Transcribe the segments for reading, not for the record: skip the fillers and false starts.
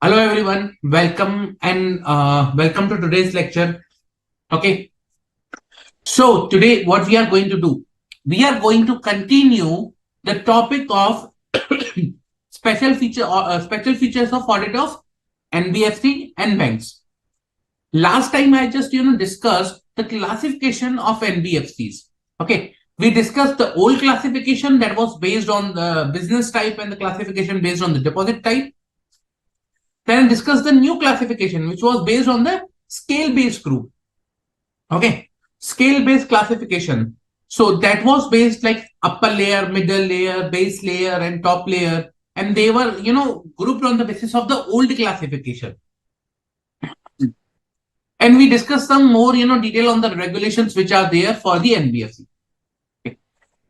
Hello everyone, welcome to today's lecture. Okay, so today what we are going to do, we are going to continue the topic of special features of audit of NBFC and banks. Last time I just discussed the classification of NBFCs. Okay, we discussed the old classification that was based on the business type and the classification based on the deposit type. Then discuss the new classification, which was based on the scale-based group. Okay, scale-based classification. So that was based like upper layer, middle layer, base layer, and top layer, and they were grouped on the basis of the old classification. And we discussed some more detail on the regulations which are there for the NBFC. Okay.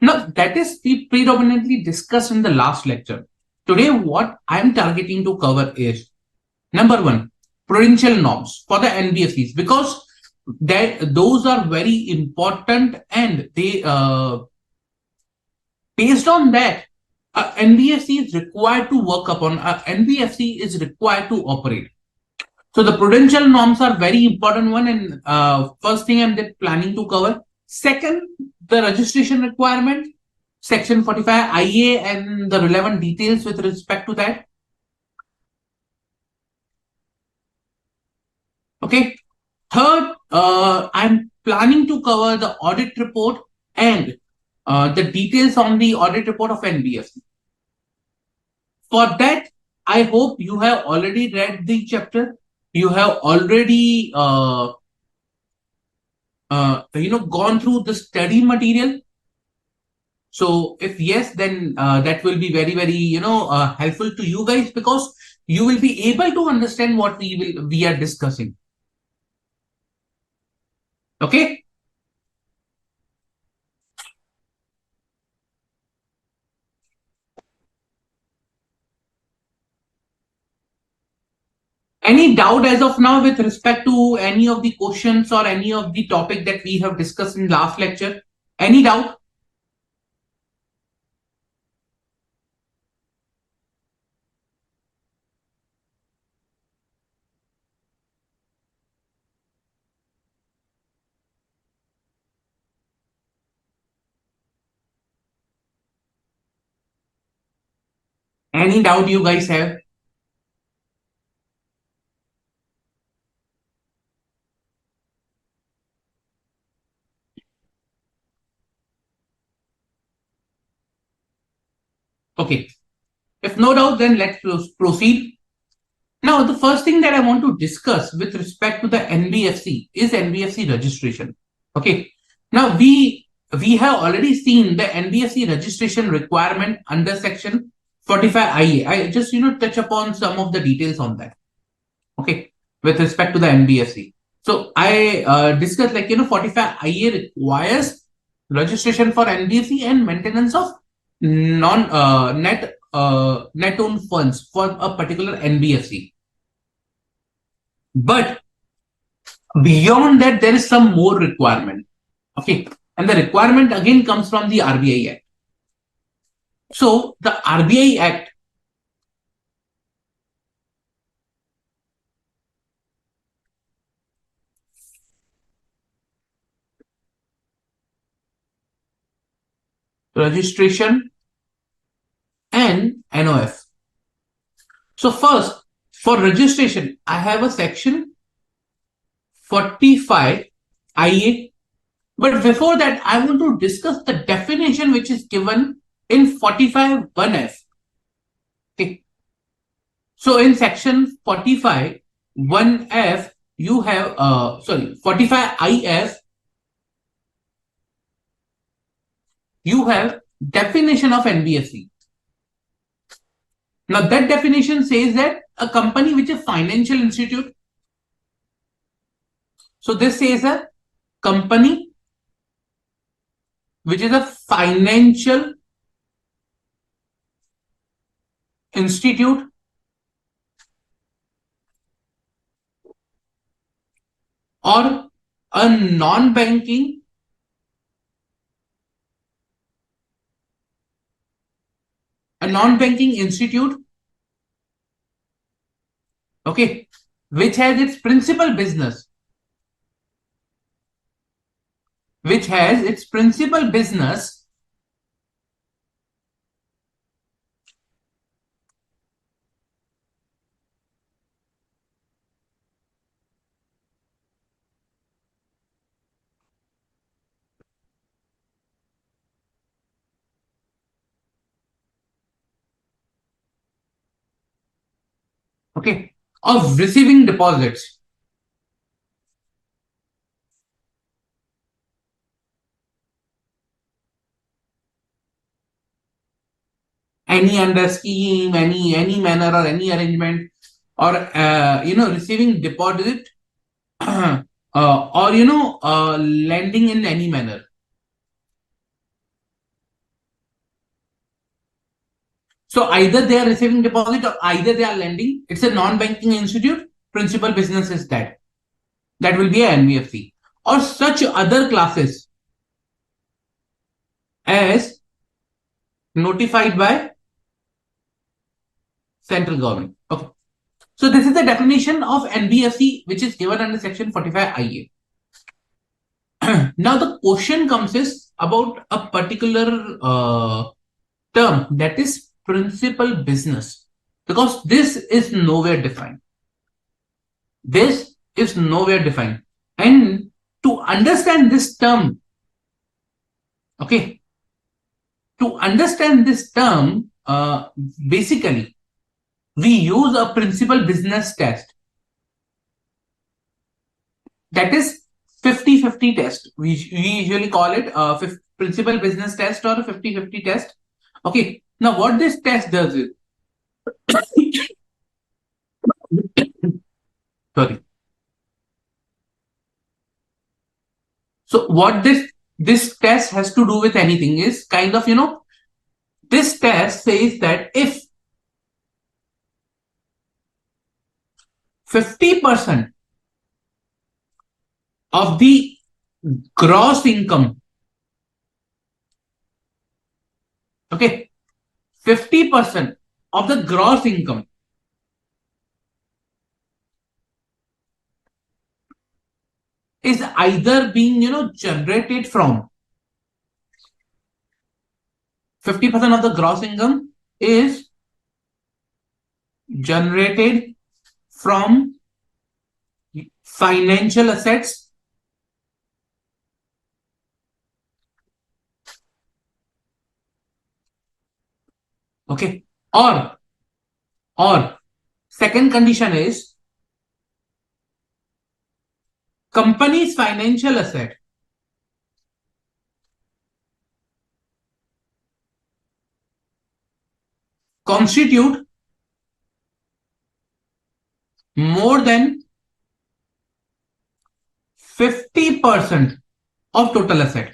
Now that is we predominantly discussed in the last lecture. Today, what I'm targeting to cover is number one, prudential norms for the NBFCs, because those are very important, and they based on that, NBFC is required to work upon. NBFC is required to operate. So the prudential norms are very important one, and first thing I'm planning to cover. Second, the registration requirement, Section 45 IA and the relevant details with respect to that. Okay. Third, I'm planning to cover the audit report and the details on the audit report of NBFC. For that, I hope you have already read the chapter. You have already gone through the study material. So if yes, then that will be very, very helpful to you guys, because you will be able to understand what we are discussing. Okay. Any doubt as of now with respect to any of the questions or any of the topic that we have discussed in last lecture? Any doubt? Any doubt you guys have? Okay. If no doubt, then let's proceed. Now, the first thing that I want to discuss with respect to the NBFC is NBFC registration. Okay. Now, we have already seen the NBFC registration requirement under Section 45 IA. I just touch upon some of the details on that. Okay, with respect to the NBFC. So I discussed 45 IA requires registration for NBFC and maintenance of non net owned funds for a particular NBFC. But beyond that, there is some more requirement. Okay, and the requirement again comes from the RBI Act. So the RBI Act registration and NOF. So first, for registration, I have a section 45 IA. But before that, I want to discuss the definition which is given in 45 1F. Okay. So in section 45 1F, you have 45 IF, you have definition of NBFC. Now that definition says that a company which is a financial institute. So this says a company which is a financial institute or a non-banking institute okay, which has its principal business, which has its principal business okay, of receiving deposits. Any under scheme, any manner or any arrangement, or receiving deposit, or lending in any manner. So either they are receiving deposit or either they are lending. It's a non-banking institute. Principal business is that will be a NBFC or such other classes as notified by central government. Okay. So this is the definition of NBFC which is given under section 45 IA. Now the question comes is about a particular term, that is principal business, because this is nowhere defined. This is nowhere defined. And to understand this term, okay, to understand this term, basically, we use a principal business test. That is 50-50 test. We usually call it a principal business test or a 50-50 test. Okay. Now, what this test does is, sorry. So, what this test has to do with anything is kind of, this test says that if 50% of the gross income, okay, 50% of the gross income is either being, generated from 50% of the gross income is generated from financial assets, okay, or second condition is company's financial asset constitute more than 50% of total asset.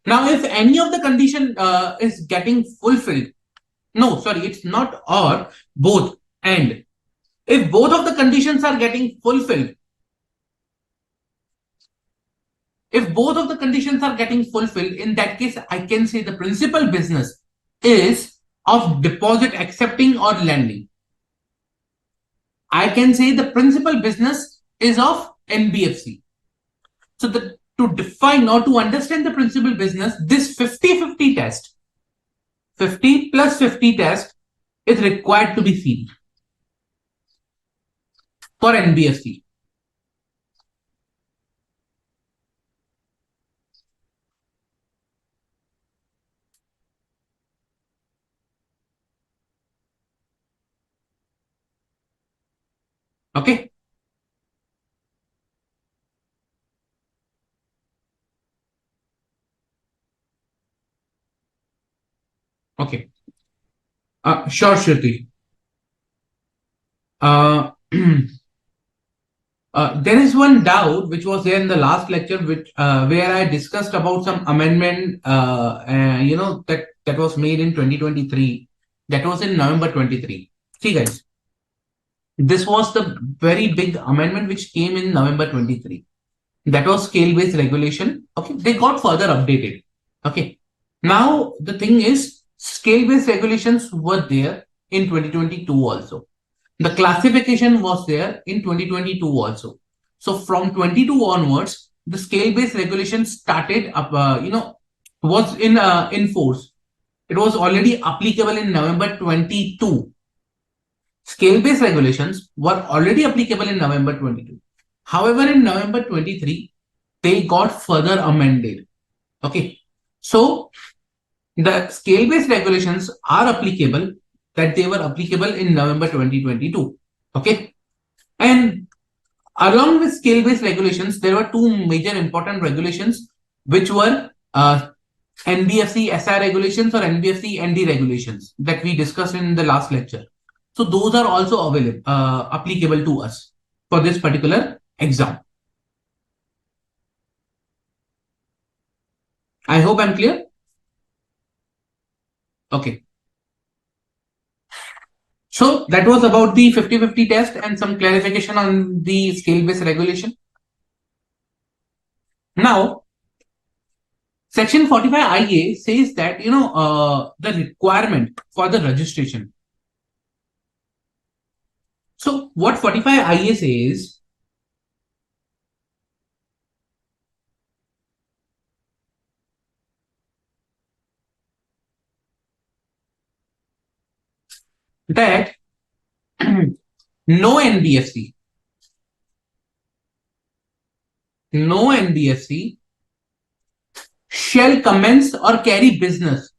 Now, if any of the condition is getting fulfilled, no, sorry, it's not or, both. And if both of the conditions are getting fulfilled, if both of the conditions are getting fulfilled, in that case, I can say the principal business is of deposit accepting or lending. I can say the principal business is of NBFC. So to define or to understand the principal business, this 50-50 test, 50 plus 50 test is required to be seen for NBFC. Okay. Okay. Sure, Shruti. Uh, there is one doubt which was there in the last lecture, which where I discussed about some amendment, that was made in 2023. That was in November 23. See, guys, this was the very big amendment which came in November 23. That was scale-based regulation. Okay, they got further updated. Okay, now the thing is, Scale-based regulations were there in 2022 also. The classification was there in 2022 also. So from 22 onwards, the scale-based regulation started up, was in force. It was already applicable in November 22. Scale-based regulations were already applicable in November 22. However, in November 23, they got further amended. Okay. So the scale-based regulations are applicable that they were applicable in November 2022. Okay. And along with scale-based regulations, there were two major important regulations, which were NBFC SI regulations or NBFC ND regulations that we discussed in the last lecture. So those are also available, applicable to us for this particular exam. I hope I'm clear. Okay. So that was about the 50-50 test and some clarification on the scale-based regulation. Now, Section 45 IA says that, the requirement for the registration. So what 45 IA says, that no NBFC shall commence or carry business,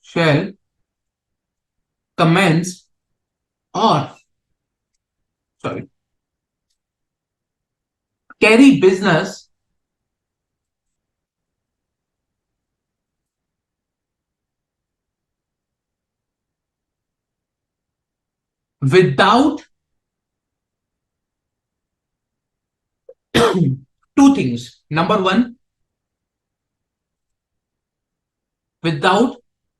shall commence or, carry business without two things. Number one,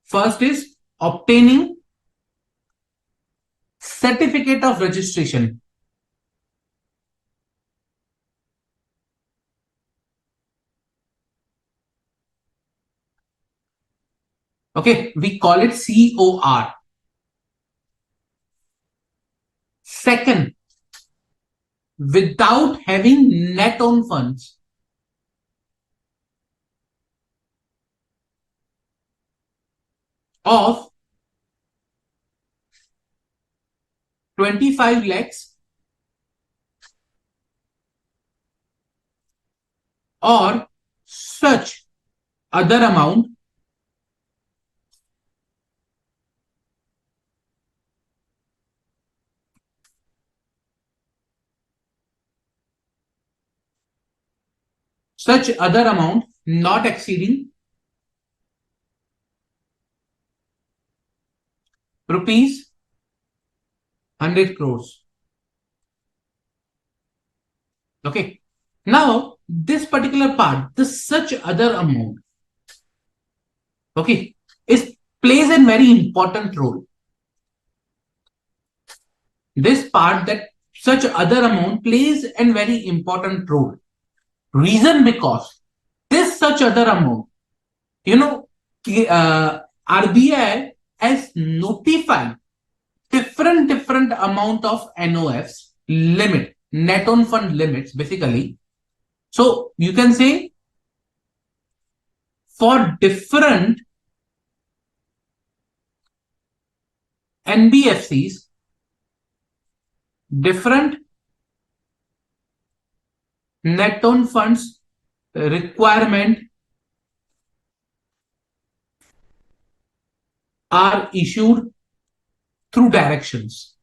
first is obtaining certificate of registration. Okay, we call it COR. Second, without having net own funds of 25 lakhs or such other amount not exceeding rupees 100 crores. Okay. Now, this particular part, this such other amount, okay, plays a very important role. This part, that such other amount, plays a very important role. Reason because this such other amount, RBI has notified different amount of NOFs limit, net on fund limits, basically. So you can say for different NBFCs, different net on funds requirement are issued through directions.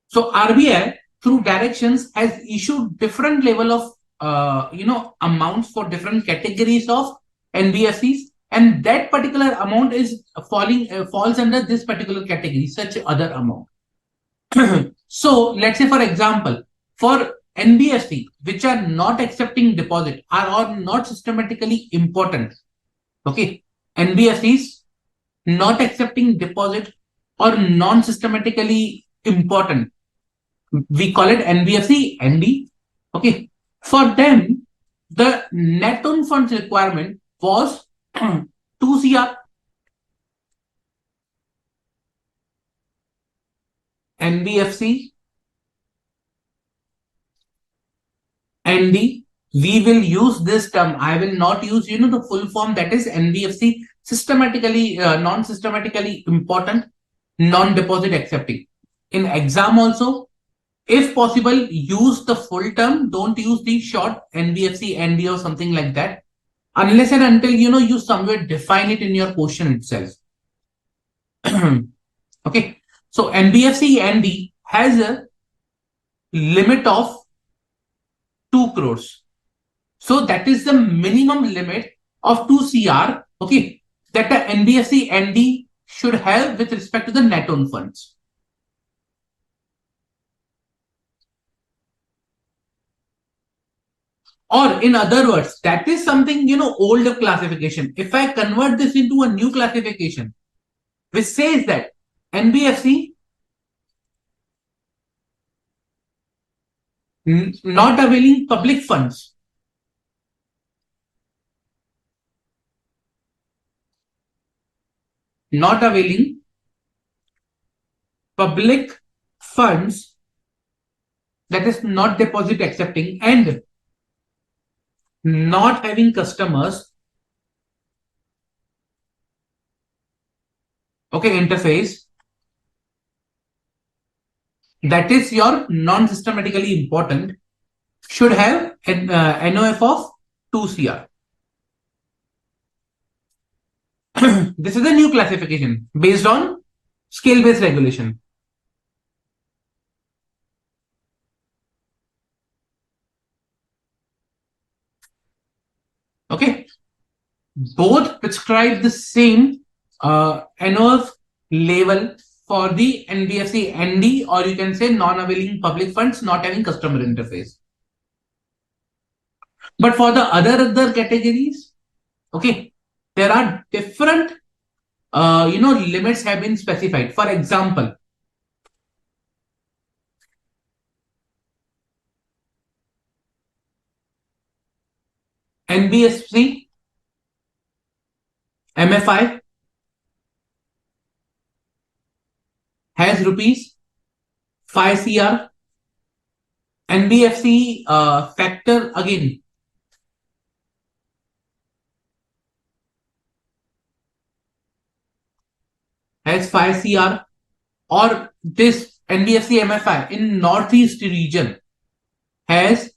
So RBI through directions has issued different level of amounts for different categories of NBFCs, and that particular amount is falls under this particular category, such other amount. So let's say, for example, for NBFC which are not accepting deposit or not systematically important. Okay, NBFCs not accepting deposit or non-systematically important, we call it NBFC ND. Okay, for them the net own funds requirement was 2 CR. NBFC ND, we will use this term. I will not use, the full form, that is NBFC, systematically, non-systematically important, non-deposit accepting. In exam also, if possible, use the full term. Don't use the short NBFC, ND or something like that. Unless and until, you somewhere define it in your question itself. Okay. So NBFC, ND has a limit of 2 crores. So that is the minimum limit of 2 CR, okay, that the NBFC ND should have with respect to the net own funds. Or in other words, that is something, older classification. If I convert this into a new classification, which says that NBFC not availing public funds, not availing public funds, that is not deposit accepting, and not having customers, okay, interface, that is your non-systematically important, should have an NOF of 2 CR. This is a new classification based on scale-based regulation. Okay. Both prescribe the same NOF level for the NBFC ND, or you can say non-availing public funds, not having customer interface. But for the other categories, okay, there are different, limits have been specified. For example, NBFC MFI has rupees 5 CR. NBFC factor again has 5 CR, or this NBFC MFI in Northeast region has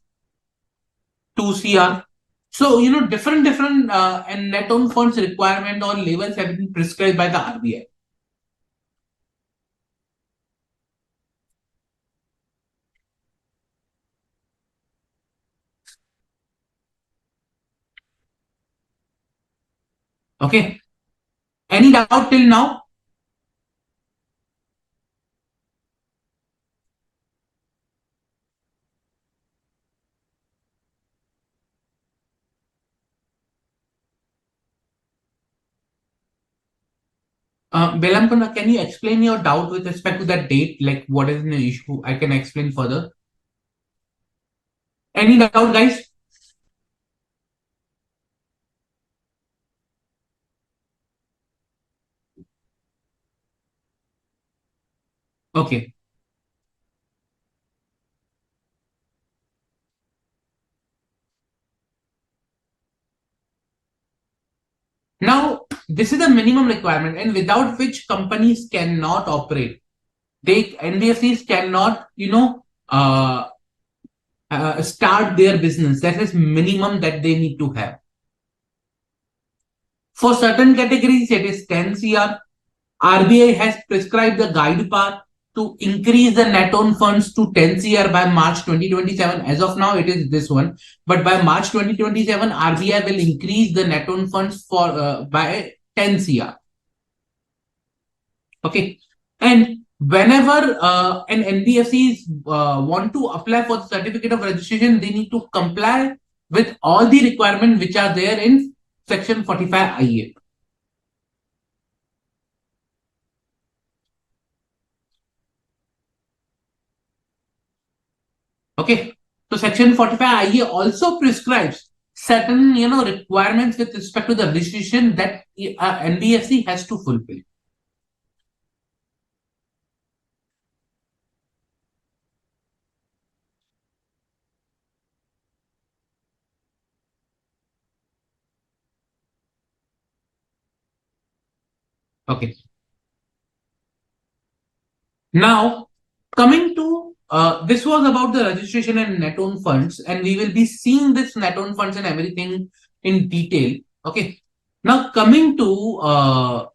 2 CR. So, different and net own funds requirement or levels have been prescribed by the RBI. Okay. Any doubt till now? Belamkunda, can you explain your doubt with respect to that date? Like, what is the issue? I can explain further. Any doubt, guys? Okay. Now, this is the minimum requirement, and without which companies cannot operate. NBFCs cannot, start their business. That is minimum that they need to have. For certain categories, it is 10 CR. RBI has prescribed the guide path to increase the net own funds to 10 CR by March 2027. As of now, it is this one. But by March 2027, RBI will increase the net own funds for by 10 CR. Okay. And whenever an NBFCs want to apply for the certificate of registration, they need to comply with all the requirements which are there in Section 45 IA. Okay. So Section 45 IA also prescribes certain, requirements with respect to the registration that NBFC has to fulfill. Okay. Now, coming to this was about the registration and net own funds, and we will be seeing this net own funds and everything in detail. Okay. Now, coming to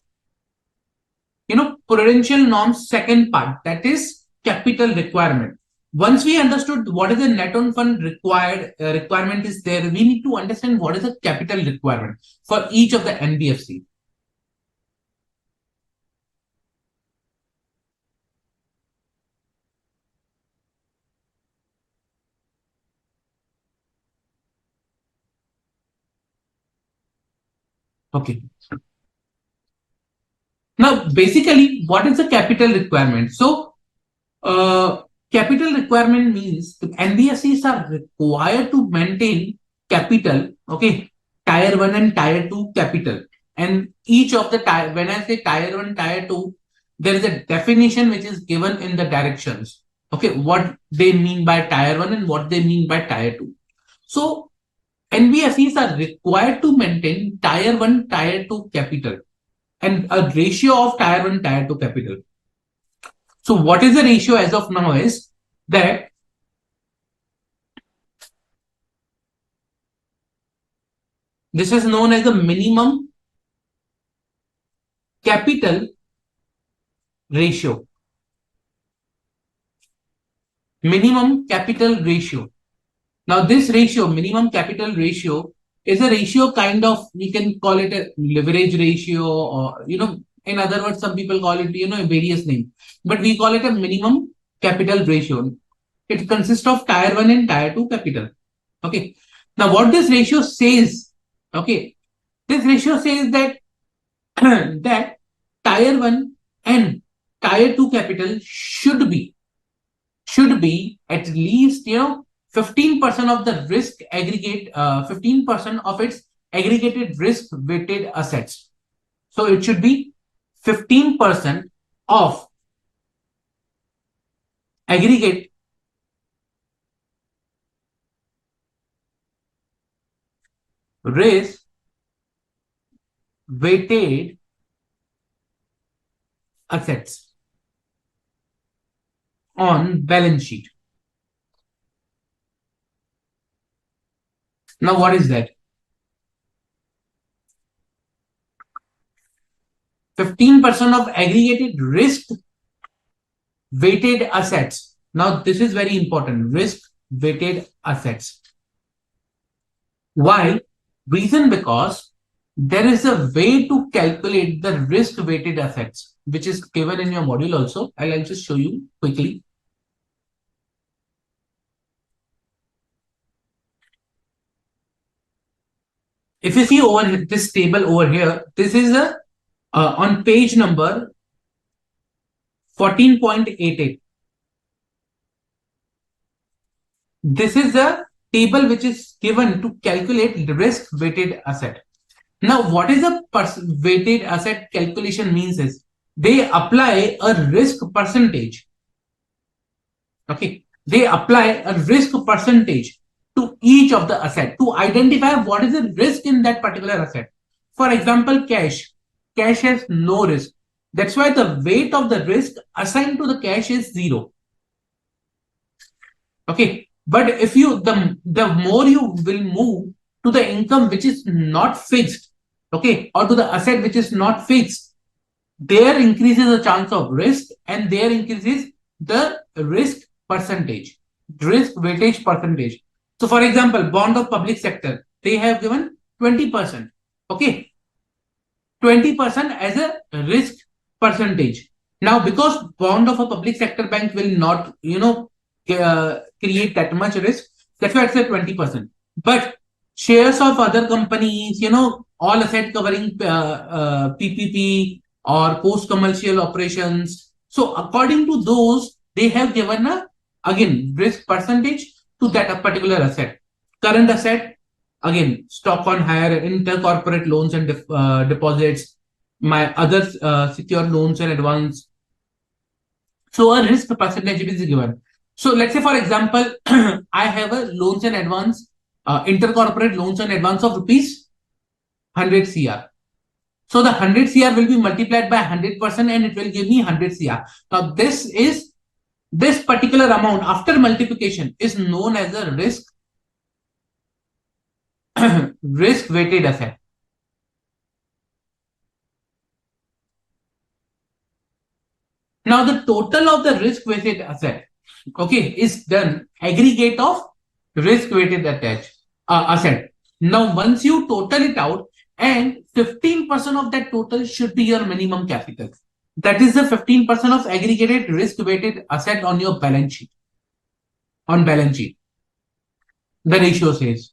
prudential norms second part, that is capital requirement. Once we understood what is the net own fund requirement is there, we need to understand what is the capital requirement for each of the NBFC. Okay. Now, basically, what is the capital requirement? So, capital requirement means the NBFCs are required to maintain capital, okay, tier 1 and tier 2 capital. And each of the tier, when I say tier 1, tier 2, there is a definition which is given in the directions. Okay, what they mean by tier 1 and what they mean by tier 2. So, NBFCs are required to maintain tier 1, tier 2 capital and a ratio of tier 1, tier 2 capital. So what is the ratio as of now is that this is known as the minimum capital ratio. Minimum capital ratio. Now this ratio, minimum capital ratio, is a ratio kind of, we can call it a leverage ratio, or, in other words, some people call it, various names, but we call it a minimum capital ratio. It consists of tier 1 and tier 2 capital. Okay. Now what this ratio says, okay, this ratio says that that tier 1 and tier 2 capital should be at least 15% of the risk aggregate, 15% of its aggregated risk weighted assets. So it should be 15% of aggregate risk weighted assets on balance sheet. Now, what is that? 15% of aggregated risk weighted assets. Now, this is very important. Risk weighted assets. Why? Reason because there is a way to calculate the risk weighted assets, which is given in your module also. I'll just show you quickly. If you see over this table over here, this is a on page number 14.88. This is the table which is given to calculate the risk weighted asset. Now, what is a weighted asset calculation means is they apply a risk percentage. Okay, they apply a risk percentage to each of the asset to identify what is the risk in that particular asset. For example, cash. Cash has no risk. That's why the weight of the risk assigned to the cash is 0. Okay, but if you the more you will move to the income which is not fixed, okay, or to the asset which is not fixed, there increases the chance of risk and there increases the risk percentage, risk weightage percentage. So, for example, bond of public sector, they have given 20%. Okay, 20% as a risk percentage. Now, because bond of a public sector bank will not, create that much risk, that's why it's at 20%. But shares of other companies, all asset covering PPP or post-commercial operations. So, according to those, they have given again risk percentage to that particular asset. Current asset, again, stock on hire, intercorporate loans and deposits, my other secured loans and advance. So a risk percentage is given. So let's say, for example, I have a loans and advance, intercorporate loans and advance of rupees 100 CR. So the 100 CR will be multiplied by 100% and it will give me 100 CR. Now this particular amount after multiplication is known as a risk weighted asset. Now the total of the risk weighted asset, okay, is done aggregate of risk weighted asset. Now once you total it out, and 15% of that total should be your minimum capital. That is the 15% of aggregated risk weighted asset on your balance sheet. On balance sheet, the ratio says.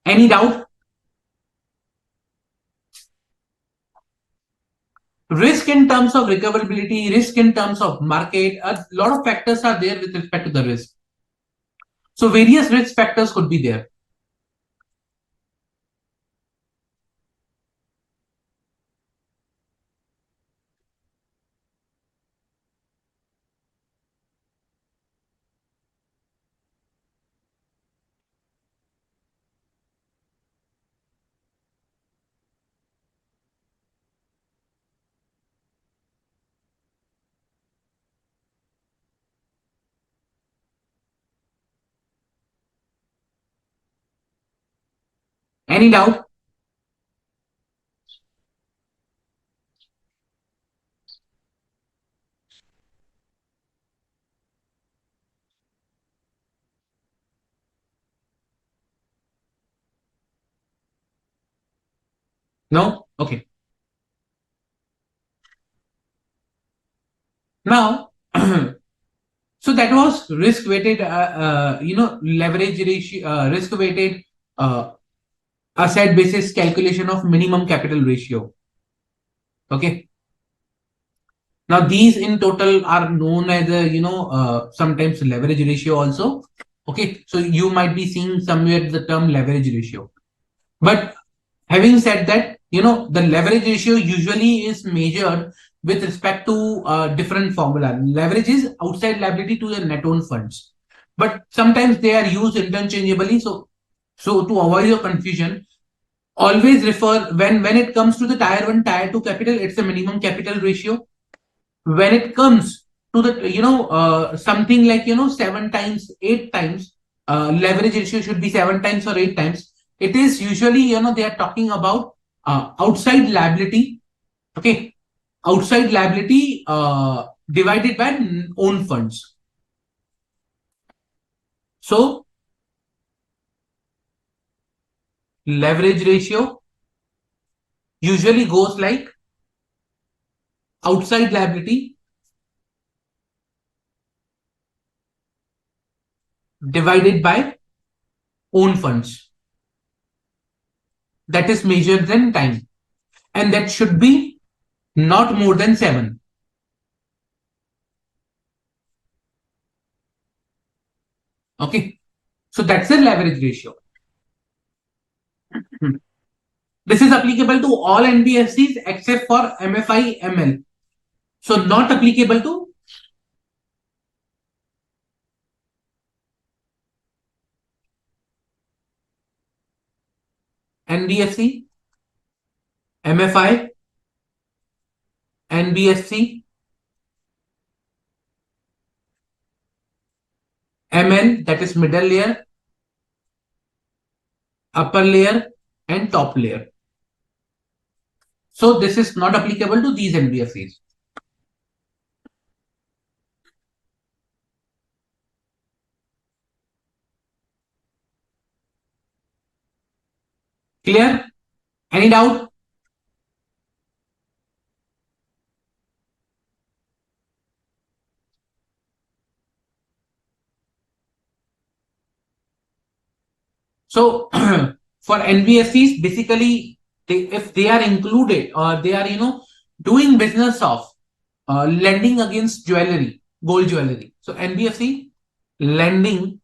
Any doubt? Risk in terms of recoverability, risk in terms of market, a lot of factors are there with respect to the risk. So various risk factors could be there. Any doubt? No? Okay. Now, so that was risk weighted, leverage ratio, risk weighted asset basis calculation of minimum capital ratio. Okay. Now these in total are known as sometimes leverage ratio also. Okay. So you might be seeing somewhere the term leverage ratio. But having said that, the leverage ratio usually is measured with respect to different formula. Leverage is outside liability to your net own funds, but sometimes they are used interchangeably. So to avoid your confusion, always refer when it comes to the tier 1, tier 2 capital, it's a minimum capital ratio. When it comes to the something like 7 times, 8 times, leverage ratio should be 7 times or 8 times. It is usually they are talking about outside liability. Okay, outside liability divided by own funds. So leverage ratio usually goes like outside liability divided by own funds. That is measured in time, and that should be not more than 7. Okay, so that's the leverage ratio. This is applicable to all NBFCs except for MFI ML. So not applicable to NBFC, MFI, NBFC, ML, that is middle layer, upper layer, and top layer. So this is not applicable to these NBFCs. Clear? Any doubt? So for NBFCs, basically, if they are included or they are doing business of lending against jewelry, gold jewelry. So NBFC lending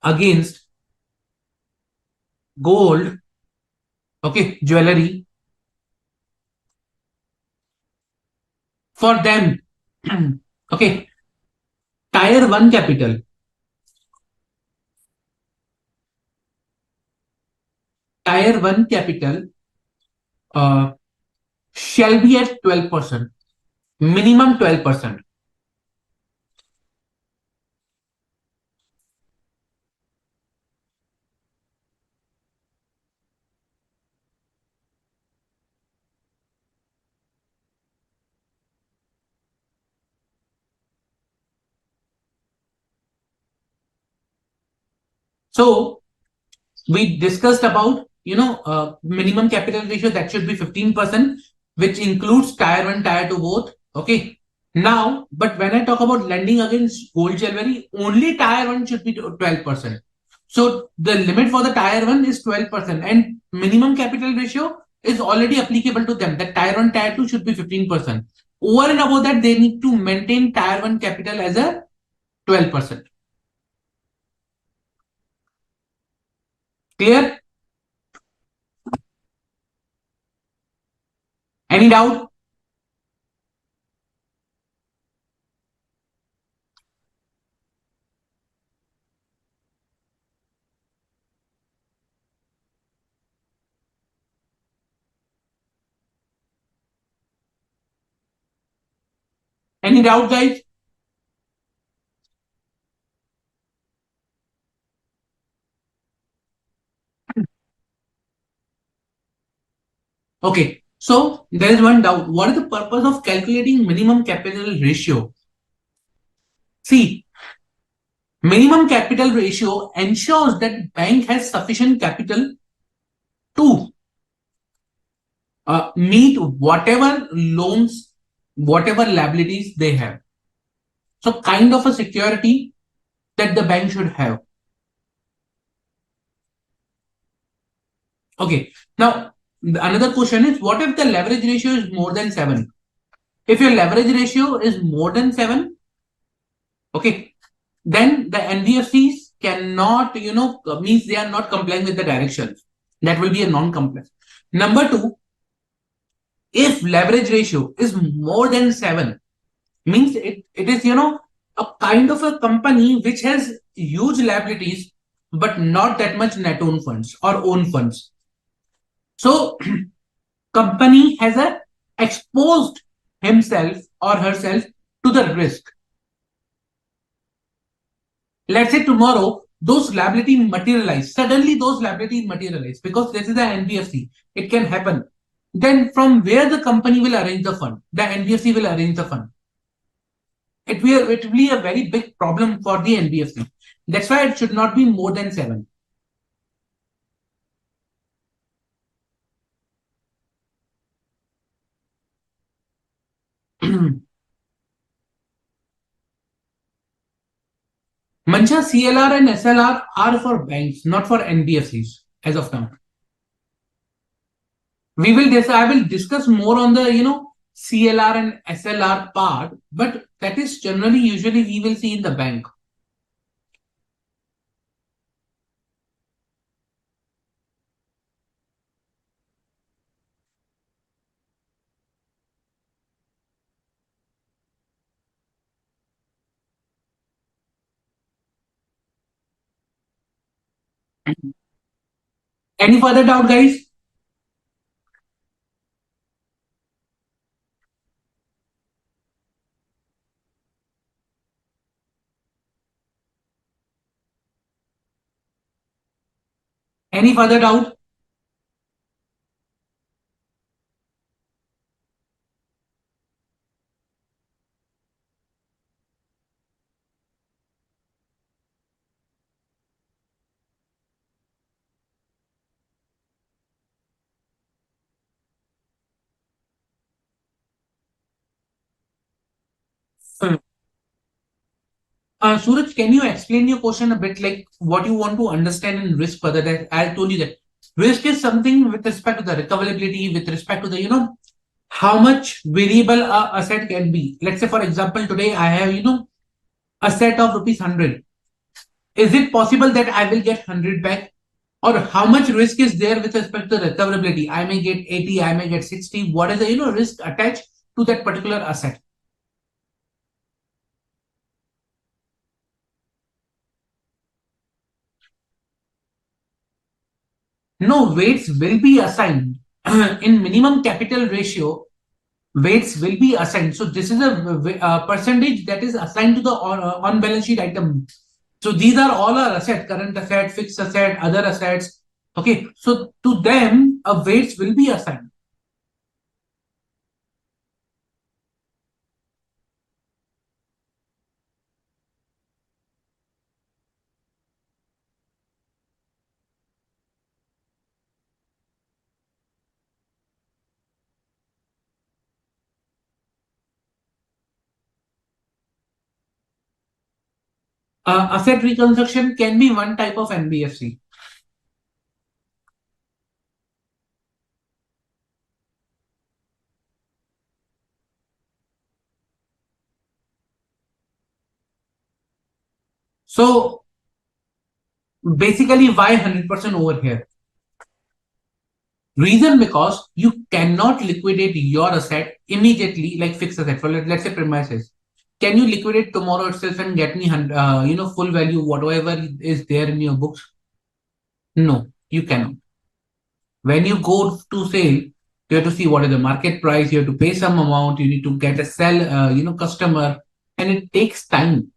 against gold, okay, jewelry for them. Okay, tier 1 capital. Tier 1 capital uh, shall be at 12%, minimum 12%. So we discussed about minimum capital ratio that should be 15%, which includes tier 1, tier 2 both. Okay. Now, but when I talk about lending against gold jewelry, only tier 1 should be 12%. So the limit for the tier 1 is 12%, and minimum capital ratio is already applicable to them. That tier 1, tier 2 should be 15%. Over and above that, they need to maintain tier 1 capital as a 12%. Clear? Any doubt? Any doubt, guys? Okay, so there is one doubt. What is the purpose of calculating minimum capital ratio? See, minimum capital ratio ensures that bank has sufficient capital to meet whatever loans, whatever liabilities they have. So kind of a security that the bank should have. Okay, now another question is, what if the leverage ratio is more than 7? If your leverage ratio is more than 7, okay, then the NBFCs cannot, means they are not complying with the directions. That will be a non-compliance. Number two, if leverage ratio is more than 7, means it is, a kind of a company which has huge liabilities, but not that much net own funds or own funds. So company has exposed himself or herself to the risk. Let's say tomorrow those liability materialize, suddenly those liabilities materialize because this is an NBFC, it can happen. Then from where the company will arrange the fund, the NBFC will arrange the fund. It will be a very big problem for the NBFC. That's why it should not be more than 7. Mancha, CLR and SLR are for banks, not for NBFCs as of now. I will discuss more on the, CLR and SLR part, but that is generally usually we will see in the bank. Any further doubt, guys? Any further doubt? Suraj, can you explain your question a bit, like what you want to understand in risk further? That I told you that risk is something with respect to the recoverability, with respect to the, how much variable a asset can be. Let's say, for example, today I have, a set of rupees 100. Is it possible that I will get 100 back? Or how much risk is there with respect to recoverability? I may get 80, I may get 60. What is the, risk attached to that particular asset? No, weights will be assigned. In minimum capital ratio, weights will be assigned. So this is a percentage that is assigned to the on balance sheet item. So these are all our asset, current asset, fixed asset, other assets. Okay, so to them, a weights will be assigned. Asset reconstruction can be one type of NBFC. So basically, why 100% over here? Reason because you cannot liquidate your asset immediately, like fixed asset. For let's say premises. Can you liquidate tomorrow itself and get me, full value, whatever is there in your books? No, you cannot. When you go to sale, you have to see what is the market price. You have to pay some amount. You need to get a sell, customer, and it takes time.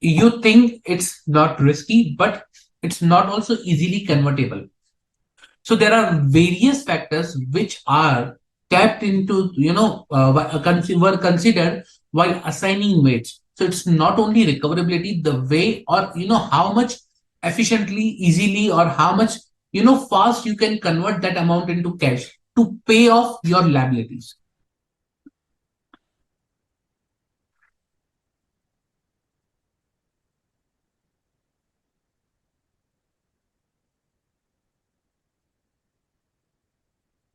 You think it's not risky, but it's not also easily convertible. So there are various factors which are tapped into, were considered while assigning weights. So it's not only recoverability, the way, or how much efficiently, easily, or how much fast you can convert that amount into cash to pay off your liabilities.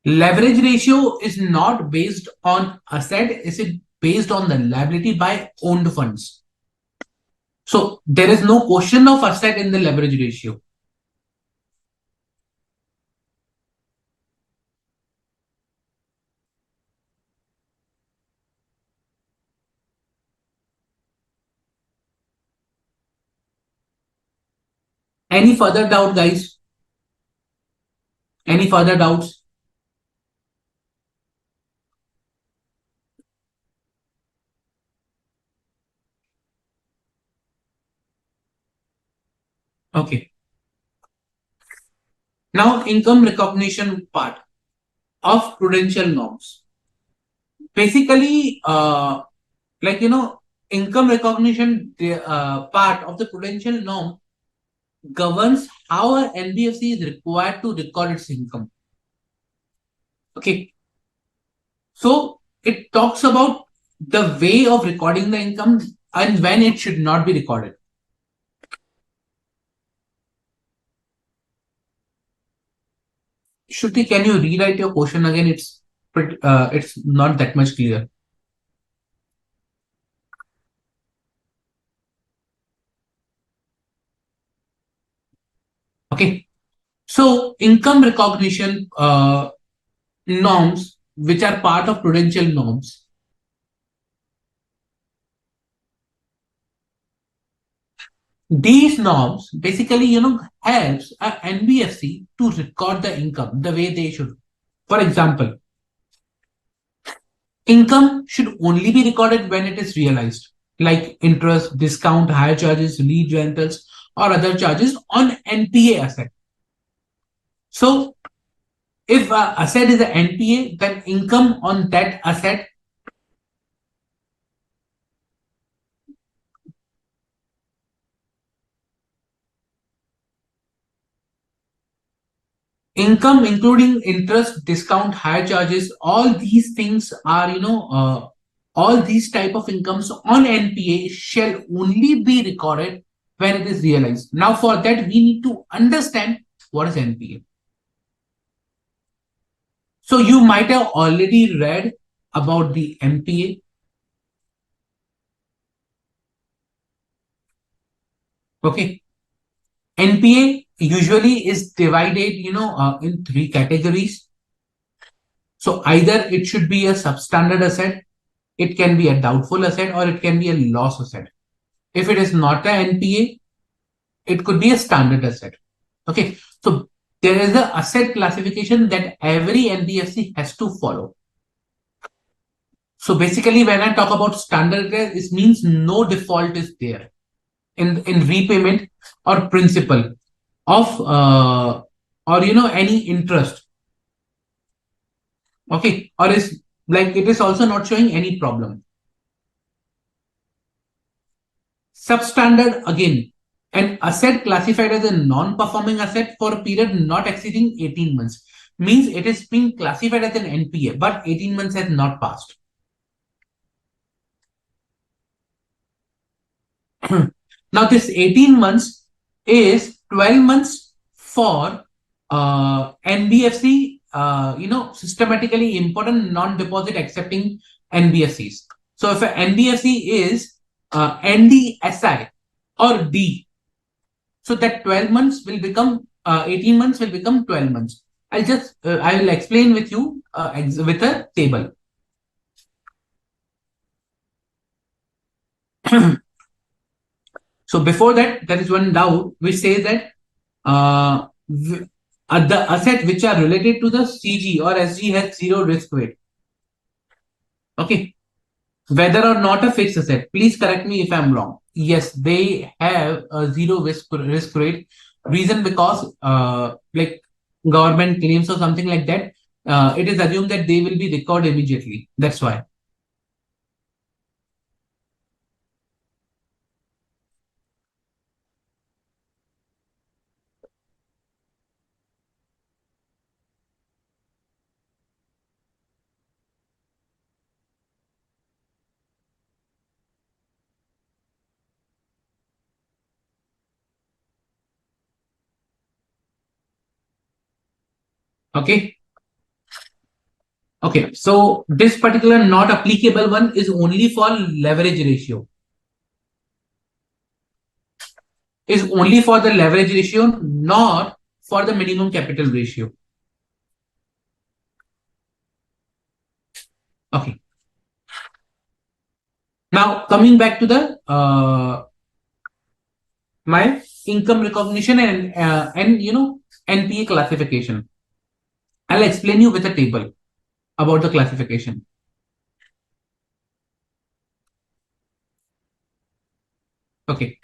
Leverage ratio is not based on asset, is it based on the liability by owned funds. So there is no question of asset in the leverage ratio. Any further doubt, guys? Any further doubts? Okay. Now, income recognition part of prudential norms. Basically, income recognition part of the prudential norm governs how a NBFC is required to record its income. Okay. So it talks about the way of recording the income and when it should not be recorded. Shruti, can you rewrite your question again? It's not that much clear. Okay. So income recognition norms, which are part of prudential norms, these norms basically, helps a NBFC to record the income the way they should. For example, income should only be recorded when it is realized, like interest, discount, higher charges, lead rentals, or other charges on NPA asset. So if a asset is an NPA, then income on that asset, income including interest, discount, higher charges, all these things are, all these type of incomes on NPA shall only be recorded when it is realized. Now, for that, we need to understand what is NPA. So you might have already read about the NPA. Okay. NPA usually is divided, in three categories. So either it should be a substandard asset, it can be a doubtful asset, or it can be a loss asset. If it is not a NPA, it could be a standard asset. Okay. So there is a asset classification that every NBFC has to follow. So basically, when I talk about standard, it means no default is there in repayment or principal of or any interest. Okay, or is like it is also not showing any problem. Substandard, again, an asset classified as a non-performing asset for a period not exceeding 18 months, means it is being classified as an NPA, but 18 months has not passed. Now this 18 months is 12 months for NBFC, systematically important non-deposit accepting NBFCs. So if an NBFC is NDSI or D, so that 12 months will become 18 months will become 12 months. I will explain with you with a table. So before that, there is one doubt which says that the assets which are related to the CG or SG has zero risk weight. Okay. Whether or not a fixed asset, please correct me if I'm wrong. Yes, they have a zero risk rate. Reason because like government claims or something like that, it is assumed that they will be recorded immediately. That's why. Okay. Okay. So this particular not applicable one is only for leverage ratio. Is only for the leverage ratio, not for the minimum capital ratio. Okay. Now coming back to the my income recognition and NPA classification. I'll explain you with a table about the classification. Okay.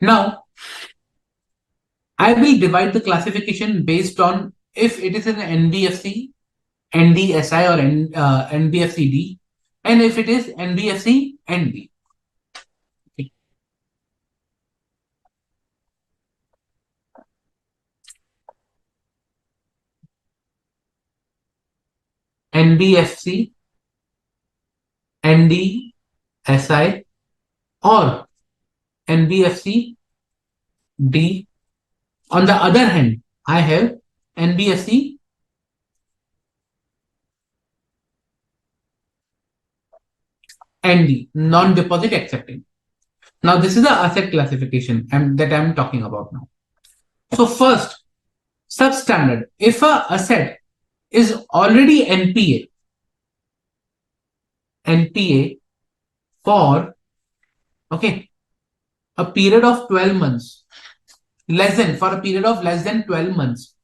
Now I will divide the classification based on if it is an NBFC, NDSI or NBFCD, and if it is NBFC ND. Okay. NBFC, NDSI or NBFC D. On the other hand, I have NBFC ND, non-deposit accepting. Now, this is the asset classification that I'm talking about now. So first, substandard. If a asset is already NPA for, okay, a period of 12 months, for a period of less than 12 months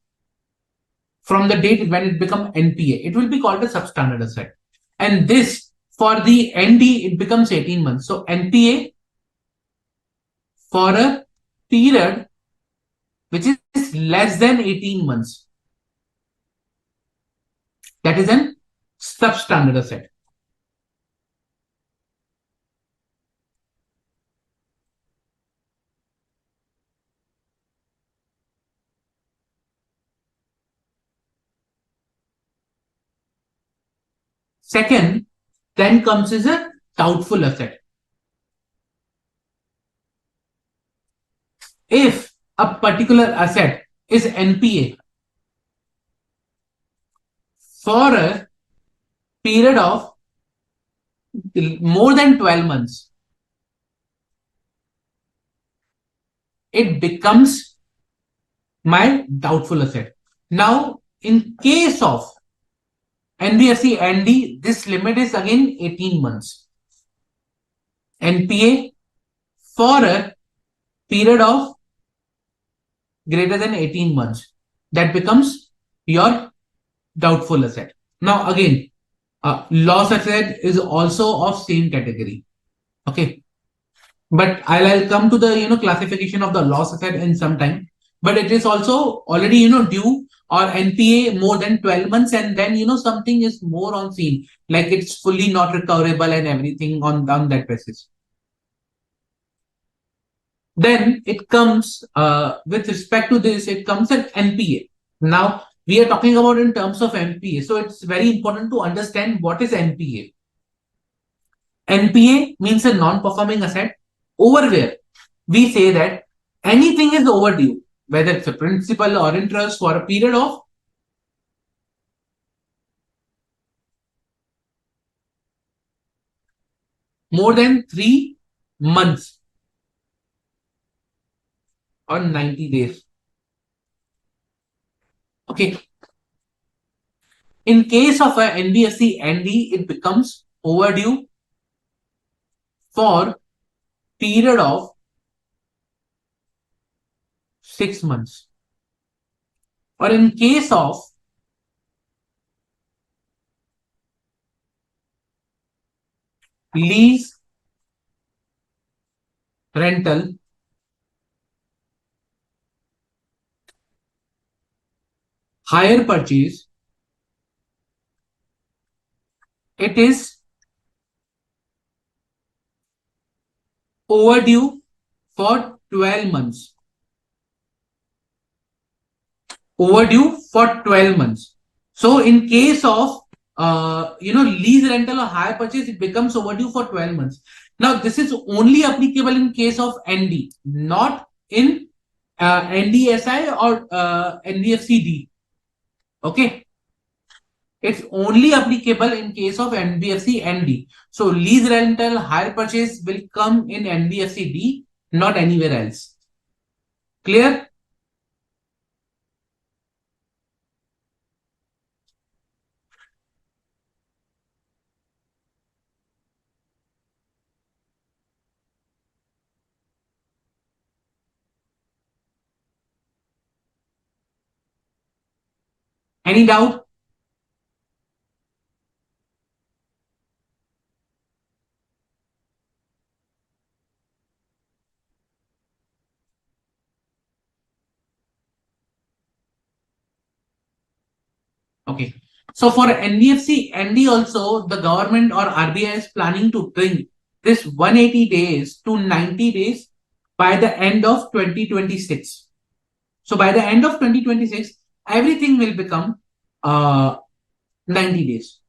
from the date when it become NPA, it will be called a substandard asset. And this for the ND, it becomes 18 months. So NPA for a period which is less than 18 months. That is an substandard asset. Second, then comes is a doubtful asset. If a particular asset is NPA for a period of more than 12 months, it becomes my doubtful asset. Now, in case of NBFC ND, this limit is again 18 months. NPA for a period of greater than 18 months, that becomes your doubtful asset. Now, again, loss asset is also of same category. Okay. But I'll come to the classification of the loss asset in some time. But it is also already due or NPA more than 12 months, and then something is more on scene, like it's fully not recoverable and everything on that basis. Then it comes with respect to this, it comes an NPA. Now we are talking about in terms of NPA, so it's very important to understand what is NPA. NPA means a non-performing asset, over where we say that anything is overdue, whether it's a principal or interest, for a period of more than 3 months or 90 days. Okay. In case of a NBFC ND, it becomes overdue for period of 6 months. Or in case of lease, rental, hire purchase, it is overdue for 12 months. Overdue for 12 months. So in case of lease rental or hire purchase, it becomes overdue for 12 months. Now this is only applicable in case of ND, not in NDSI or NBFCD. Okay. It's only applicable in case of NBFC ND. So lease rental, hire purchase will come in NBFC D, not anywhere else. Clear? Any doubt? Okay. So for NBFC ND also, the government or RBI is planning to bring this 180 days to 90 days by the end of 2026. So by the end of 2026, everything will become 90 days.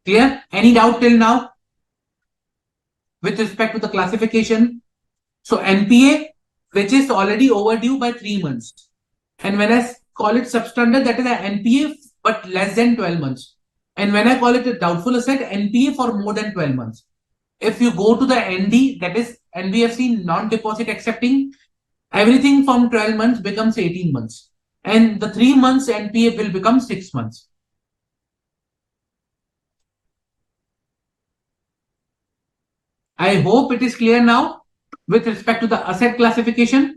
Clear? Any doubt till now with respect to the classification? So NPA, which is already overdue by 3 months. And when I call it substandard, that is an NPA but less than 12 months. And when I call it a doubtful asset, NPA for more than 12 months. If you go to the ND, that is NBFC non-deposit accepting, everything from 12 months becomes 18 months. And the 3 months NPA will become 6 months. I hope it is clear now with respect to the asset classification.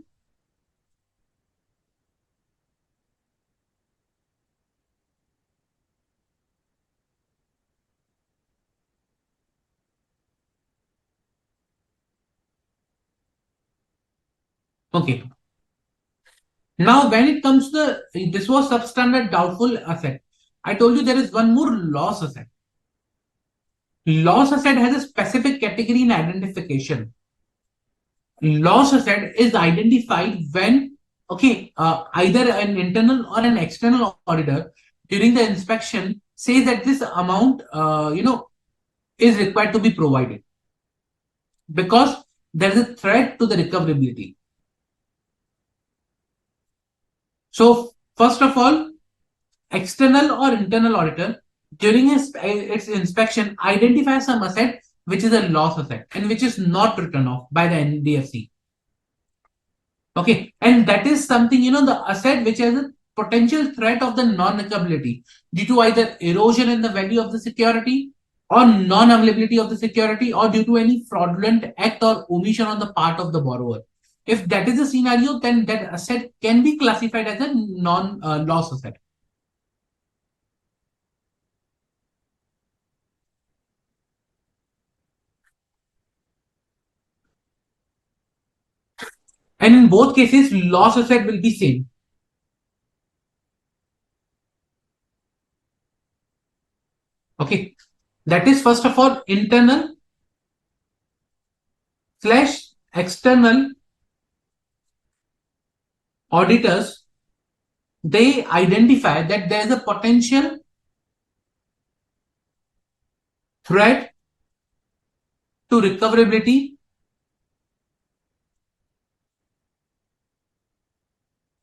Okay. Now, when it comes to this was substandard doubtful asset. I told you there is one more loss asset. Loss asset has a specific category in identification. Loss asset is identified when, okay, either an internal or an external auditor during the inspection says that this amount, is required to be provided. because there is a threat to the recoverability. So, first of all, external or internal auditor during its inspection identifies some asset which is a loss asset and which is not written off by the NBFC. Okay, and that is something, the asset which has a potential threat of the non-recoverability due to either erosion in the value of the security or non-availability of the security or due to any fraudulent act or omission on the part of the borrower. If that is the scenario, then that asset can be classified as a non-loss asset. And in both cases, loss asset will be same. Okay, that is first of all internal slash external auditors. They identify that there is a potential threat to recoverability.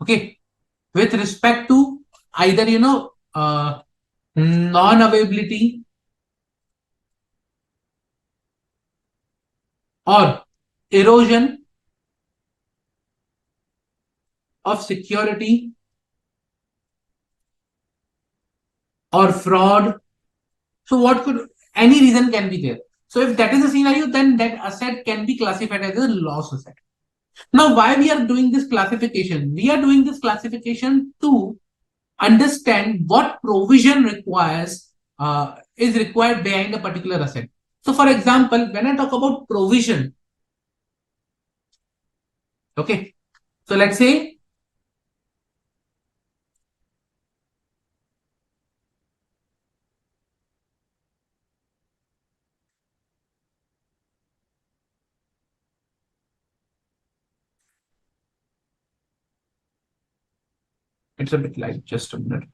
Okay, with respect to either non-availability or erosion of security or fraud. So what could any reason can be there. So if that is the scenario, then that asset can be classified as a loss asset. Now, why we are doing this classification? We are doing this classification to understand what provision is required behind a particular asset. So, for example, when I talk about provision, okay, so let's say it's a bit like just a minute.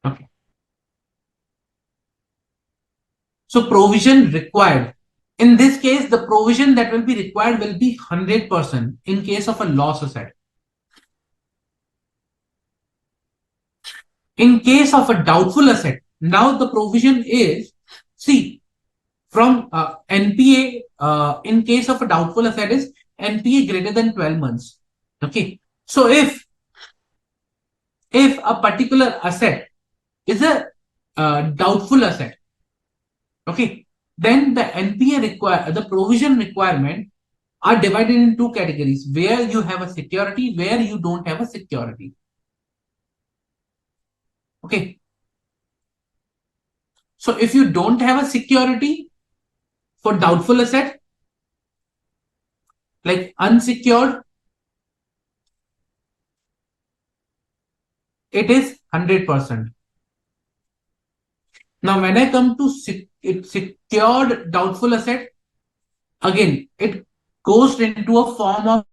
Okay, so provision required. In this case, the provision that will be required will be 100% in case of a loss asset. In case of a doubtful asset, now the provision is, see, from NPA, in case of a doubtful asset is NPA greater than 12 months. Okay. So if a particular asset is a doubtful asset, okay, then the the provision requirement are divided in two categories where you have a security, where you don't have a security. Okay. So if you don't have a security for doubtful asset, like unsecured, it is 100%. Now, when I come to secured doubtful asset, again, it goes into a form of,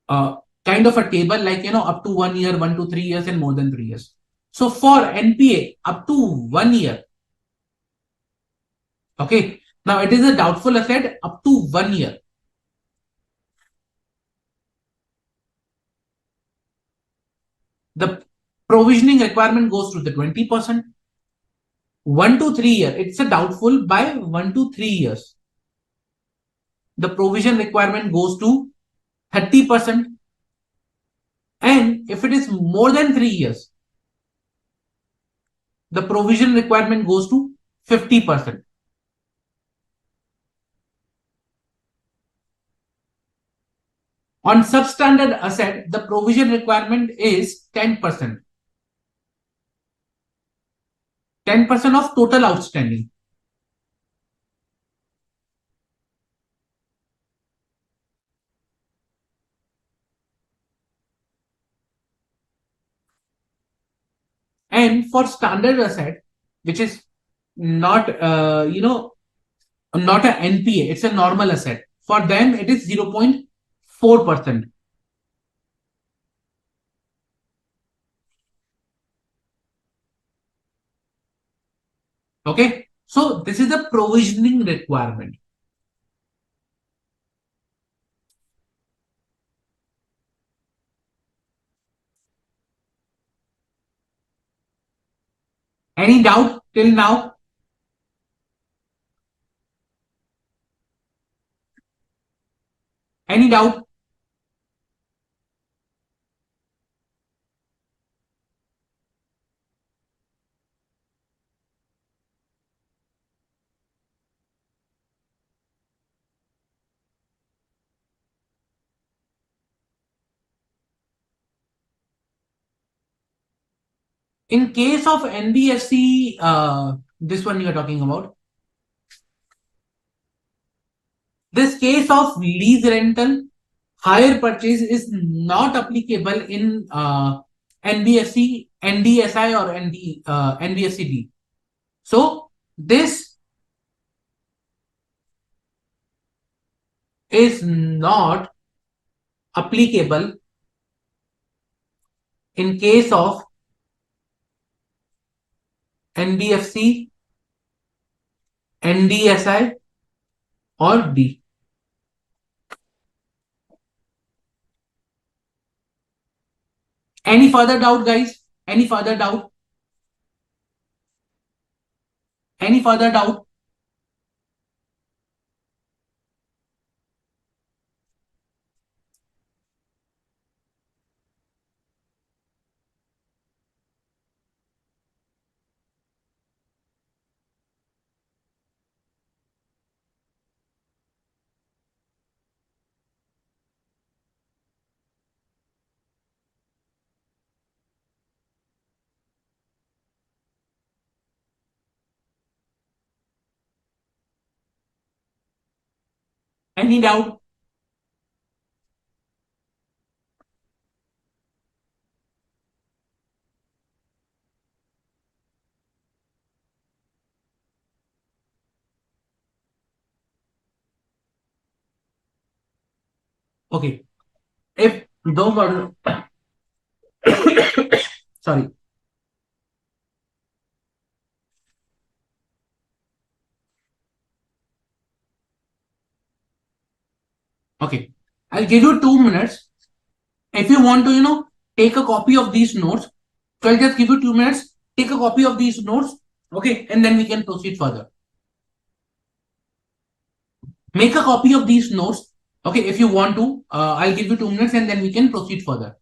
uh, kind of a table like, up to 1 year, 1 to 3 years, and more than 3 years. So for NPA, up to 1 year, okay, now it is a doubtful asset up to 1 year. The provisioning requirement goes to the 20%. 1 to 3 year, it's a doubtful by 1 to 3 years. The provision requirement goes to 30%. And if it is more than 3 years, the provision requirement goes to 50%. On substandard asset, the provision requirement is 10%. 10% of total outstanding. And for standard asset, which is not not a NPA, it's a normal asset. For them, it is 0.4%. Okay, so this is the provisioning requirement. Any doubt till now? Any doubt? In case of NBFC, this one you are talking about, this case of lease rental, hire purchase is not applicable in NBFC, NDSI or NBFCD. So this is not applicable in case of NBFC, NDSI or D. Any further doubt, guys? Any further doubt? Any further doubt? Any doubt? Okay. If those are sorry. Okay. I'll give you 2 minutes. If you want to, take a copy of these notes, so I'll just give you 2 minutes. Take a copy of these notes. Okay. And then we can proceed further. Make a copy of these notes. Okay. If you want to, I'll give you 2 minutes and then we can proceed further.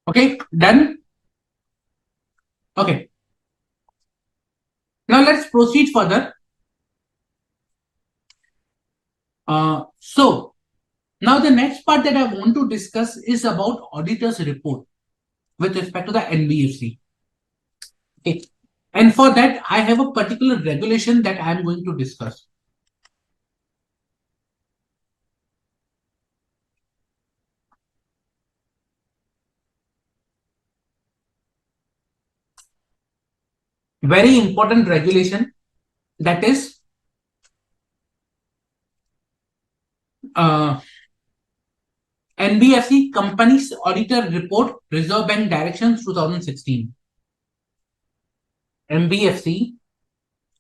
Okay, done. Okay, now let's proceed further. So now the next part that I want to discuss is about auditor's report with respect to the NBFC. Okay. And for that, I have a particular regulation that I am going to discuss. Very important regulation, that is uh, NBFC Companies Auditor Report Reserve Bank Directions 2016. NBFC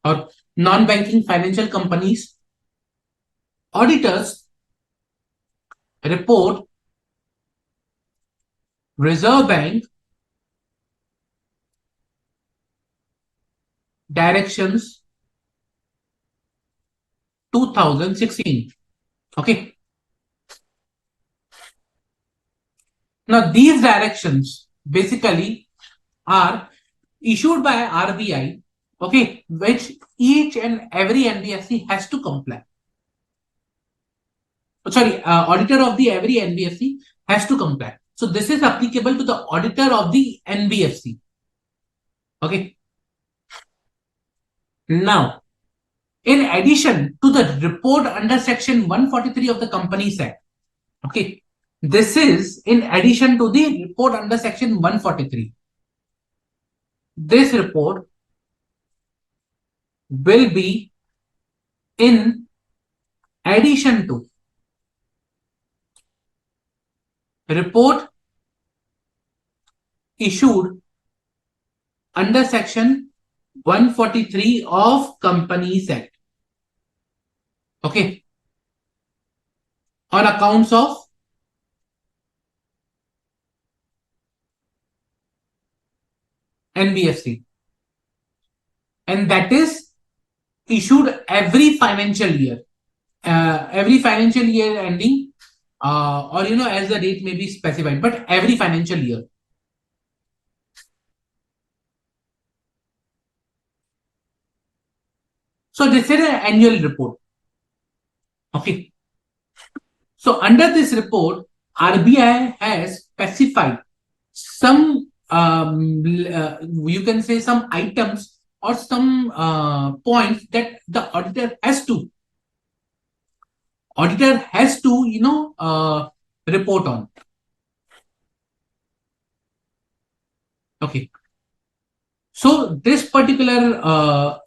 or non-banking financial companies auditors report Reserve Bank Directions 2016. Okay. Now these directions basically are issued by RBI, okay, which each and every NBFC has to comply. Sorry, auditor of the every NBFC has to comply. So this is applicable to the auditor of the NBFC. Okay. Now, in addition to the report under section 143 of the Companies Act, okay, this is in addition to the report under section 143. This report will be in addition to report issued under section 143 of Companies Act. Okay. On accounts of NBFC. And that is issued every financial year. Every financial year ending, or as the date may be specified, but every financial year. So this is an annual report. Okay. So under this report, RBI has specified some, you can say some items or some points that the auditor has to report on. Okay. So this particular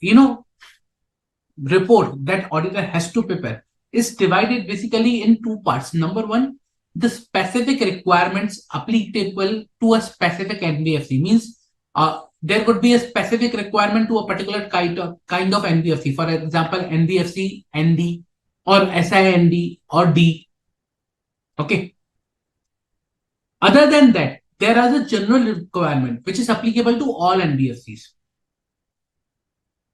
report that auditor has to prepare is divided basically in two parts. Number one, the specific requirements applicable to a specific NBFC means there could be a specific requirement to a particular kind of NBFC. For example, NBFC ND or SIND or D. Okay. Other than that, there is a general requirement which is applicable to all NBFCs.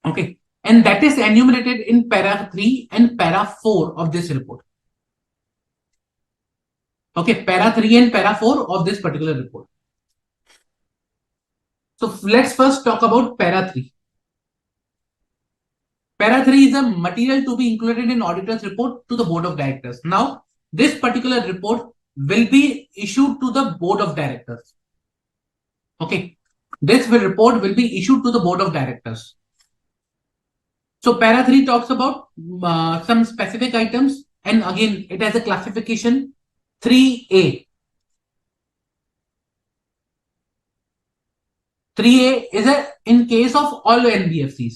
Okay. And that is enumerated in para 3 and para 4 of this report. Okay, para 3 and para 4 of this particular report. So let's first talk about para 3. Para 3 is a material to be included in auditor's report to the board of directors. Now, this particular report will be issued to the board of directors. Okay, this report will be issued to the board of directors. So para 3 talks about some specific items, and again it has a classification 3A. 3A is in case of all NBFCs.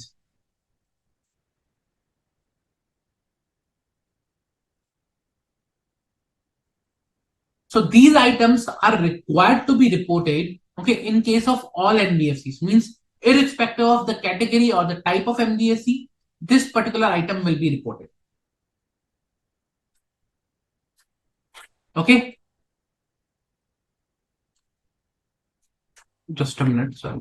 So these items are required to be reported, okay, in case of all NBFCs. Means irrespective of the category or the type of NBFC, this particular item will be reported. Okay. Just a minute, sir.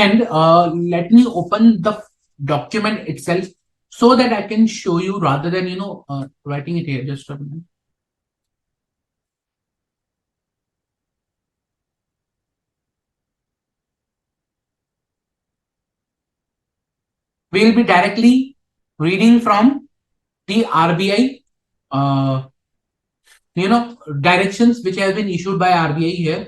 And let me open the document itself so that I can show you rather than writing it here. Just a minute. We'll be directly reading from the RBI, directions which have been issued by RBI here.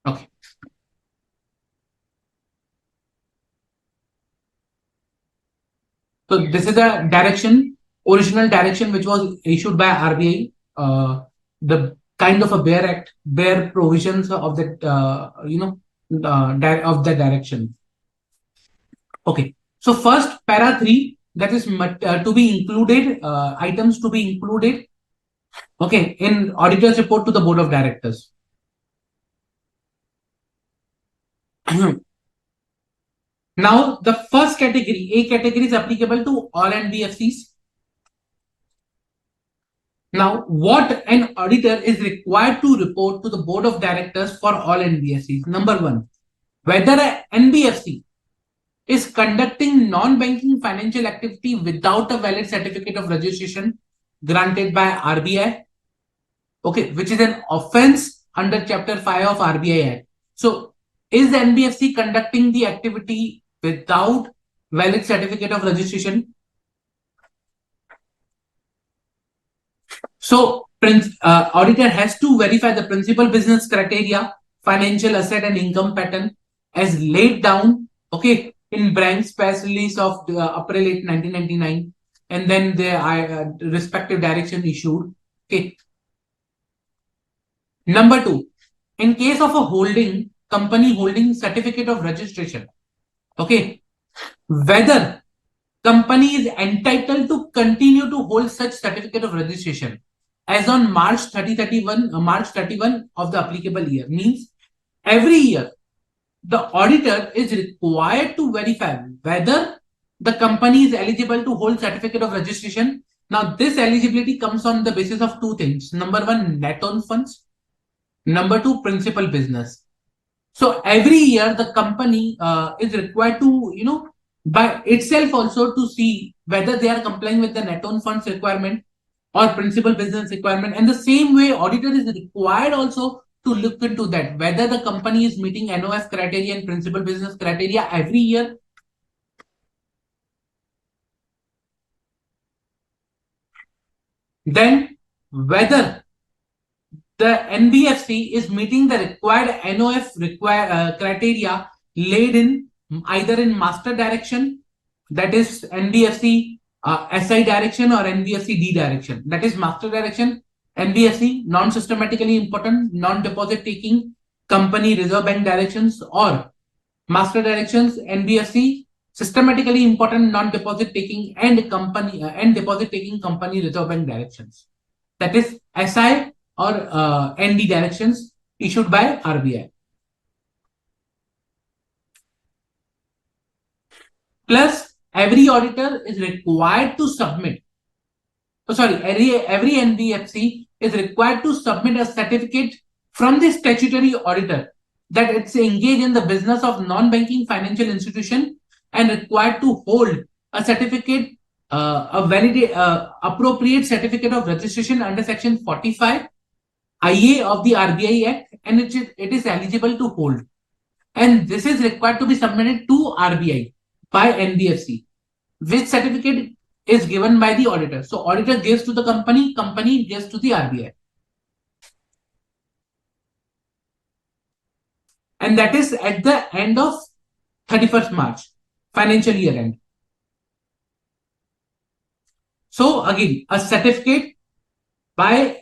Okay. So this is the direction, original direction which was issued by RBI. The kind of a bare provisions of that, of the direction. Okay. So first para 3, that is to be included, items to be included. Okay, in auditor's report to the board of directors. Now, the first category, A category, is applicable to all NBFCs. Now, what an auditor is required to report to the board of directors for all NBFCs? Number one, whether an NBFC is conducting non-banking financial activity without a valid certificate of registration granted by RBI, okay, which is an offense under Chapter 5 of RBI Act. So, is the NBFC conducting the activity without valid certificate of registration? So, auditor has to verify the principal business criteria, financial asset and income pattern as laid down, okay, in Brand's press release of April 8, 1999, and then the respective direction issued. Okay. Number two, in case of a holding, company holding certificate of registration, okay, whether company is entitled to continue to hold such certificate of registration as on March 31 of the applicable year. Means every year the auditor is required to verify whether the company is eligible to hold certificate of registration. Now this eligibility comes on the basis of two things. Number one, net own funds. Number two, principal business. So every year the company is required to, by itself also to see whether they are complying with the net own funds requirement or principal business requirement. And the same way, auditor is required also to look into that, whether the company is meeting NOF criteria and principal business criteria every year. Then whether the NBFC is meeting the required NOF criteria laid in either in master direction, that is NBFC SI direction, or NBFC D direction. That is master direction, NBFC non-systematically important, non-deposit taking company reserve bank directions, or master directions NBFC systematically important, non-deposit taking and company and deposit taking company reserve bank directions. That is SI or ND directions issued by RBI. Plus, every auditor is required to submit. Every NBFC is required to submit a certificate from the statutory auditor that it's engaged in the business of non-banking financial institution and required to hold a certificate, a valid, appropriate certificate of registration under Section 45 IA of the RBI Act, and it is eligible to hold. And this is required to be submitted to RBI by NBFC, which certificate is given by the auditor. So auditor gives to the company, company gives to the RBI. And that is at the end of 31st March, financial year end. So again, a certificate by,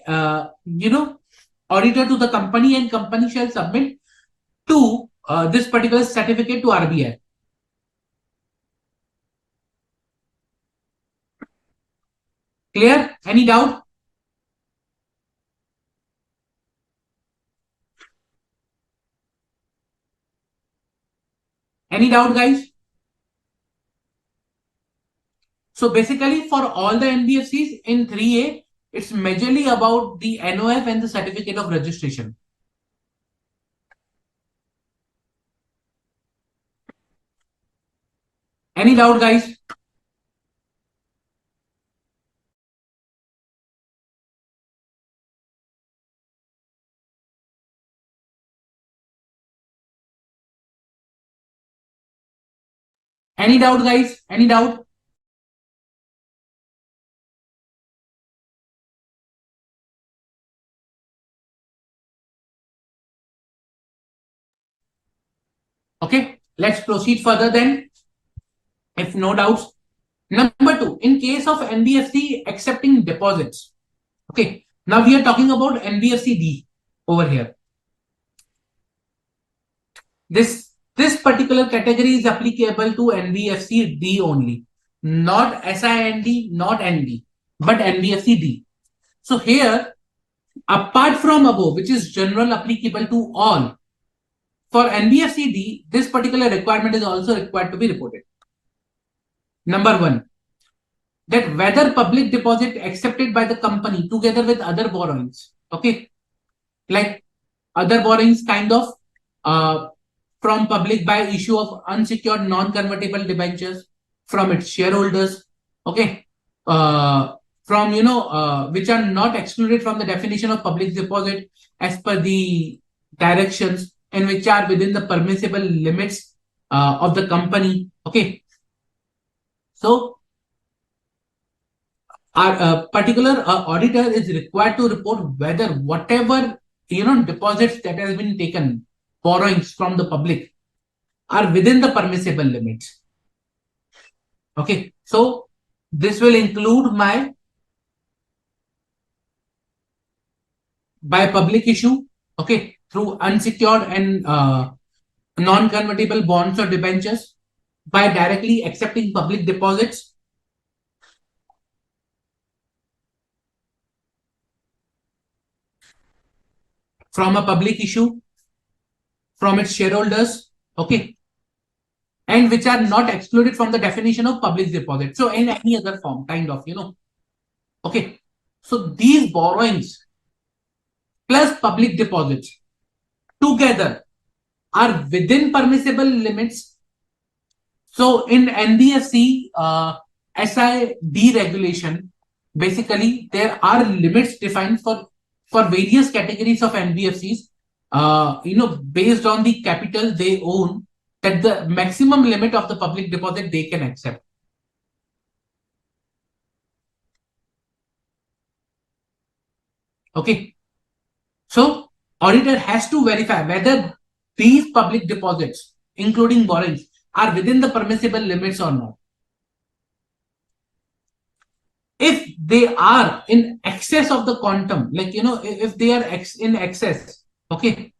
auditor to the company, and company shall submit to this particular certificate to RBI. Clear? Any doubt? Any doubt, guys? So basically, for all the NBFCs in 3A, it's majorly about the NOF and the certificate of registration. Any doubt, guys? Any doubt, guys? Any doubt? Okay, let's proceed further then. If no doubts. Number two, in case of NBFC accepting deposits. Okay, now we are talking about NBFC D over here. This particular category is applicable to NBFC D only, not SIND, not ND, but NBFC D. So here, apart from above, which is general applicable to all, for NBFC D, this particular requirement is also required to be reported. Number one, that whether public deposit accepted by the company together with other borrowings, okay, like other borrowings kind of uh, from public by issue of unsecured non-convertible debentures from its shareholders, okay, from which are not excluded from the definition of public deposit as per the directions and which are within the permissible limits of the company, okay. So our particular auditor is required to report whether whatever deposits that has been taken, borrowings from the public, are within the permissible limits. Okay, so this will include my by public issue, okay, through unsecured and non-convertible bonds or debentures, by directly accepting public deposits, from a public issue, from its shareholders, okay, and which are not excluded from the definition of public deposit. So in any other form, kind of, okay. So these borrowings plus public deposits together are within permissible limits. So in NBFC SID regulation, basically there are limits defined for various categories of NBFCs, based on the capital they own, that the maximum limit of the public deposit they can accept. Okay. So auditor has to verify whether these public deposits, including borrowings, are within the permissible limits or not. If they are in excess of the quantum, like if they are in excess, okay,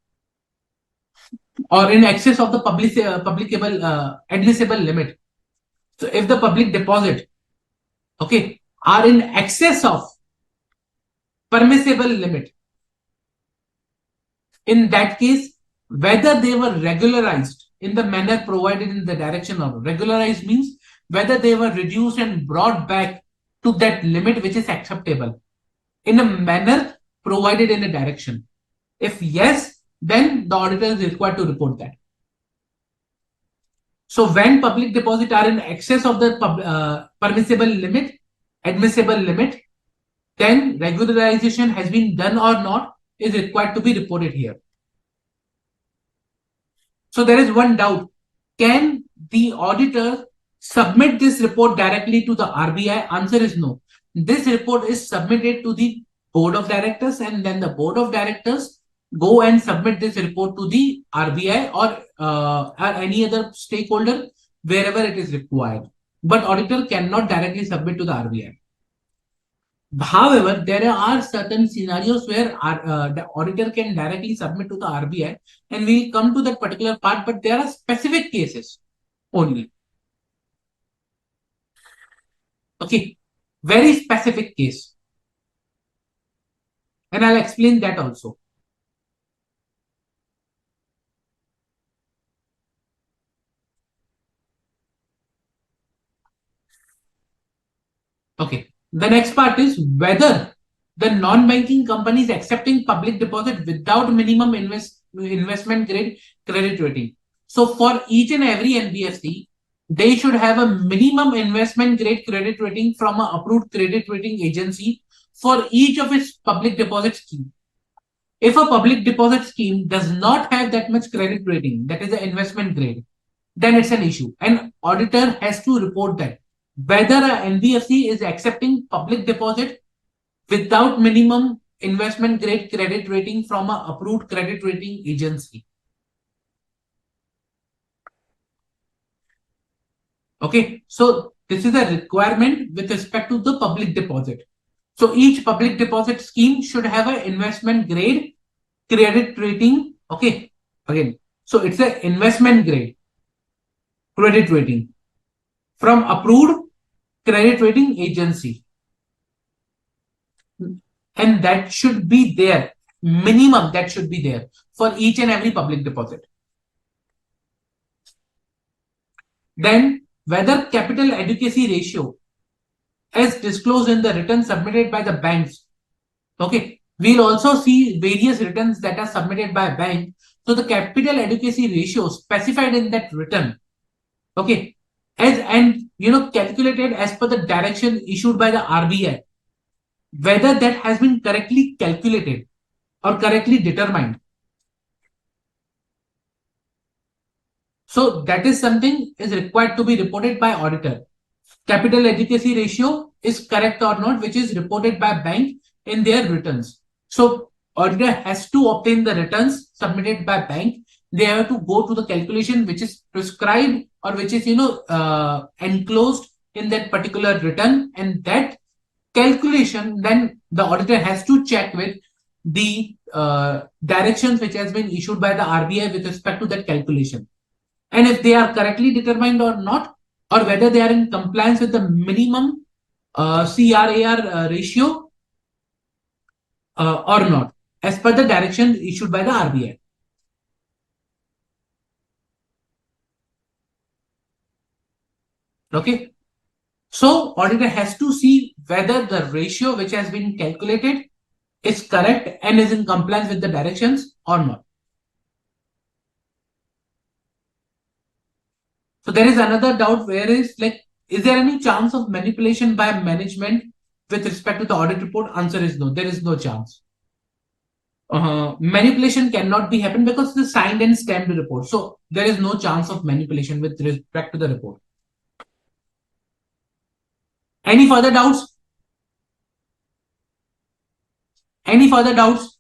or in excess of the publicable admissible limit. So if the public deposit, okay, are in excess of permissible limit, in that case, whether they were regularized in the manner provided in the direction, or regularized means whether they were reduced and brought back to that limit which is acceptable in a manner provided in a direction. If yes, then the auditor is required to report that. So when public deposits are in excess of the permissible limit, admissible limit, then regularization has been done or not is required to be reported here. So there is one doubt. Can the auditor submit this report directly to the RBI? Answer is no. This report is submitted to the board of directors, and then the board of directors go and submit this report to the RBI or any other stakeholder wherever it is required. But auditor cannot directly submit to the RBI. However, there are certain scenarios where the auditor can directly submit to the RBI, and we'll come to that particular part, but there are specific cases only. Okay, very specific case. And I'll explain that also. Okay. The next part is whether the non-banking company is accepting public deposit without minimum investment grade credit rating. So for each and every NBFC, they should have a minimum investment grade credit rating from an approved credit rating agency for each of its public deposit scheme. If a public deposit scheme does not have that much credit rating, that is the investment grade, then it's an issue. And auditor has to report that whether a NBFC is accepting public deposit without minimum investment grade credit rating from a approved credit rating agency. Okay, so this is a requirement with respect to the public deposit. So each public deposit scheme should have an investment grade credit rating. Okay, again, so it's an investment grade credit rating from approved credit rating agency, and that should be there, minimum that should be there for each and every public deposit. Then whether capital adequacy ratio as disclosed in the return submitted by the banks. Okay, we'll also see various returns that are submitted by a bank. So the capital adequacy ratio specified in that return, okay, as and calculated as per the direction issued by the RBI, whether that has been correctly calculated or correctly determined. So that is something is required to be reported by auditor. Capital adequacy ratio is correct or not, which is reported by bank in their returns. So auditor has to obtain the returns submitted by bank. They have to go to the calculation which is prescribed or which is enclosed in that particular return, and that calculation then the auditor has to check with the directions which has been issued by the RBI with respect to that calculation, and if they are correctly determined or not, or whether they are in compliance with the minimum CRAR ratio or not, as per the direction issued by the RBI. Okay. So auditor has to see whether the ratio which has been calculated is correct and is in compliance with the directions or not. So there is another doubt where is there any chance of manipulation by management with respect to the audit report? Answer is no. There is no chance. Manipulation cannot be happen because it's a signed and stamped report. So there is no chance of manipulation with respect to the report. Any further doubts? Any further doubts?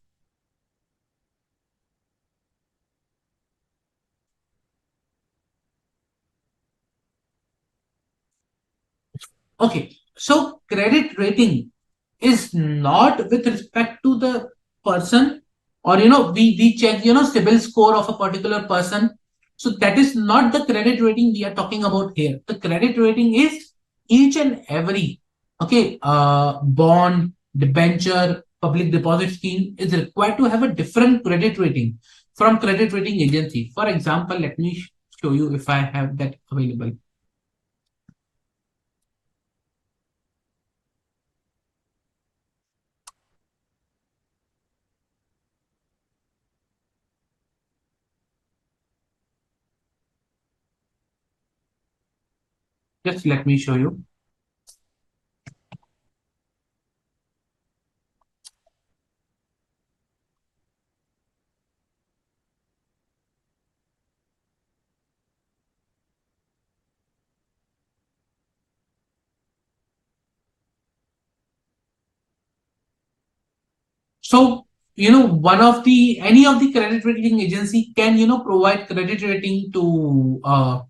Okay. So credit rating is not with respect to the person, or we check CIBIL score of a particular person. So that is not the credit rating we are talking about here. The credit rating is each and every bond, debenture, public deposit scheme is required to have a different credit rating from credit rating agency. For example, let me show you if I have that available. Just let me show you. So, one of the any of the credit rating agency can provide credit rating to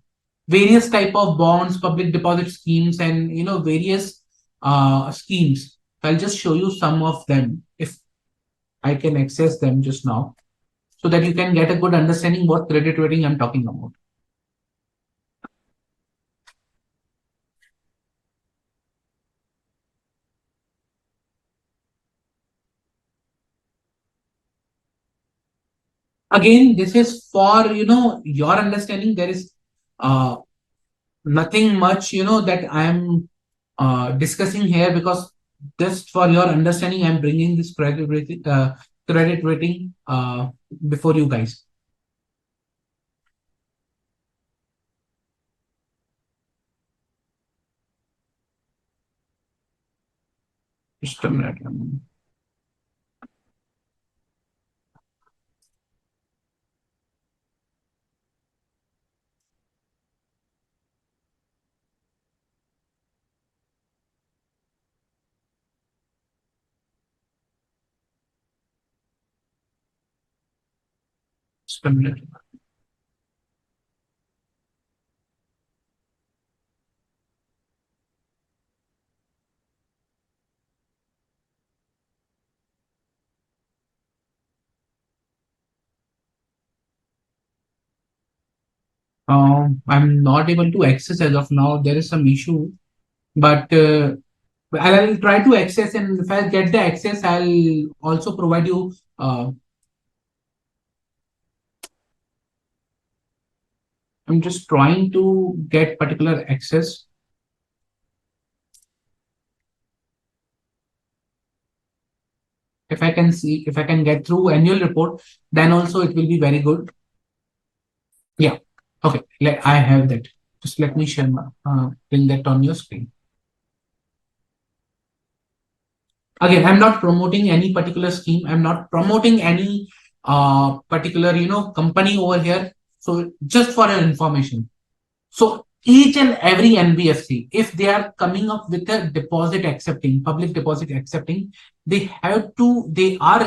various type of bonds, public deposit schemes, and various schemes. I'll just show you some of them if I can access them just now, so that you can get a good understanding what credit rating I'm talking about. Again, this is for your understanding. There is uh, nothing much that I am discussing here, because just for your understanding, I'm bringing this credit rating before you guys. Just a minute. Just a minute. I'm not able to access as of now. There is some issue, but I'll try to access, and if I get the access, I'll also provide you. I'm just trying to get particular access. If I can see, if I can get through annual report, then also it will be very good. Yeah. Okay. I have that. Just let me share bring that on your screen. Again, I'm not promoting any particular scheme. I'm not promoting any particular, company over here. So just for your information. So each and every NBFC, if they are coming up with a deposit accepting, public deposit accepting, they are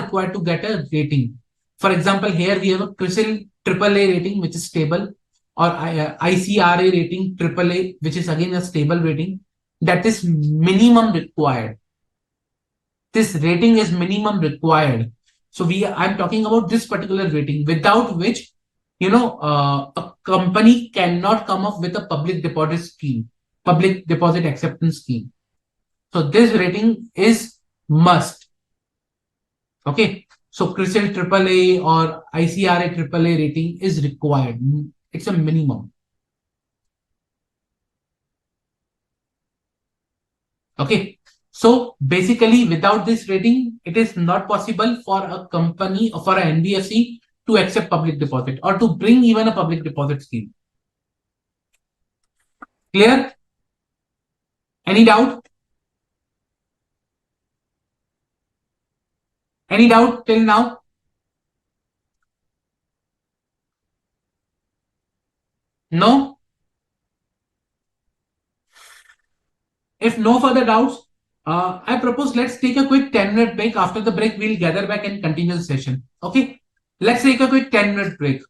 required to get a rating. For example, here we have a CRISIL AAA rating, which is stable, or ICRA rating AAA, which is again a stable rating. That is minimum required. This rating is minimum required. So I'm talking about this particular rating, without which, a company cannot come up with a public deposit acceptance scheme. So this rating is must. Okay. So CRISIL AAA or ICRA AAA rating is required. It's a minimum. Okay. So basically, without this rating, it is not possible for a company or for an NBFC to accept public deposit or to bring even a public deposit scheme. Clear? Any doubt? Any doubt till now? No? If no further doubts, I propose let's take a quick 10-minute break. After the break, we'll gather back and continue the session. Okay? Let's take a quick 10-minute break.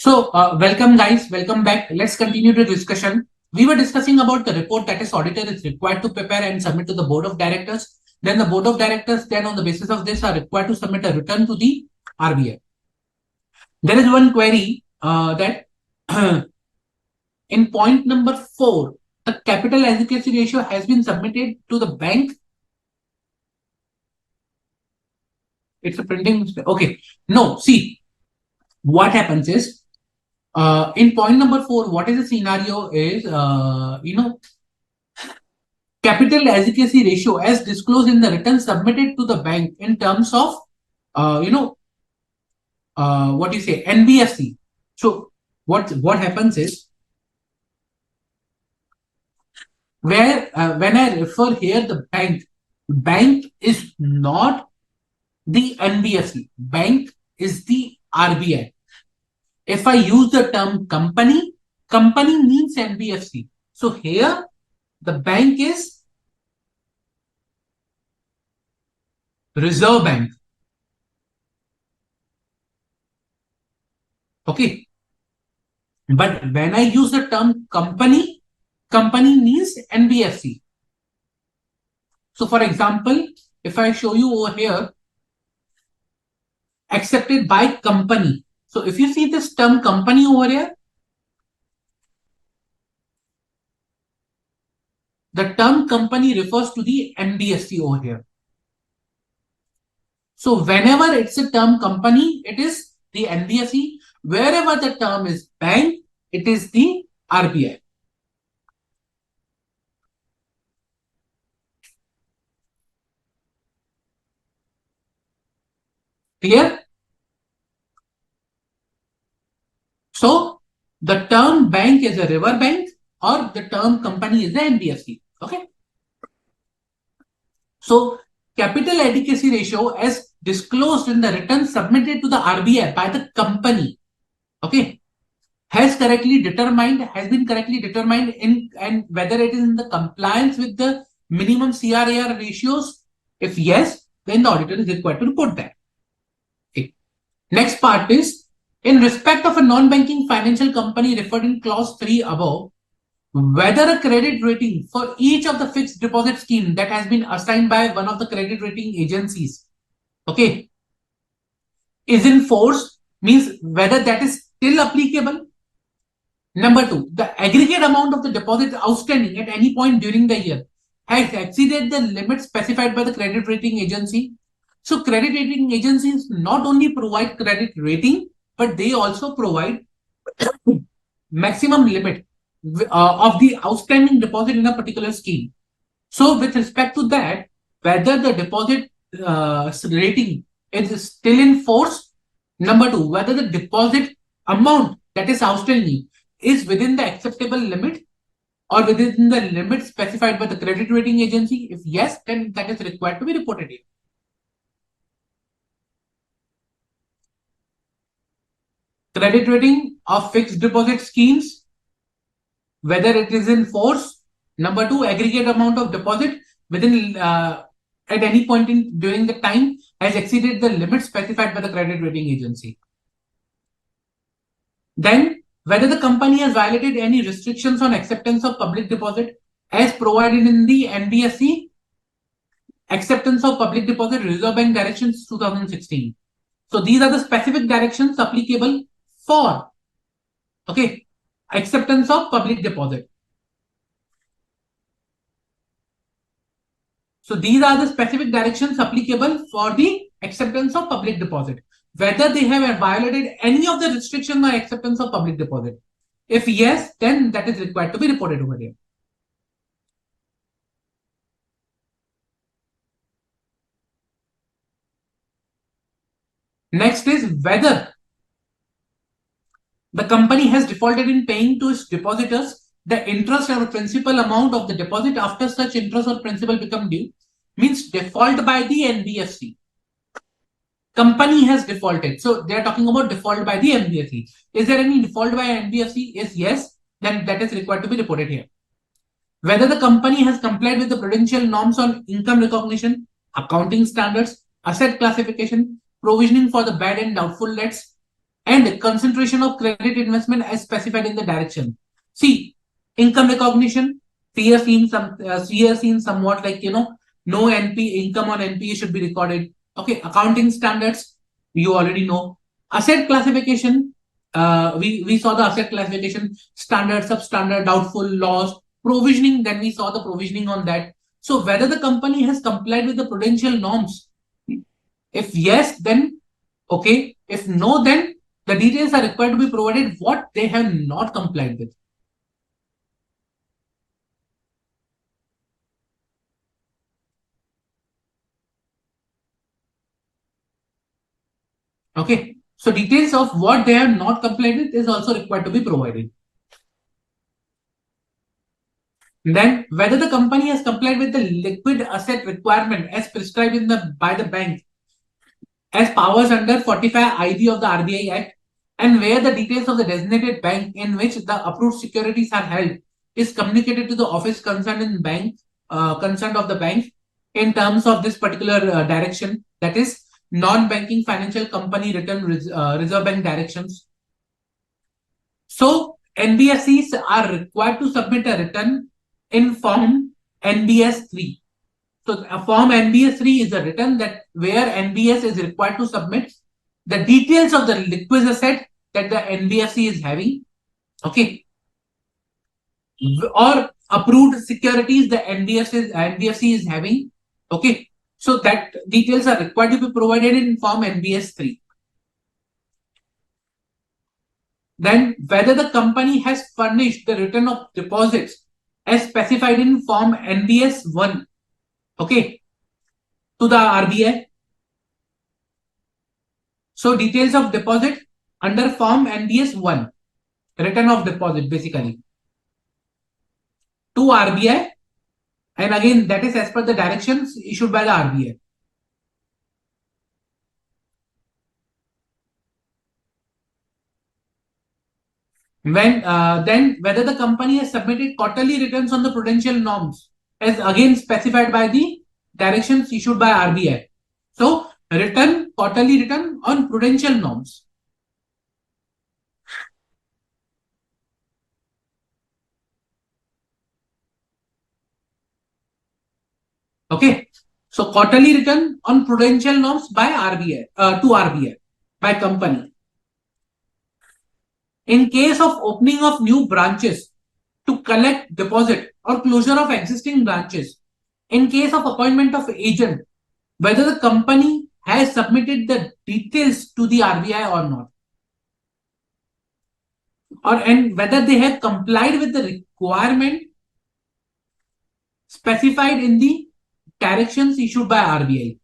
Welcome guys, welcome back. Let's continue the discussion. We were discussing about the report that is auditor is required to prepare and submit to the board of directors. Then the board of directors then on the basis of this are required to submit a return to the RBI. There is one query that in point number 4, the capital adequacy ratio has been submitted to the bank. It's a printing mistake. Okay. No, see, what happens is in point number 4, what is the scenario is, capital adequacy ratio as disclosed in the return submitted to the bank in terms of, what do you say, NBFC. So what happens is, where when I refer here the bank is not the NBFC, bank is the RBI. If I use the term company means NBFC. So here the bank is Reserve Bank. Okay. But when I use the term company means NBFC. So for example, if I show you over here, accepted by company. So if you see this term company over here, the term company refers to the NBFC over here. So whenever it's a term company, it is the NBFC. Wherever the term is bank, it is the RBI. Clear? So the term bank is a river bank or the term company is the NBFC. Okay. So capital adequacy ratio as disclosed in the return submitted to the RBI by the company, okay, has been correctly determined in, and whether it is in the compliance with the minimum CRAR ratios. If yes, then the auditor is required to report that. Okay. Next part is, in respect of a non-banking financial company referred in clause 3 above, whether a credit rating for each of the fixed deposit scheme that has been assigned by one of the credit rating agencies, okay, is in force, means whether that is still applicable. Number 2, the aggregate amount of the deposit outstanding at any point during the year has exceeded the limit specified by the credit rating agency. So credit rating agencies not only provide credit rating, but they also provide maximum limit of the outstanding deposit in a particular scheme. So with respect to that, whether the deposit rating is still in force. Number 2, whether the deposit amount that is outstanding is within the acceptable limit or within the limit specified by the credit rating agency. If yes, then that is required to be reported here. Credit rating of fixed deposit schemes, whether it is in force. Number 2, aggregate amount of deposit within at any point in during the time has exceeded the limit specified by the credit rating agency. Then whether the company has violated any restrictions on acceptance of public deposit as provided in the NBFC acceptance of public deposit Reserve Bank directions 2016. So these are the specific directions applicable for, okay, acceptance of public deposit. So these are the specific directions applicable for the acceptance of public deposit, whether they have violated any of the restrictions on acceptance of public deposit. If yes, then that is required to be reported over here. Next is whether the company has defaulted in paying to its depositors the interest or principal amount of the deposit after such interest or principal become due, means default by the NBFC. Company has defaulted. So they are talking about default by the NBFC. Is there any default by NBFC? Is yes, then that is required to be reported here. Whether the company has complied with the prudential norms on income recognition, accounting standards, asset classification, provisioning for the bad and doubtful debts, and concentration of credit investment as specified in the direction. See, income recognition, we have seen somewhat like, no NP income on NPA should be recorded. Okay, accounting standards, you already know. Asset classification, we saw the asset classification standard, substandard, doubtful, loss, provisioning. Then we saw the provisioning on that. So whether the company has complied with the prudential norms. If yes, then okay. If no, then the details are required to be provided what they have not complied with. Okay. So details of what they have not complied with is also required to be provided. Then whether the company has complied with the liquid asset requirement as prescribed in the by the bank as powers under 45 IB of the RBI Act, and where the details of the designated bank in which the approved securities are held is communicated to the office concerned in bank concerned of the bank in terms of this particular direction, that is non-banking financial company return Reserve Bank directions. So NBFCs are required to submit a return in form NBS 3. So a form NBS 3 is a return that where NBS is required to submit the details of the liquid asset that the NBFC is having, okay, or approved securities the NBFC is having, okay. So that details are required to be provided in form NBS 3. Then whether the company has furnished the return of deposits as specified in form NBS 1, okay, to the RBI. So details of deposit under form NBS 1, return of deposit basically, to RBI, and again that is as per the directions issued by the RBI. Then whether the company has submitted quarterly returns on the prudential norms as again specified by the directions issued by RBI. So quarterly return on prudential norms. Okay. So quarterly return on prudential norms by RBI to RBI by company. In case of opening of new branches to collect deposit or closure of existing branches, in case of appointment of agent, whether the company has submitted the details to the RBI or not, and whether they have complied with the requirement specified in the directions issued by RBI.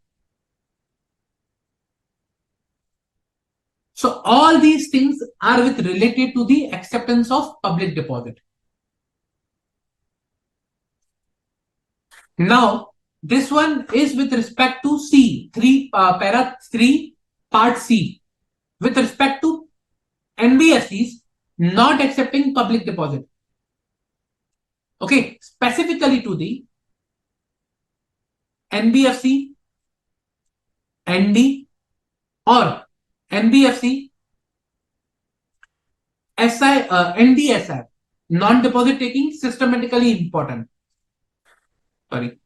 So all these things are with related to the acceptance of public deposit. Now, this one is with respect to C, para 3, part C, with respect to NBFCs not accepting public deposit. Okay, specifically to the NBFC, ND, or NBFC, NDSI, non-deposit taking, systematically important. Sorry.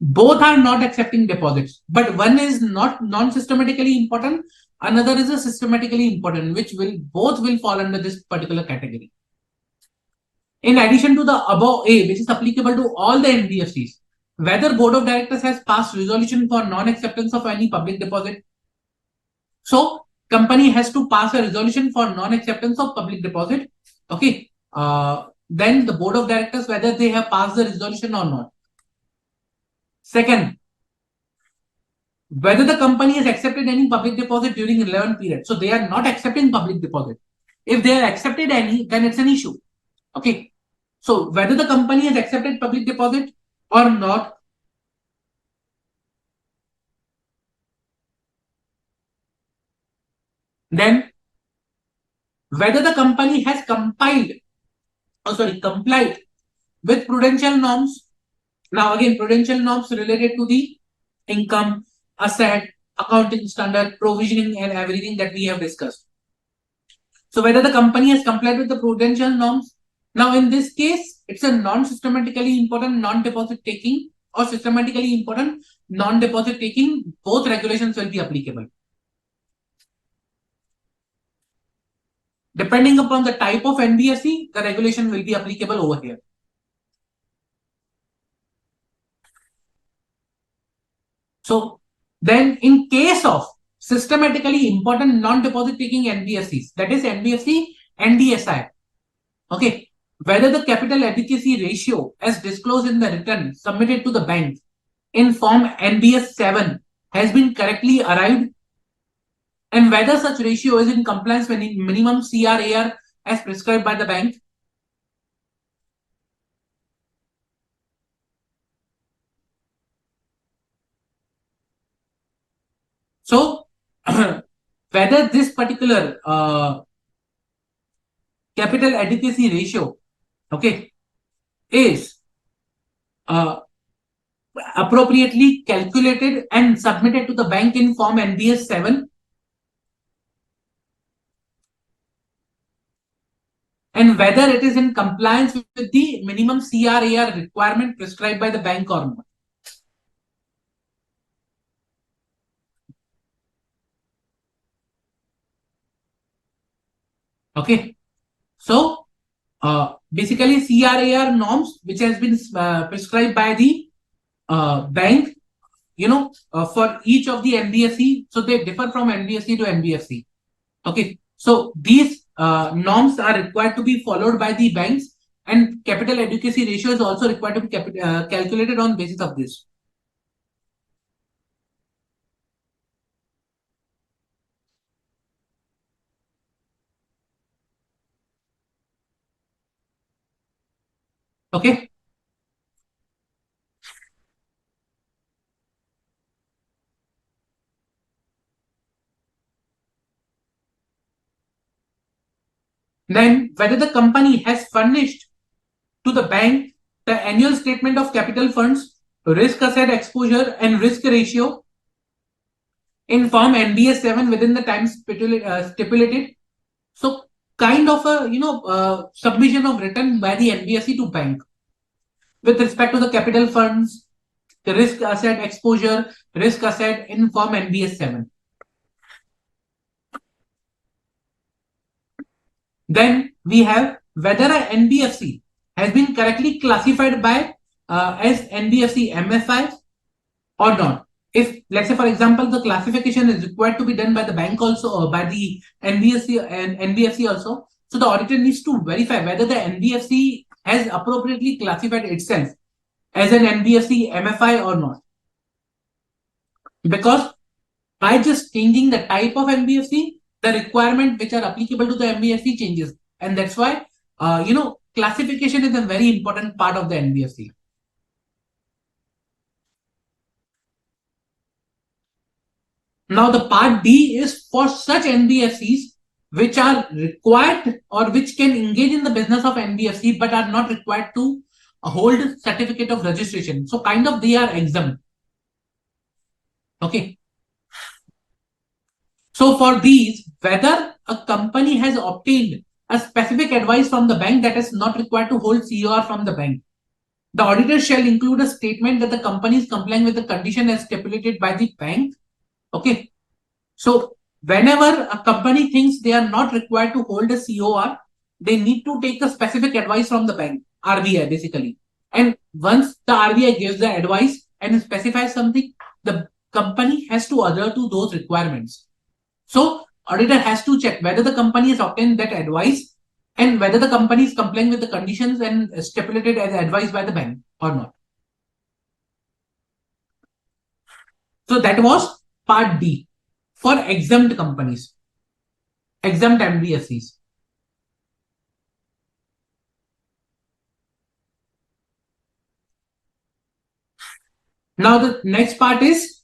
Both are not accepting deposits, but one is not non-systematically important, another is a systematically important, which both will fall under this particular category. In addition to the above A, which is applicable to all the NBFCs, whether board of directors has passed resolution for non-acceptance of any public deposit. So company has to pass a resolution for non-acceptance of public deposit. Okay. Then the board of directors, whether they have passed the resolution or not. Second, whether the company has accepted any public deposit during relevant period. So they are not accepting public deposit. If they are accepted any, then it's an issue. Okay. So whether the company has accepted public deposit or not. Then whether the company has complied with prudential norms. Now again, prudential norms related to the income, asset, accounting standard, provisioning, and everything that we have discussed. So whether the company has complied with the prudential norms. Now in this case, it's a non-systematically important non-deposit taking or systematically important non-deposit taking. Both regulations will be applicable. Depending upon the type of NBFC, the regulation will be applicable over here. So then in case of systematically important non-deposit taking NBFCs, that is NBFC and DSI, okay, whether the capital adequacy ratio as disclosed in the return submitted to the bank in form NBS 7 has been correctly arrived, and whether such ratio is in compliance with minimum CRAR as prescribed by the bank. So whether this particular capital adequacy ratio, okay, is appropriately calculated and submitted to the bank in form NBS 7, and whether it is in compliance with the minimum CRAR requirement prescribed by the bank or not. Okay, so basically CRAR norms which has been prescribed by the bank, for each of the NBFC, so they differ from NBFC to NBFC. Okay, so these norms are required to be followed by the banks, and capital adequacy ratio is also required to be calculated on basis of this. Okay. Then whether the company has furnished to the bank the annual statement of capital funds, risk asset exposure, and risk ratio in form NBS 7 within the time stipulated. So kind of a submission of return by the NBFC to bank with respect to the capital funds, the risk asset exposure, risk asset in form NBS 7. Then we have whether a NBFC has been correctly classified by as NBFC MFI or not. If, let's say, for example, the classification is required to be done by the bank also or by the NBFC and NBFC also, so the auditor needs to verify whether the NBFC has appropriately classified itself as an NBFC MFI or not. Because by just changing the type of NBFC, the requirement which are applicable to the NBFC changes, and that's why classification is a very important part of the NBFC. Now the part D is for such NBFCs which are required or which can engage in the business of NBFC but are not required to hold certificate of registration. So kind of they are exempt. Okay. So for these, whether a company has obtained a specific advice from the bank that is not required to hold COR from the bank, the auditor shall include a statement that the company is complying with the condition as stipulated by the bank. Okay. So whenever a company thinks they are not required to hold a COR, they need to take a specific advice from the bank, RBI basically. And once the RBI gives the advice and specifies something, the company has to adhere to those requirements. So auditor has to check whether the company has obtained that advice and whether the company is complying with the conditions and stipulated as advised by the bank or not. So that was part D for exempt companies, exempt NBFCs. Now the next part is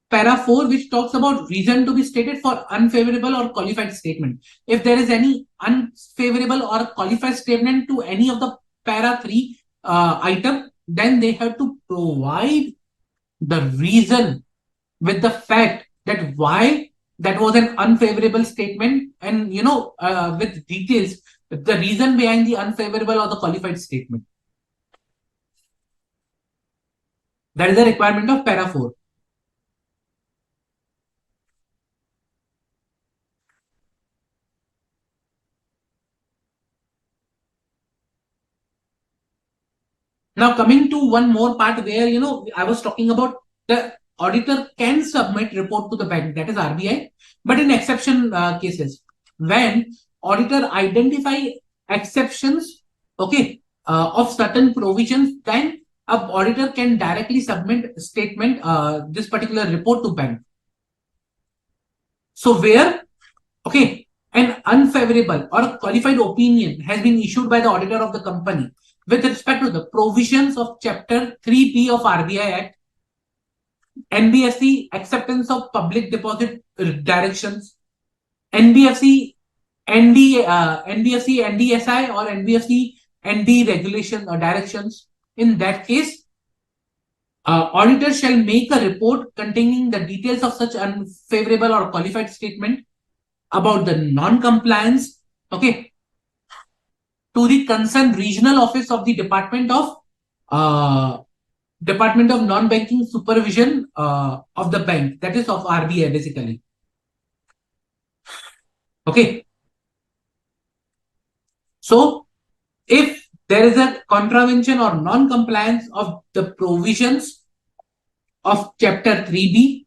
para 4, which talks about reason to be stated for unfavorable or qualified statement. If there is any unfavorable or qualified statement to any of the para 3 item, then they have to provide the reason with the fact that why that was an unfavorable statement, and with details, the reason behind the unfavorable or the qualified statement. That is the requirement of para 4. Now coming to one more part where I was talking about the auditor can submit report to the bank, that is RBI, but in exception cases when auditor identify exceptions, okay, of certain provisions, then a auditor can directly submit statement, this particular report to bank. So where, okay, an unfavorable or a qualified opinion has been issued by the auditor of the company with respect to the provisions of Chapter 3B of RBI Act, NBFC acceptance of public deposit directions, NBFC NBFC NDSI or NBFC ND regulation or directions. In that case, auditor shall make a report containing the details of such unfavorable or qualified statement about the non-compliance, okay, to the concerned regional office of the uh, Department of Non-Banking Supervision of the bank, that is of RBI basically. Okay, so if there is a contravention or non-compliance of the provisions of Chapter 3B,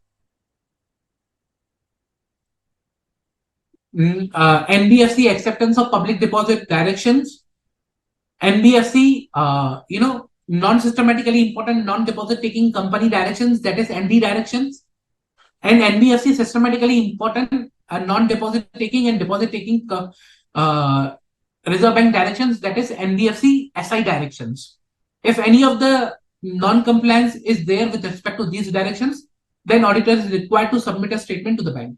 NBFC acceptance of public deposit directions, NBFC, non-systematically important non-deposit taking company directions, that is ND directions, and NBFC systematically important non-deposit taking and deposit taking uh, Reserve Bank directions, that is NBFC SI directions. If any of the non-compliance is there with respect to these directions, then auditor is required to submit a statement to the bank.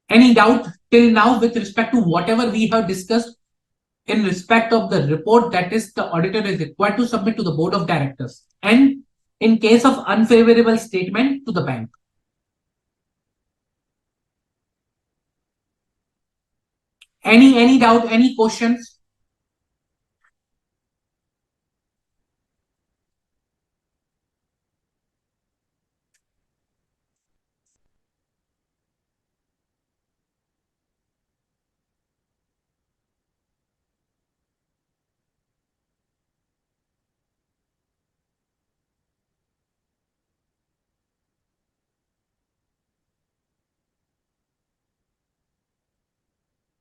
Any doubt till now with respect to whatever we have discussed in respect of the report that is the auditor is required to submit to the board of directors, and in case of unfavorable statement to the bank? Any doubt, any questions?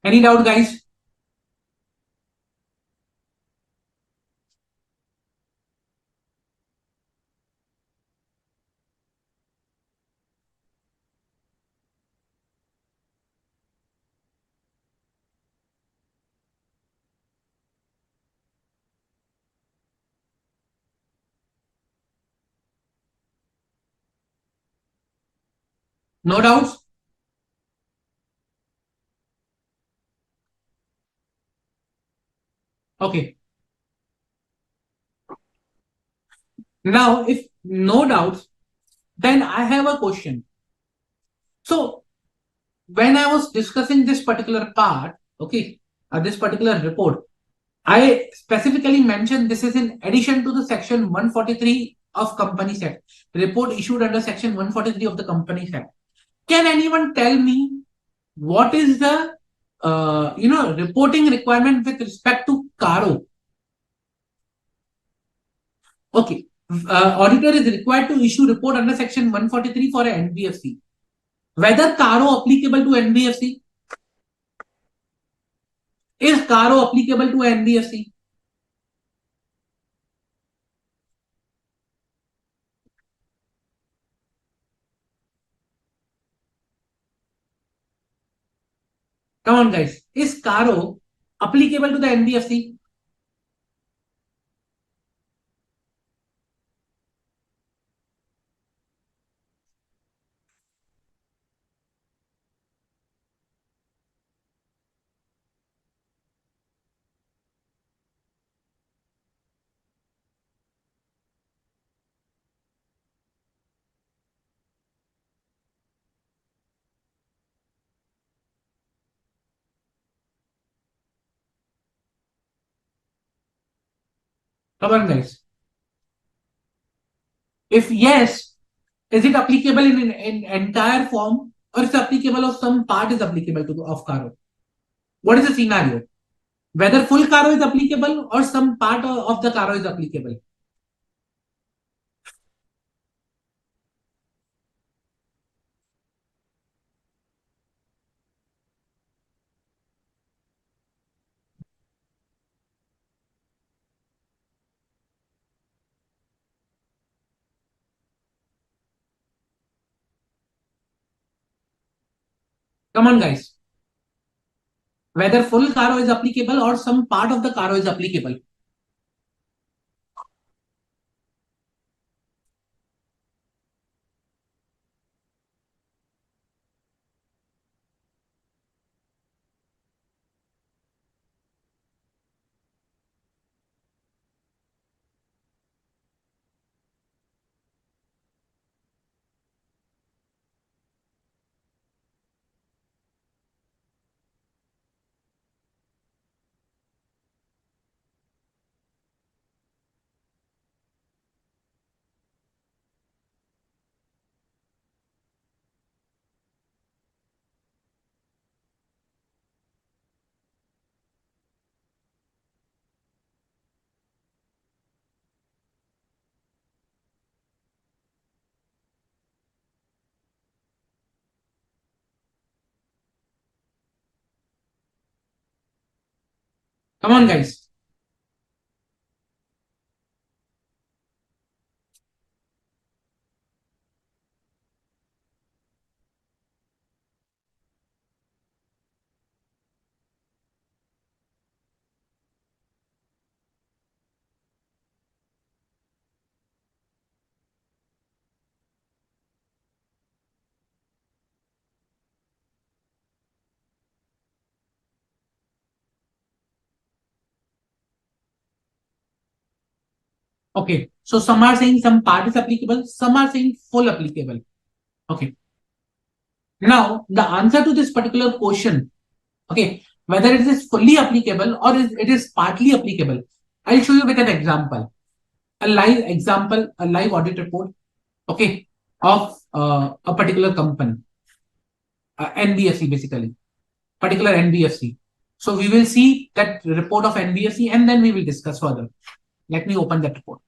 Any doubt, guys? No doubts? Okay. Now, if no doubts, then I have a question. So, when I was discussing this particular part, okay, this particular report, I specifically mentioned this is in addition to the section 143 of Companies Act, report issued under section 143 of the Companies Act. Can anyone tell me what is the reporting requirement with respect to CARO? Okay, auditor is required to issue report under section 143 for an NBFC. Whether CARO applicable to NBFC? Is CARO applicable to NBFC? Come on, guys. Is CARO applicable to the NBFC? Come on, guys. If yes, is it applicable in entire form, or is it applicable or some part is applicable to of CARO? What is the scenario? Whether full CARO is applicable or some part of the CARO is applicable. Come on, guys. Whether full CARO is applicable or some part of the CARO is applicable. Come on, guys. Okay. So some are saying some part is applicable, some are saying full applicable. Okay. Now the answer to this particular question, okay, whether it is fully applicable or it is partly applicable, I'll show you with an example. A live example, a live audit report, okay, of a particular company, NBFC basically, particular NBFC. So we will see that report of NBFC and then we will discuss further. Let me open that report.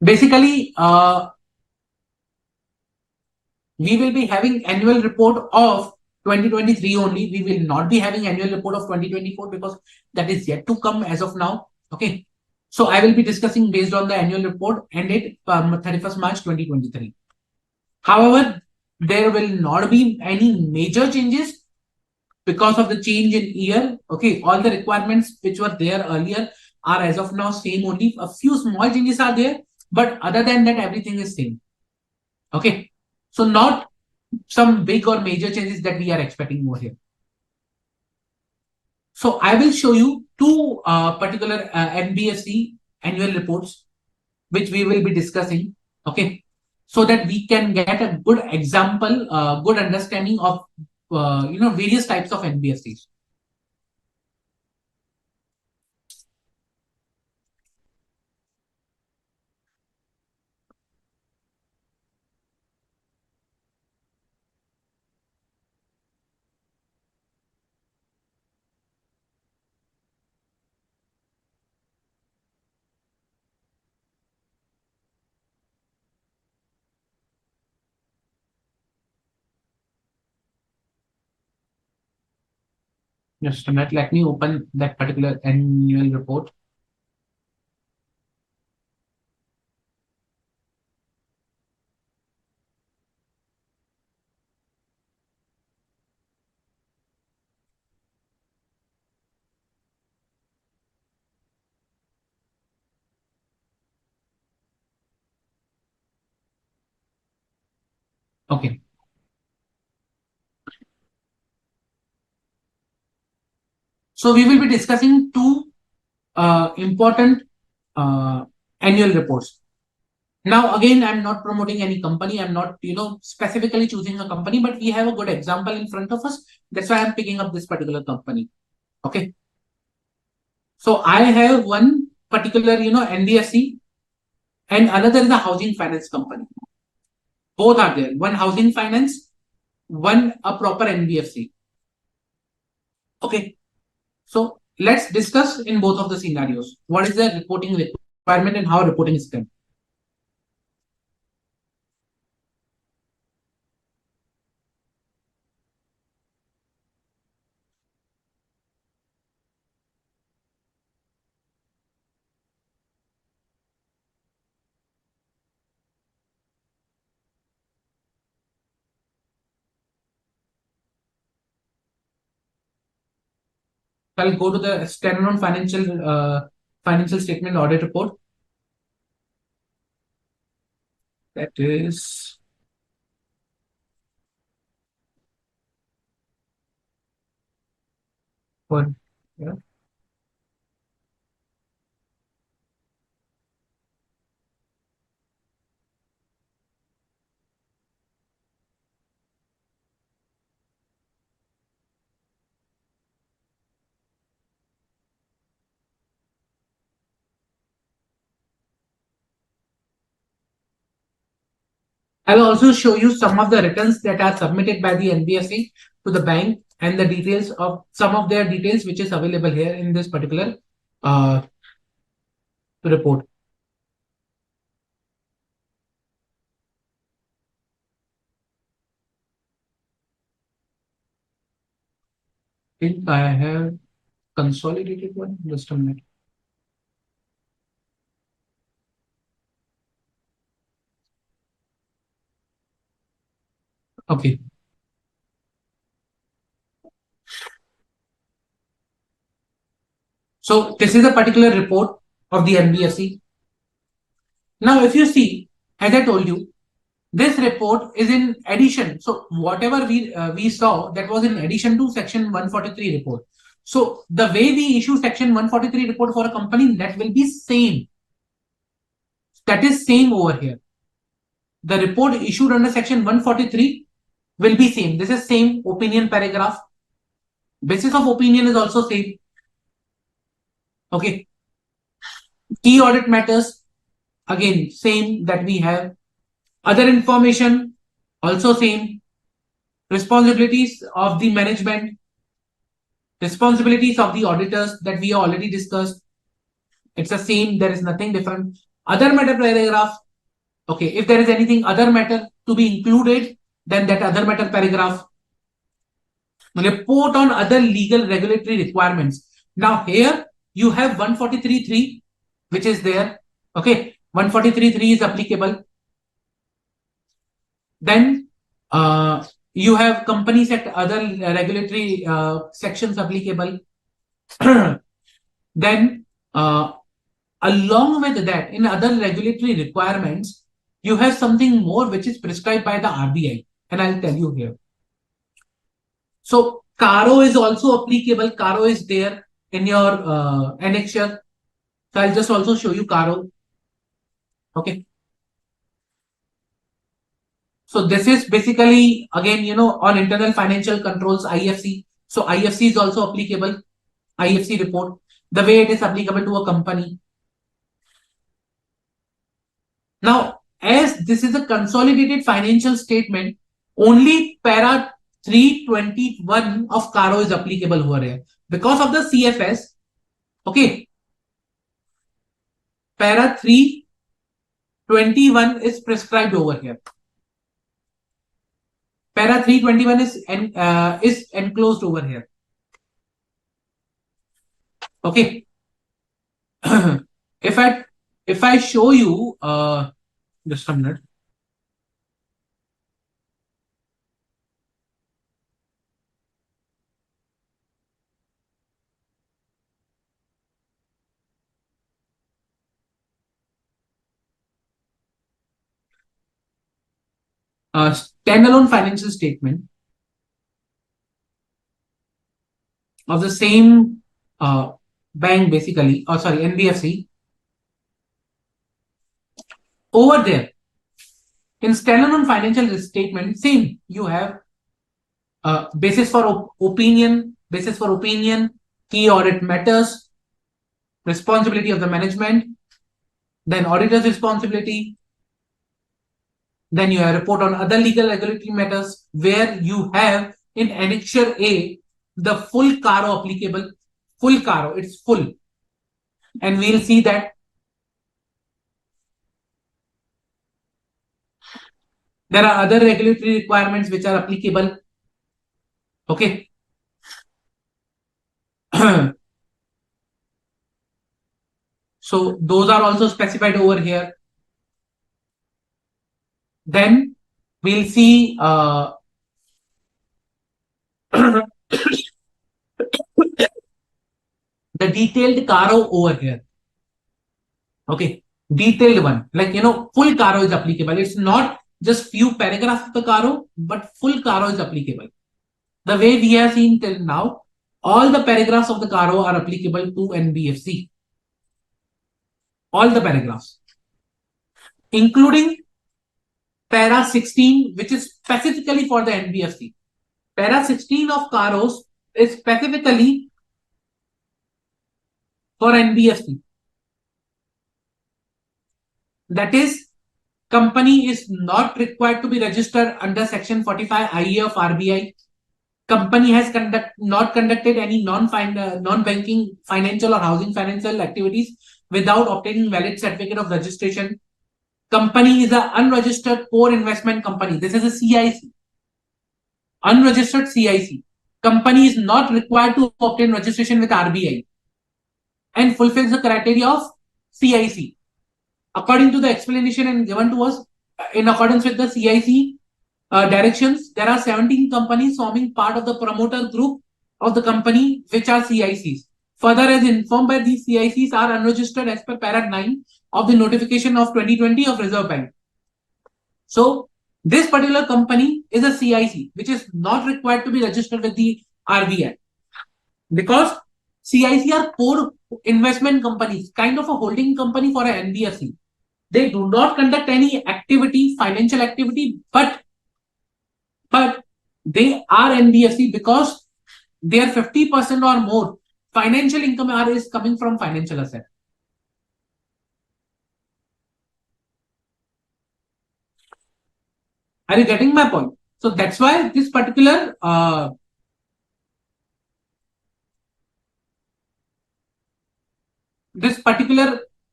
Basically, we will be having annual report of 2023 only. We will not be having annual report of 2024 because that is yet to come as of now. Okay. So I will be discussing based on the annual report ended 31st March 2023. However, there will not be any major changes because of the change in year. Okay. All the requirements which were there earlier are as of now same only. A few small changes are there, but other than that, everything is same. Okay. So not some big or major changes that we are expecting over here. So I will show you two particular NBFC annual reports, which we will be discussing. Okay. So that we can get a good example, good understanding of, various types of NBFCs. Just a minute. Let me open that particular annual report. Okay. So we will be discussing two important annual reports. Now, again, I'm not promoting any company. I'm not, specifically choosing a company, but we have a good example in front of us. That's why I'm picking up this particular company. Okay. So I have one particular, NBFC and another is a housing finance company. Both are there. One housing finance, one a proper NBFC. Okay. So let's discuss in both of the scenarios. What is the reporting requirement and how reporting is done? I'll go to the standalone financial statement audit report. That is one. Yeah. I'll also show you some of the returns that are submitted by the NBFC to the bank and the details of some of their details, which is available here in this particular uh, report. I think I have consolidated one. Just a minute. Okay. So this is a particular report of the NBFC. Now, if you see, as I told you, this report is in addition. So whatever we saw, that was in addition to Section 143 report. So the way we issue Section 143 report for a company, that will be same. That is same over here. The report issued under Section 143 will be same. This is same opinion paragraph. Basis of opinion is also same. Okay. Key audit matters, again, same that we have. Other information, also same. Responsibilities of the management, responsibilities of the auditors that we already discussed. It's the same. There is nothing different. Other matter paragraph. Okay. If there is anything other matter to be included, then that other matter paragraph. Report on other legal regulatory requirements. Now here you have 143.3, which is there. Okay. 143.3 is applicable. Then you have companies at other regulatory sections applicable. Then along with that, in other regulatory requirements, you have something more which is prescribed by the RBI, and I'll tell you here. So CARO is also applicable. CARO is there in your annexure. So I'll just also show you CARO. Okay. So this is basically again, on internal financial controls, IFC. So IFC is also applicable. IFC report, the way it is applicable to a company. Now, as this is a consolidated financial statement, only para 321 of CARO is applicable over here. Because of the CFS, okay, para 321 is prescribed over here. Para 321 is enclosed over here. Okay. if I show you just a minute. Standalone financial statement of the same bank, basically, or sorry, NBFC. Over there, in standalone financial statement, same, you have basis for opinion, key audit matters, responsibility of the management, then auditor's responsibility, then you have report on other legal regulatory matters, where you have in Annexure A the full CARO applicable, full CARO, it's full. And we'll see that there are other regulatory requirements which are applicable. Okay. So those are also specified over here. Then we'll see the detailed CARO over here. Okay, detailed one, like full CARO is applicable. It's not just few paragraphs of the CARO, but full CARO is applicable. The way we have seen till now, all the paragraphs of the CARO are applicable to NBFC. All the paragraphs, including para 16, which is specifically for the NBFC. Para 16 of CAROs is specifically for NBFC. That is, company is not required to be registered under Section 45 IA of RBI. Company has not conducted any non-banking financial or housing financial activities without obtaining valid certificate of registration. Company is an unregistered core investment company. This is a CIC. Unregistered CIC. Company is not required to obtain registration with RBI and fulfills the criteria of CIC. According to the explanation and given to us, in accordance with the CIC directions, there are 17 companies forming part of the promoter group of the company, which are CICs. Further, as informed by these CICs are unregistered as per para 9 of the notification of 2020 of Reserve Bank. So this particular company is a CIC, which is not required to be registered with the RBI, because CIC are core investment companies, kind of a holding company for an NBFC. They do not conduct any activity, financial activity, but they are NBFC because their 50% or more financial income is coming from financial asset. Are you getting my point? So that's why this particular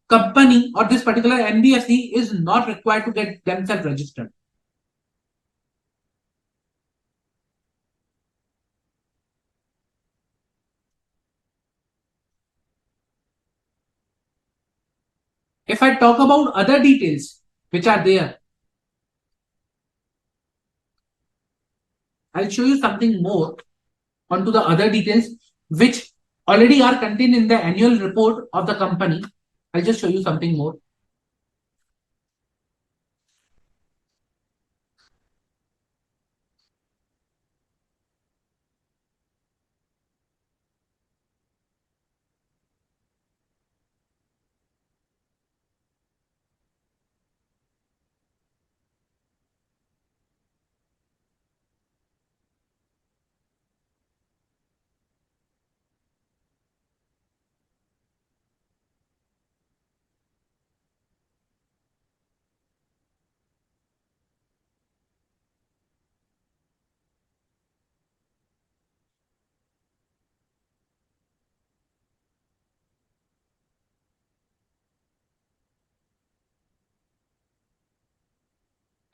company or this particular NBFC is not required to get themselves registered. If I talk about other details which are there, I'll show you something more onto the other details which already are contained in the annual report of the company. I'll just show you something more.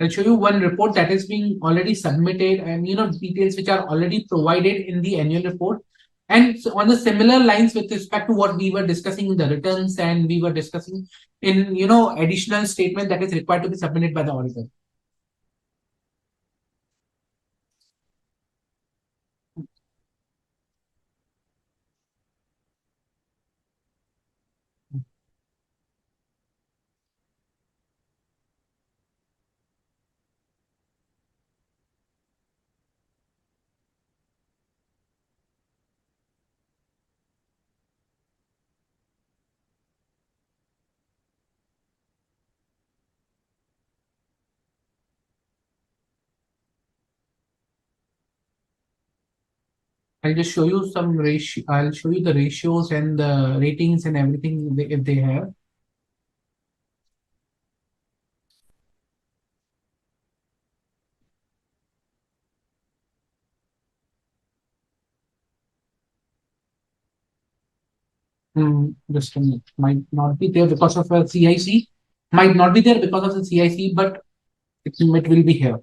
I'll show you one report that is being already submitted, and details which are already provided in the annual report. And so on the similar lines with respect to what we were discussing in the returns, and we were discussing in additional statement that is required to be submitted by the auditor. I'll just show you some ratio. I'll show you the ratios and the ratings and everything if they have. Just a minute. Might not be there because of a CIC. Might not be there because of the CIC, but it will be here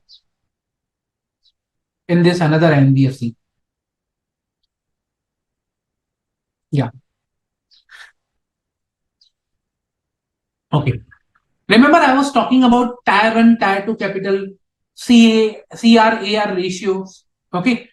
in this another NBFC. Yeah. Okay. Remember, I was talking about Tier 1, Tier 2 capital, CRAR ratios, okay,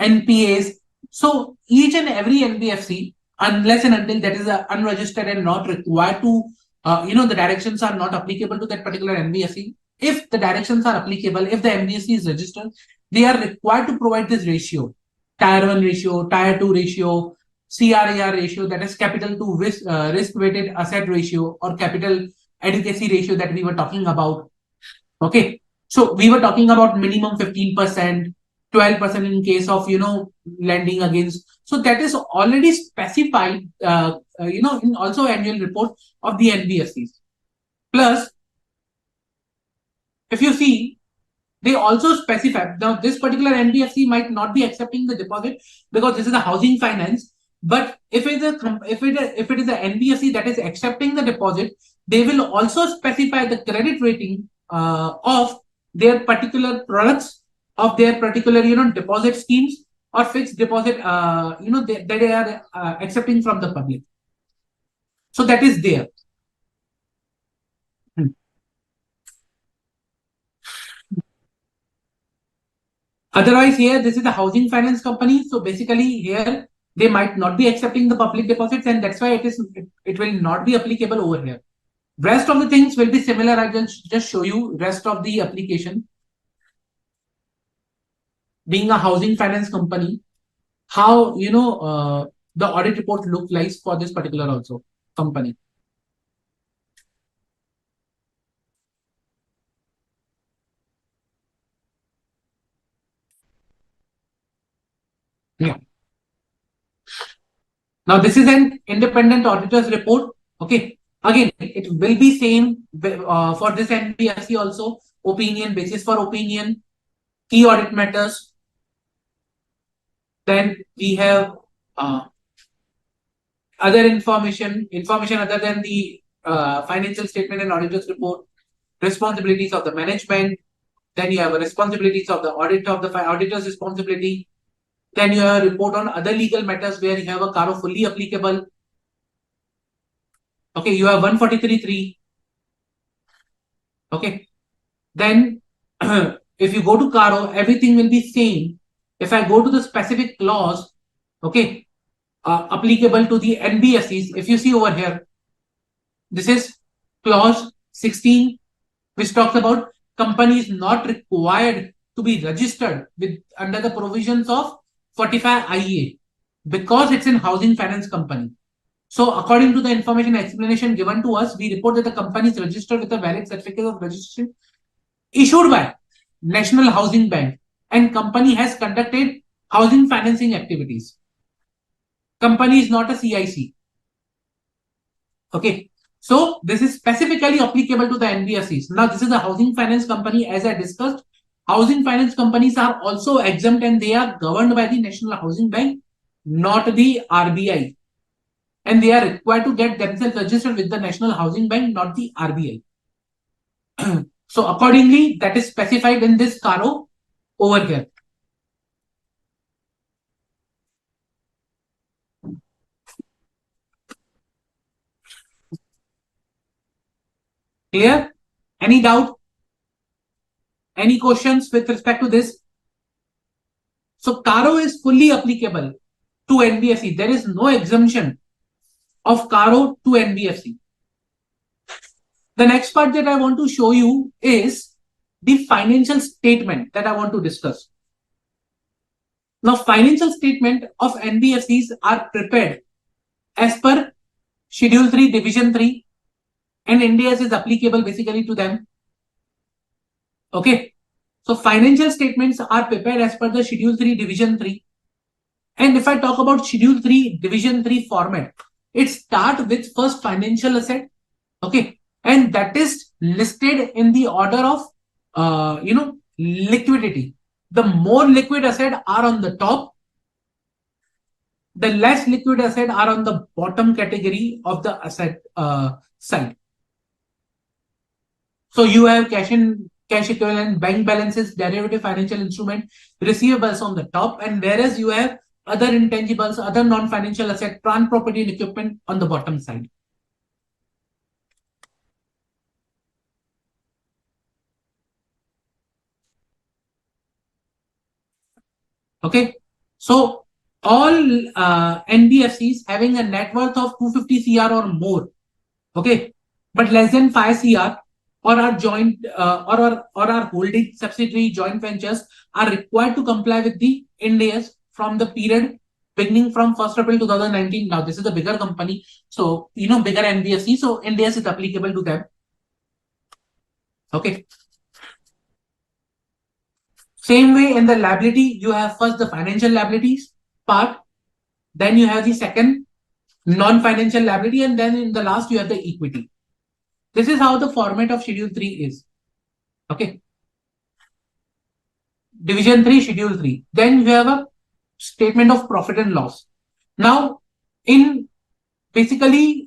NPAs. So each and every NBFC, unless and until that is unregistered and not required to, the directions are not applicable to that particular NBFC. If the directions are applicable, if the NBFC is registered, they are required to provide this ratio, Tier 1 ratio, Tier 2 ratio, CRAR ratio, that is capital to risk weighted asset ratio or capital adequacy ratio that we were talking about. Okay. So we were talking about minimum 15%, 12% in case of, lending against. So that is already specified, in also annual report of the NBFCs. Plus, if you see, they also specify now this particular NBFC might not be accepting the deposit because this is a housing finance. But if it is a NBFC that is accepting the deposit, they will also specify the credit rating of their particular products, of their particular deposit schemes or fixed deposit that they are accepting from the public. So that is there. Otherwise, here this is a housing finance company. So basically, here they might not be accepting the public deposits, and that's why it will not be applicable over here. Rest of the things will be similar. I will just show you rest of the application. Being a housing finance company, how the audit report look like for this particular also company. Yeah. Now this is an independent auditor's report. Okay. Again, it will be same for this NBFC also. Opinion, basis for opinion, key audit matters. Then we have other information other than the financial statement and auditor's report, responsibilities of the management. Then you have responsibilities of the audit of the auditor's responsibility. Then you have a report on other legal matters where you have a CARO fully applicable. Okay, you have 143.3. Okay, then if you go to CARO, everything will be same. If I go to the specific clause, okay, applicable to the NBFCs, if you see over here, this is clause 16, which talks about companies not required to be registered with under the provisions of 45 IEA because it's in housing finance company. So according to the information explanation given to us, we report that the company is registered with a valid certificate of registration issued by National Housing Bank and company has conducted housing financing activities. Company is not a CIC. Okay. So this is specifically applicable to the NBFCs. Now this is a housing finance company. As I discussed, housing finance companies are also exempt and they are governed by the National Housing Bank, not the RBI. And they are required to get themselves registered with the National Housing Bank, not the RBI. So accordingly, that is specified in this CARO over here. Clear? Any doubt? Any questions with respect to this? So CARO is fully applicable to NBFC. There is no exemption of CARO to NBFC. The next part that I want to show you is the financial statement that I want to discuss. Now, financial statement of NBFCs are prepared as per Schedule 3, Division 3, and NDS is applicable basically to them. Okay. So financial statements are prepared as per the Schedule 3, Division 3, And if I talk about Schedule 3, Division 3 format, it starts with first financial asset, okay, and that is listed in the order of, liquidity. The more liquid asset are on the top, the less liquid asset are on the bottom category of the asset side. So you have cash and cash equivalent, bank balances, derivative financial instrument, receivables on the top, and whereas you have other intangibles, other non-financial asset, plant, property, and equipment on the bottom side. Okay, so all NBFCs having a net worth of 250 CR or more, okay, but less than 5 CR, or are joint or are holding subsidiary joint ventures, are required to comply with the Ind AS from the period beginning from 1st April 2019. Now this is a bigger company, so bigger NBFC, so Ind AS is applicable to them. Okay. Same way in the liability, you have first the financial liabilities part, then you have the second non-financial liability, and then in the last you have the equity. This is how the format of Schedule 3 is. Okay. Division 3, Schedule 3. Then you have a statement of profit and loss. Now, in basically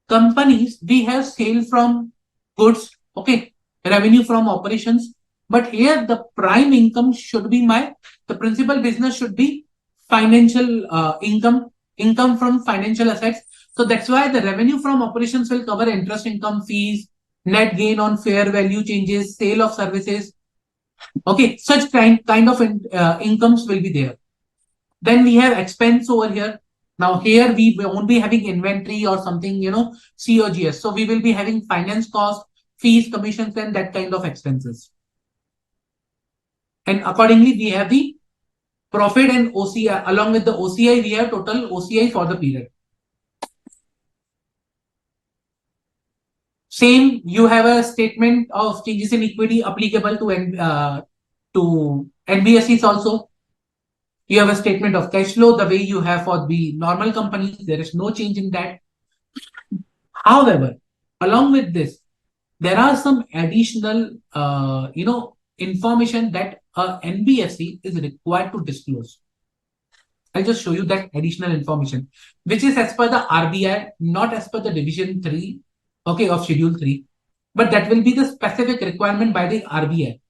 companies, we have sale from goods, okay, revenue from operations. But here the prime income should be the principal business should be financial income from financial assets. So that's why the revenue from operations will cover interest income, fees, net gain on fair value changes, sale of services. Okay, such kind of incomes will be there. Then we have expense over here. Now here we won't be having inventory or something, COGS. So we will be having finance cost, fees, commissions, and that kind of expenses. And accordingly, we have the profit and OCI. Along with the OCI, we have total OCI for the period. Same, you have a statement of changes in equity applicable to NBFCs also. You have a statement of cash flow the way you have for the normal companies. There is no change in that. However, along with this, there are some additional, information that NBFC is required to disclose. I'll just show you that additional information, which is as per the RBI, not as per the Division 3, okay, of Schedule 3, but that will be the specific requirement by the RBI.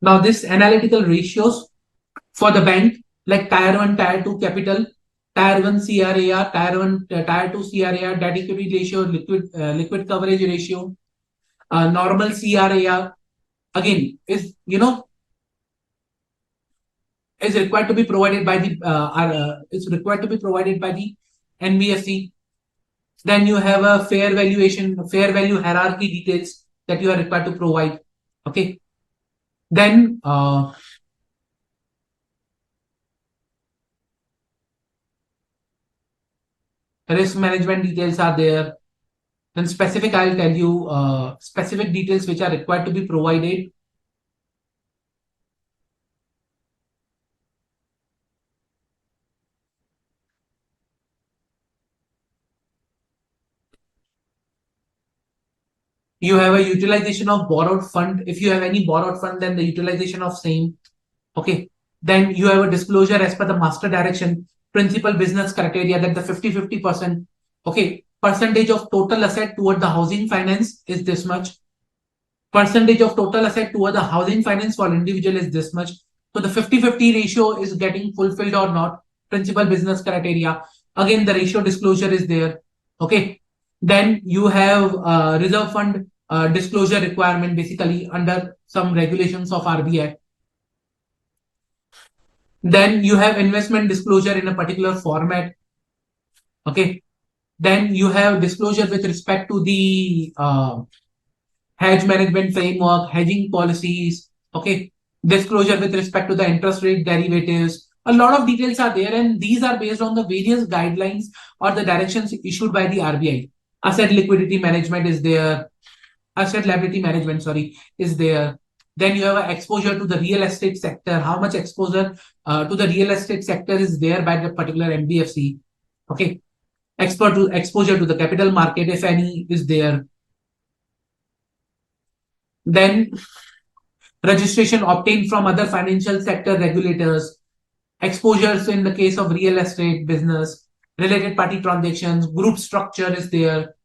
Now, this analytical ratios for the bank, like Tier 1, Tier 2 capital, Tier 1 CRAR, Tier 2 CRAR, debt equity ratio, liquid coverage ratio, normal CRAR, again, is required to be provided by the is required to be provided by the NBFC. Then you have a fair value hierarchy details that you are required to provide. Okay. Then risk management details are there. Then specific, I'll tell you specific details which are required to be provided. You have a utilization of borrowed fund. If you have any borrowed fund, then the utilization of same. Okay. Then you have a disclosure as per the master direction, principal business criteria, that the 50-50%. Okay. Percentage of total asset toward the housing finance is this much. Percentage of total asset toward the housing finance for individual is this much. So the 50-50 ratio is getting fulfilled or not. Principal business criteria. Again, the ratio disclosure is there. Okay. Then you have reserve fund disclosure requirement basically under some regulations of RBI. Then you have investment disclosure in a particular format. Okay. Then you have disclosure with respect to the hedge management framework, hedging policies, okay, disclosure with respect to the interest rate derivatives. A lot of details are there, and these are based on the various guidelines or the directions issued by the RBI. Asset liquidity management is there, asset liability management, sorry, is there. Then you have an exposure to the real estate sector, how much exposure to the real estate sector is there by the particular NBFC. Okay, exposure to the capital market, if any, is there. Then registration obtained from other financial sector regulators, exposures in the case of real estate business, related party transactions, group structure is there,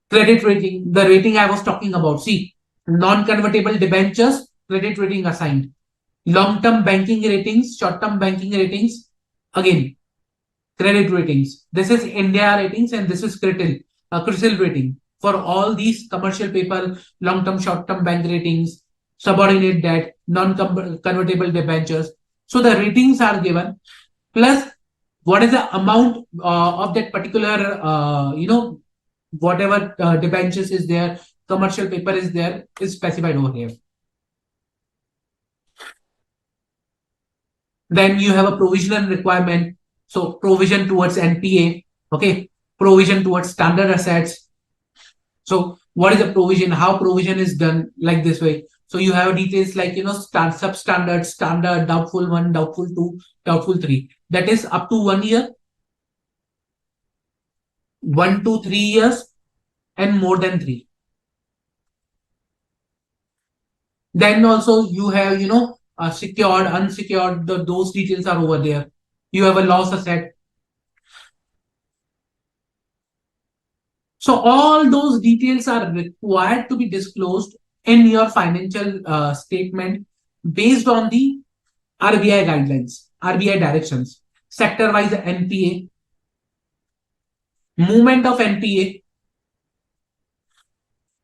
credit rating, the rating I was talking about. See, non-convertible debentures, credit rating assigned, long-term banking ratings, short-term banking ratings, again, credit ratings. This is India ratings and this is CRISIL rating. For all these commercial paper, long-term, short-term bank ratings, subordinate debt, non-convertible debentures. So the ratings are given, plus what is the amount of that particular, whatever debentures is there, commercial paper is there, is specified over here. Then you have a provisional requirement. So provision towards NPA, okay, provision towards standard assets. So what is the provision? How provision is done like this way? So you have details like, substandard, standard, doubtful 1, doubtful 2, doubtful 3. That is up to 1 year, 1 to 3 years, and more than 3. Then also you have, secured, unsecured, those details are over there. You have a loss asset. So all those details are required to be disclosed in your financial statement based on the RBI guidelines, RBI directions, sector-wise NPA, movement of NPA.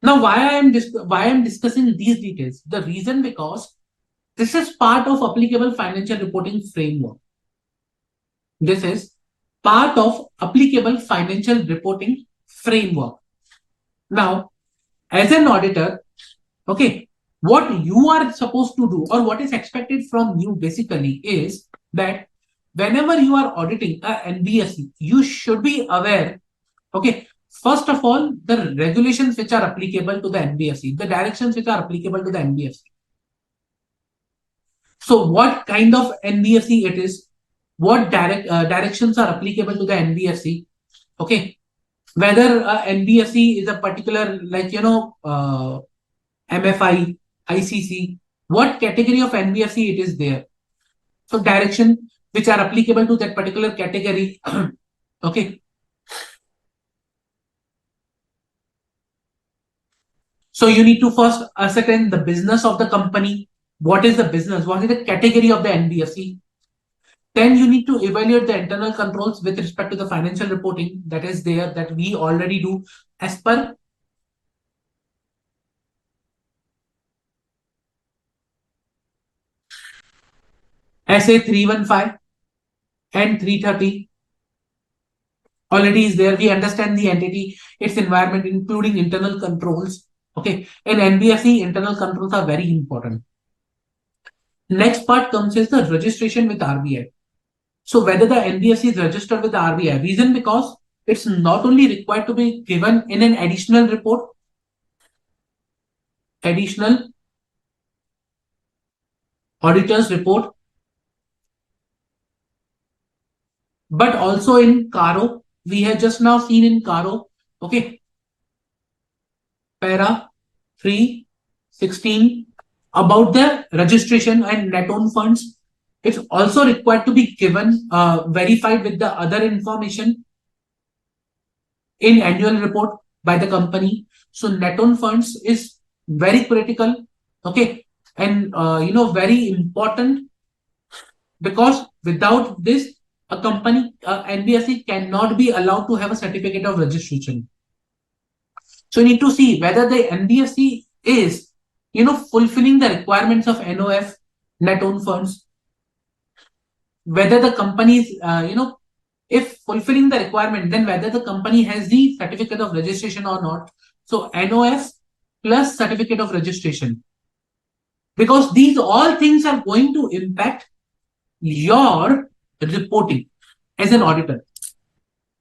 Now, why I am discussing these details? The reason because this is part of applicable financial reporting framework. This is part of applicable financial reporting framework. Now, as an auditor, okay, what you are supposed to do or what is expected from you basically is that whenever you are auditing a NBFC, you should be aware, okay, first of all, the regulations which are applicable to the NBFC, the directions which are applicable to the NBFC. So what kind of NBFC it is, what directions are applicable to the NBFC, okay, whether NBFC is a particular, like, MFI, ICC, what category of NBFC it is there. So direction which are applicable to that particular category. Okay. So you need to first ascertain the business of the company. What is the business? What is the category of the NBFC? Then you need to evaluate the internal controls with respect to the financial reporting that is there, that we already do as per SA 315 and 330 already is there. We understand the entity, its environment, including internal controls. Okay. In NBFC, internal controls are very important. Next part comes is the registration with RBI. So whether the NBFC is registered with the RBI, reason because it's not only required to be given in an additional report, additional auditor's report, but also in CARO. We have just now seen in CARO, okay, para 316 about the registration and net own funds. It's also required to be given, verified with the other information in annual report by the company. So net own funds is very critical. Okay. and very important, because without this, a company, NBFC cannot be allowed to have a certificate of registration. So you need to see whether the NBFC is, fulfilling the requirements of NOF, net owned funds, whether the company is, if fulfilling the requirement, then whether the company has the certificate of registration or not. So NOF plus certificate of registration, because these all things are going to impact your reporting as an auditor.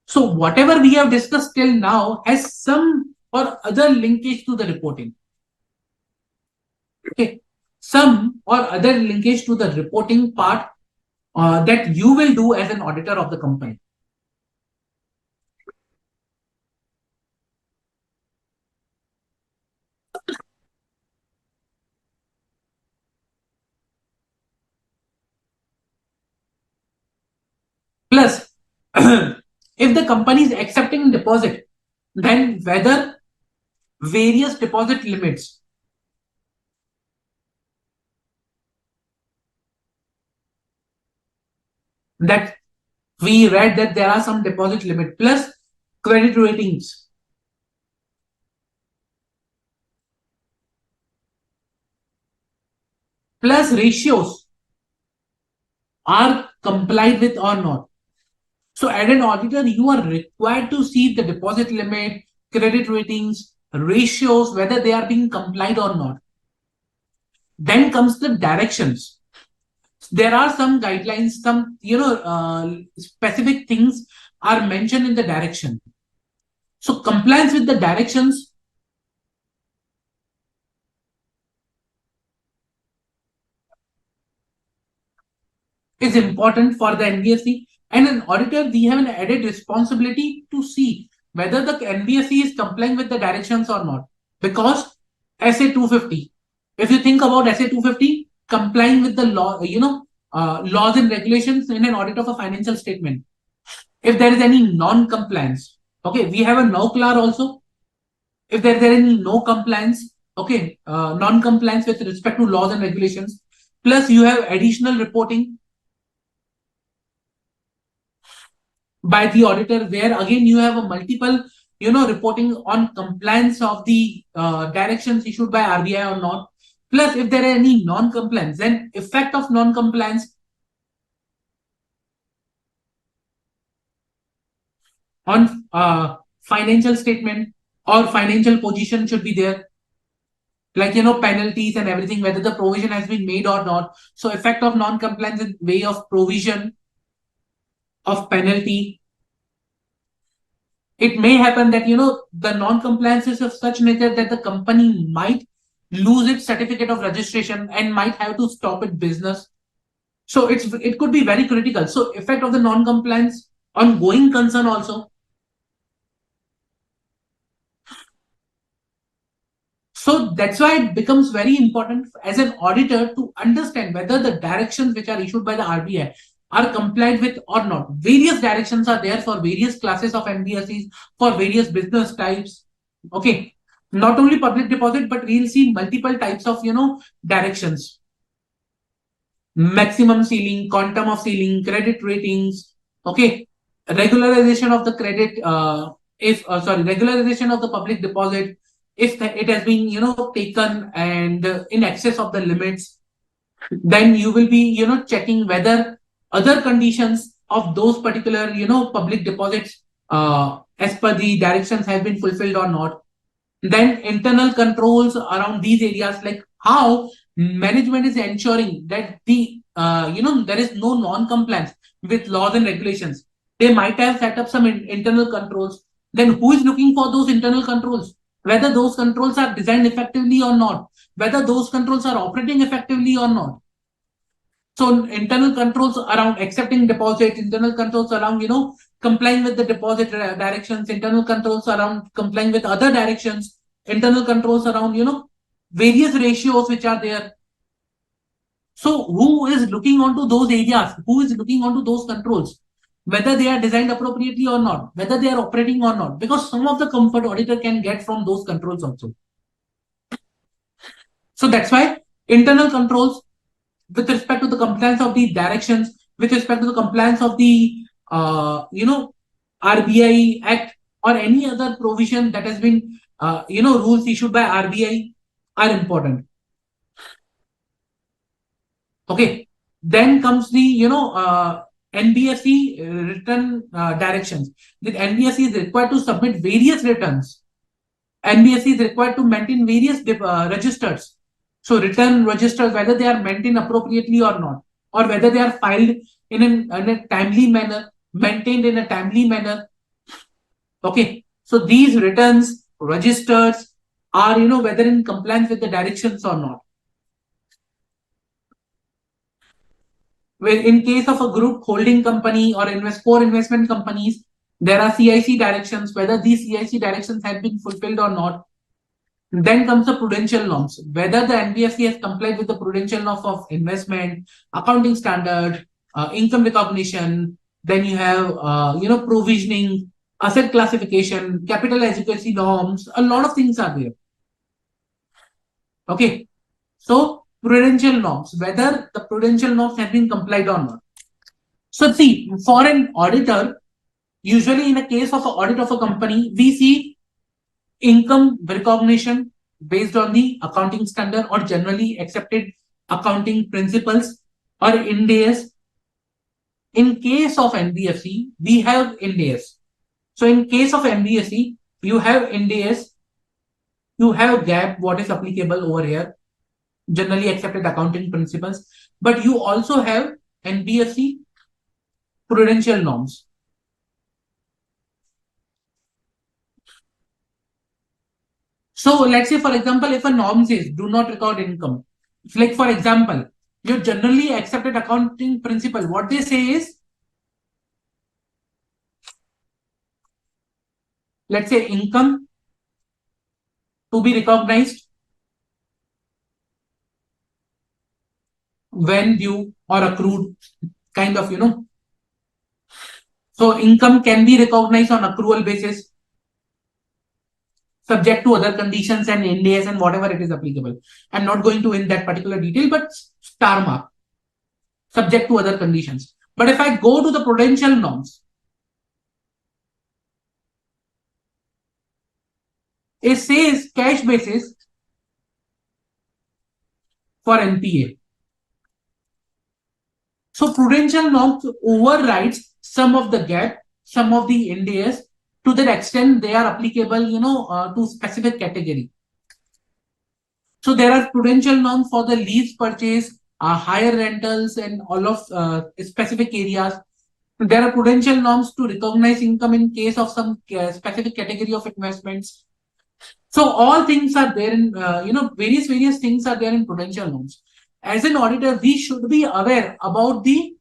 So whatever we have discussed till now has some or other linkage to the reporting. Okay, some or other linkage to the reporting part that you will do as an auditor of the company. Plus, if the company is accepting deposit, then whether various deposit limits that we read, that there are some deposit limit, plus credit ratings, plus ratios are complied with or not. So as an auditor, you are required to see the deposit limit, credit ratings, ratios, whether they are being complied or not. Then comes the directions. There are some guidelines, some specific things are mentioned in the direction. So compliance with the directions is important for the NBFC, and an auditor, we have an added responsibility to see whether the NBFC is complying with the directions or not. Because SA 250, if you think about SA 250, complying with the law, laws and regulations in an audit of a financial statement. If there is any non-compliance, okay, we have a no-CLAR also. If there is any no compliance, okay, non-compliance with respect to laws and regulations, plus you have additional reporting by the auditor, where again you have a multiple, reporting on compliance of the directions issued by RBI or not. Plus, if there are any non-compliance, then effect of non-compliance on financial statement or financial position should be there, like penalties and everything, whether the provision has been made or not. So effect of non-compliance in way of provision of penalty. It may happen that the non-compliance is of such nature that the company might lose its certificate of registration and might have to stop its business. So it could be very critical. So effect of the non-compliance on going concern also. So that's why it becomes very important as an auditor to understand whether the directions which are issued by the RBI are complied with or not. Various directions are there for various classes of NBFCs, for various business types. Okay. Not only public deposit, but we'll see multiple types of, directions. Maximum ceiling, quantum of ceiling, credit ratings. Okay. Regularization of the credit, regularization of the public deposit, if it has been taken and in excess of the limits, then you will be checking whether other conditions of those particular public deposits as per the directions have been fulfilled or not. Then internal controls around these areas, like how management is ensuring that the there is no non-compliance with laws and regulations. They might have set up some internal controls. Then who is looking for those internal controls? Whether those controls are designed effectively or not, whether those controls are operating effectively or not. So internal controls around accepting deposits, internal controls around, complying with the deposit directions, internal controls around complying with other directions, internal controls around, various ratios which are there. So who is looking onto those areas? Who is looking onto those controls? Whether they are designed appropriately or not, whether they are operating or not, because some of the comfort auditor can get from those controls also. So that's why internal controls with respect to the compliance of the directions, with respect to the compliance of the RBI Act or any other provision that has been rules issued by RBI are important. Okay, then comes the NBFC return directions. The NBFC is required to submit various returns. NBFC is required to maintain various registers. So return registers, whether they are maintained appropriately or not, or whether they are filed in a timely manner, maintained in a timely manner. Okay, so these returns, registers are whether in compliance with the directions or not. Well, in case of a group holding company or core investment companies, there are CIC directions, whether these CIC directions have been fulfilled or not. Then comes the prudential norms, whether the NBFC has complied with the prudential norms of investment, accounting standard, income recognition. Then you have, provisioning, asset classification, capital adequacy norms. A lot of things are there. Okay. So prudential norms, whether the prudential norms have been complied or not. So see, for an auditor, usually in a case of an audit of a company, we see income recognition based on the accounting standard or generally accepted accounting principles or Ind AS. In case of NBFC, we have Ind AS. So in case of NBFC, you have Ind AS, you have GAAP, what is applicable over here, generally accepted accounting principles, but you also have NBFC prudential norms. So let's say, for example, if a norm says do not record income, like for example, your generally accepted accounting principle, what they say is, let's say income to be recognized when due or accrued, kind of, So income can be recognized on accrual basis, subject to other conditions and Ind AS and whatever it is applicable. I'm not going to in that particular detail, but star mark, subject to other conditions. But if I go to the prudential norms, it says cash basis for NPA. So prudential norms overrides some of the gap, some of the Ind AS to that extent they are applicable, to specific category. So there are prudential norms for the lease purchase, higher rentals, and all of specific areas. There are prudential norms to recognize income in case of some specific category of investments. So all things are there in, various things are there in prudential norms. As an auditor, we should be aware about the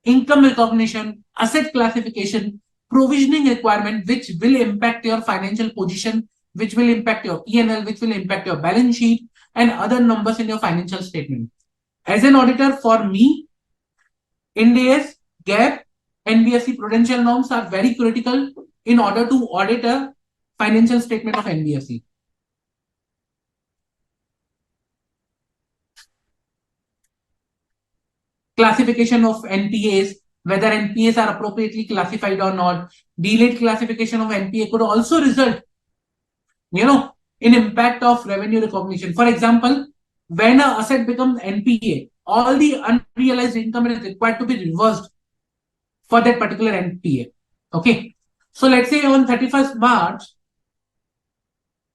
income recognition, asset classification, provisioning requirement, which will impact your financial position, which will impact your P&L, which will impact your balance sheet and other numbers in your financial statement. As an auditor, for me, Ind AS, GAAP, NBFC prudential norms are very critical in order to audit a financial statement of NBFC. Classification of NPAs, whether NPAs are appropriately classified or not. Delayed classification of NPA could also result, in impact of revenue recognition. For example, when an asset becomes NPA, all the unrealized income is required to be reversed for that particular NPA. Okay. So let's say on 31st March,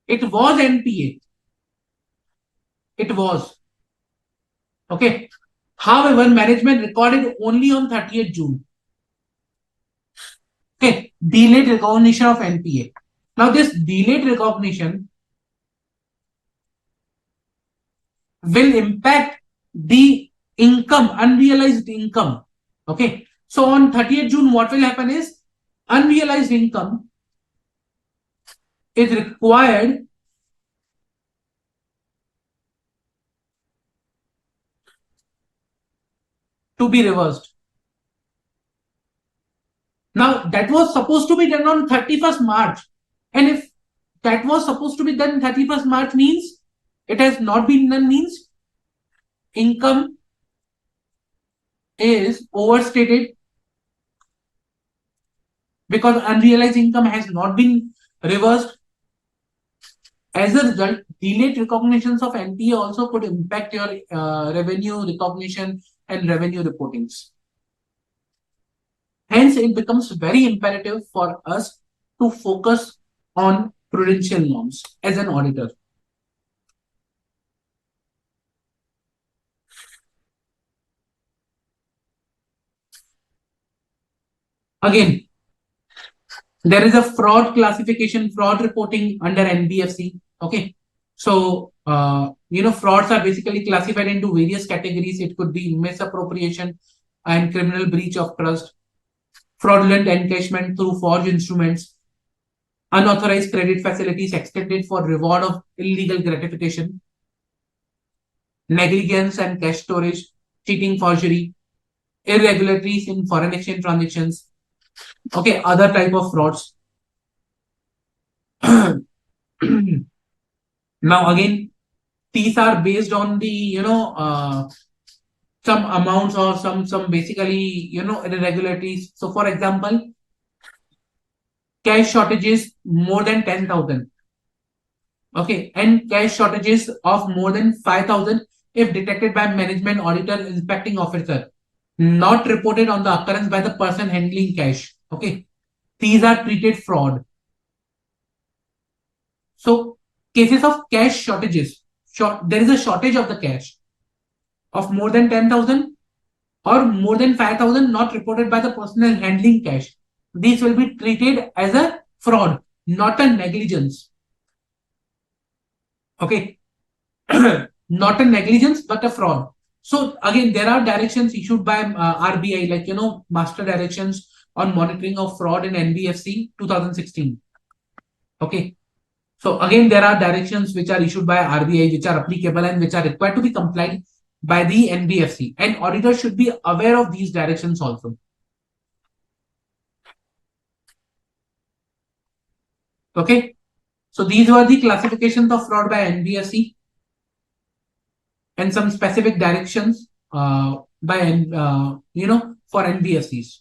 it was NPA. It was. Okay. However, management recorded only on 30th June. Okay. Delayed recognition of NPA. Now, this delayed recognition will impact the income, unrealized income. Okay. So on 30th June, what will happen is unrealized income is required to be reversed. Now, that was supposed to be done on 31st March. And if that was supposed to be done 31st March means it has not been done means income is overstated because unrealized income has not been reversed. As a result, delayed recognitions of NPA also could impact your revenue recognition and revenue reportings. Hence, it becomes very imperative for us to focus on prudential norms as an auditor. Again, there is a fraud classification, fraud reporting under NBFC. Okay. So, frauds are basically classified into various categories. It could be misappropriation and criminal breach of trust, fraudulent encashment through forged instruments, unauthorized credit facilities extended for reward of illegal gratification, negligence and cash storage, cheating, forgery, irregularities in foreign exchange transactions. Okay, other type of frauds. Now again, these are based on the some amounts or some basically irregularities. So for example, cash shortages more than 10,000. Okay, and cash shortages of more than 5,000 if detected by management auditor inspecting officer, not reported on the occurrence by the person handling cash. Okay, these are treated fraud. So cases of cash shortages, there is a shortage of the cash of more than 10,000 or more than 5,000 not reported by the personnel handling cash. These will be treated as a fraud, not a negligence. Okay, not a negligence, but a fraud. So again, there are directions issued by RBI, like, master directions on monitoring of fraud in NBFC 2016. Okay. So again, there are directions which are issued by RBI, which are applicable and which are required to be complied by the NBFC. And auditors should be aware of these directions also. Okay. So these were the classifications of fraud by NBFC and some specific directions by for NBFCs.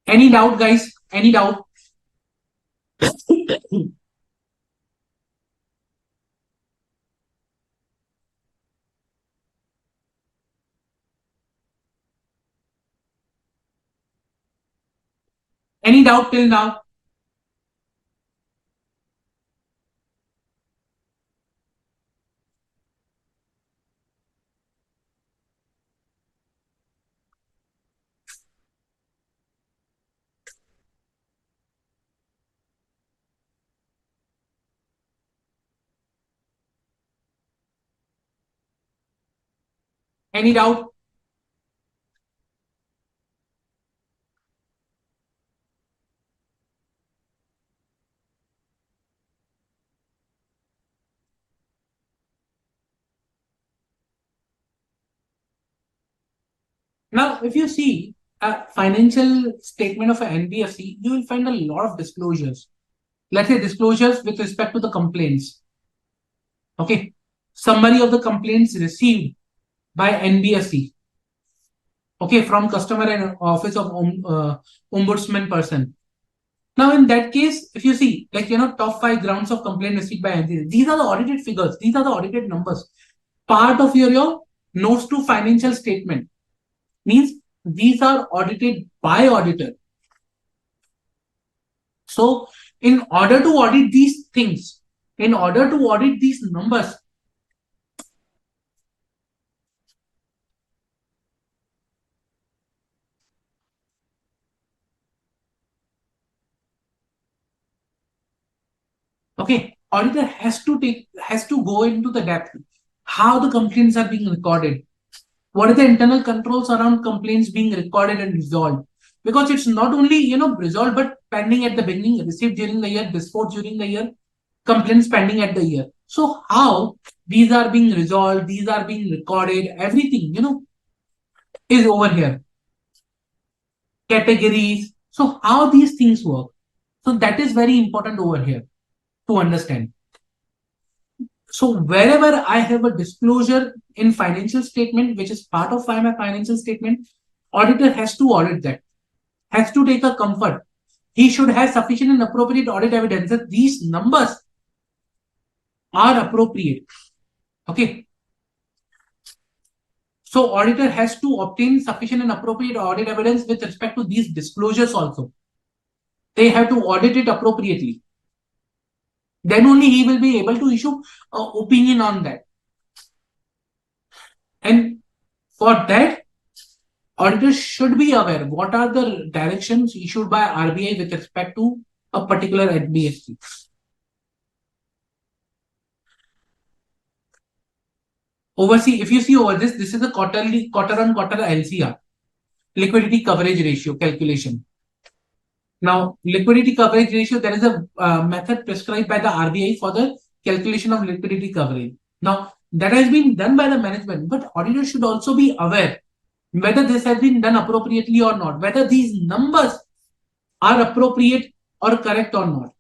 Any doubt, guys? Any doubt? Any doubt till now? Any doubt? Now, if you see a financial statement of an NBFC, you will find a lot of disclosures. Let's say disclosures with respect to the complaints. Okay. Summary of the complaints received by NBFC. Okay, from customer and office of ombudsman person. Now, in that case, if you see, like, top 5 grounds of complaint received by NBFC, these are the audited figures. These are the audited numbers. Part of your notes to financial statement means these are audited by auditor. So, in order to audit these things, in order to audit these numbers, okay, auditor has to go into the depth how the complaints are being recorded. What are the internal controls around complaints being recorded and resolved? Because it's not only resolved but pending at the beginning, received during the year, disposed during the year, complaints pending at the year. So how these are being resolved, these are being recorded, everything is over here. Categories. So how these things work. So that is very important over here to understand. So wherever I have a disclosure in financial statement, which is part of my financial statement, auditor has to audit that, has to take a comfort. He should have sufficient and appropriate audit evidence that these numbers are appropriate. Okay. So auditor has to obtain sufficient and appropriate audit evidence with respect to these disclosures also. They have to audit it appropriately. Then only he will be able to issue an opinion on that. And for that, auditors should be aware what are the directions issued by RBI with respect to a particular NBFC. Oversee, if you see over this, this is a quarter on quarter LCR, liquidity coverage ratio calculation. Now, liquidity coverage ratio, there is a method prescribed by the RBI for the calculation of liquidity coverage. Now, that has been done by the management, but auditors should also be aware whether this has been done appropriately or not, whether these numbers are appropriate or correct or not,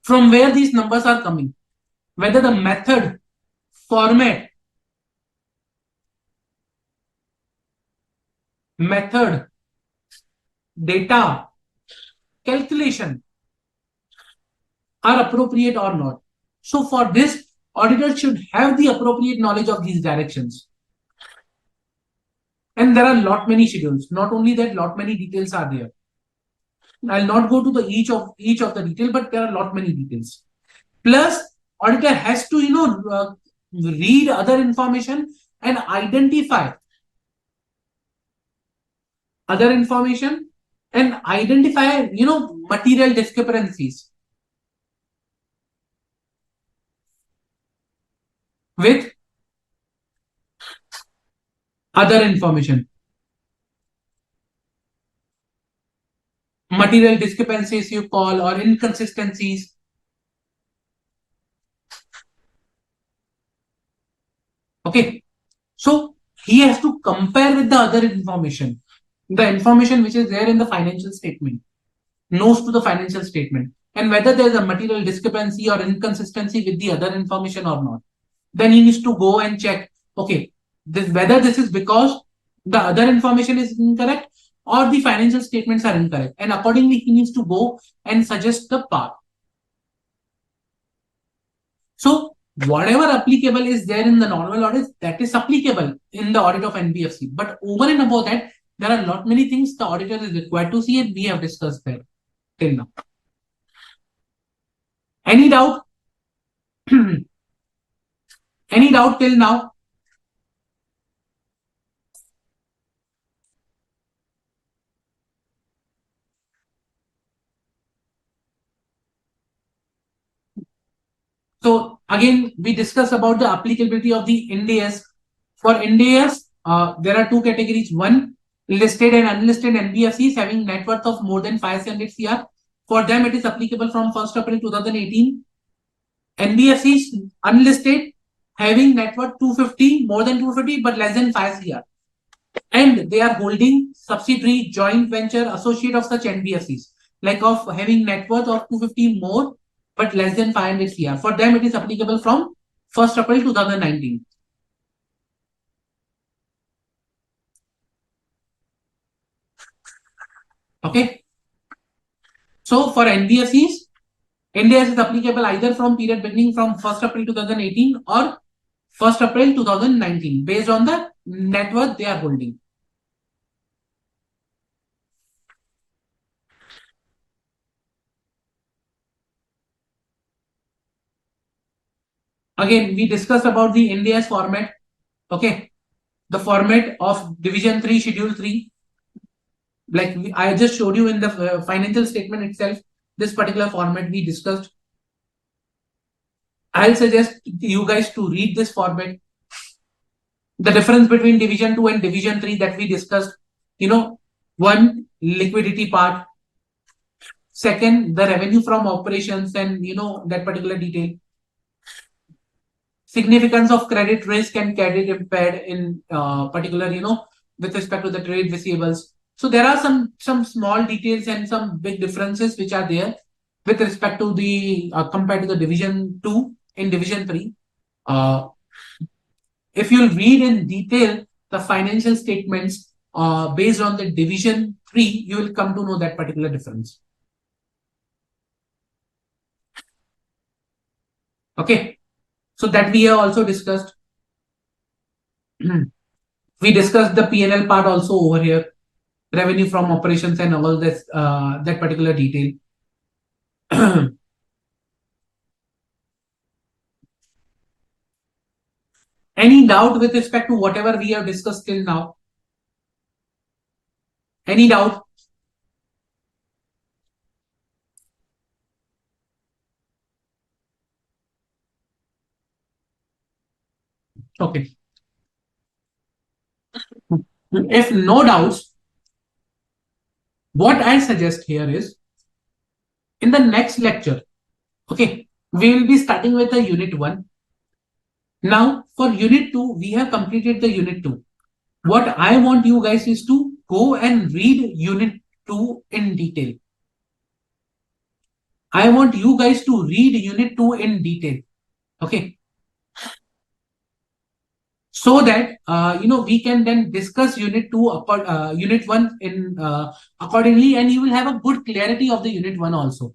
from where these numbers are coming, whether the method, format, data, calculation are appropriate or not. So for this, auditors should have the appropriate knowledge of these directions. And there are lot many schedules. Not only that, lot many details are there. I'll not go to the each of the detail, but there are lot many details. Plus, auditor has to read other information and identify material discrepancies with other information. Material discrepancies you call, or inconsistencies. Okay. So he has to compare with the other information. The information which is there in the financial statement, knows to the financial statement, and whether there is a material discrepancy or inconsistency with the other information or not. Then he needs to go and check, okay, whether this is because the other information is incorrect or the financial statements are incorrect. And accordingly, he needs to go and suggest the path. So whatever applicable is there in the normal audit, that is applicable in the audit of NBFC. But over and above that, there are not many things the auditor is required to see, and we have discussed that till now. Any doubt? Any doubt till now? So again, we discussed about the applicability of the Ind AS. For Ind AS, there are two categories. One, listed and unlisted NBFCs having net worth of more than 500 CR. For them, it is applicable from 1st April 2018. NBFCs unlisted having net worth 250, more than 250, but less than 5 CR. And they are holding subsidiary, joint venture, associate of such NBFCs, like of having net worth of 250 more, but less than 500 CR. For them, it is applicable from 1st April 2019. Okay. So for NBFCs, Ind AS is applicable either from period beginning from 1st April 2018 or 1st April 2019 based on the net worth they are holding. Again, we discussed about the Ind AS format. Okay. The format of Division 3, Schedule 3. Like I just showed you in the financial statement itself, this particular format we discussed. I'll suggest you guys to read this format. The difference between Division 2 and Division 3 that we discussed, one, liquidity part. Second, the revenue from operations and, that particular detail. Significance of credit risk and credit impaired in particular, with respect to the trade receivables. So there are some small details and some big differences which are there with respect to the compared to the Division 2. in division 3. Uh, if you'll read in detail the financial statements based on the division 3, you will come to know that particular difference. Okay, so that we have also discussed. We discussed the P&L part also over here, revenue from operations and all this, that particular detail. Any doubt with respect to whatever we have discussed till now? Any doubt? Okay. If no doubts, what I suggest here is in the next lecture, okay, we will be starting with the unit 1. Now, for unit 2, we have completed the unit 2. What I want you guys is to go and read unit 2 in detail. I want you guys to read unit 2 in detail. Okay. So that we can then discuss unit 2 unit 1 in accordingly, and you will have a good clarity of the unit 1 also.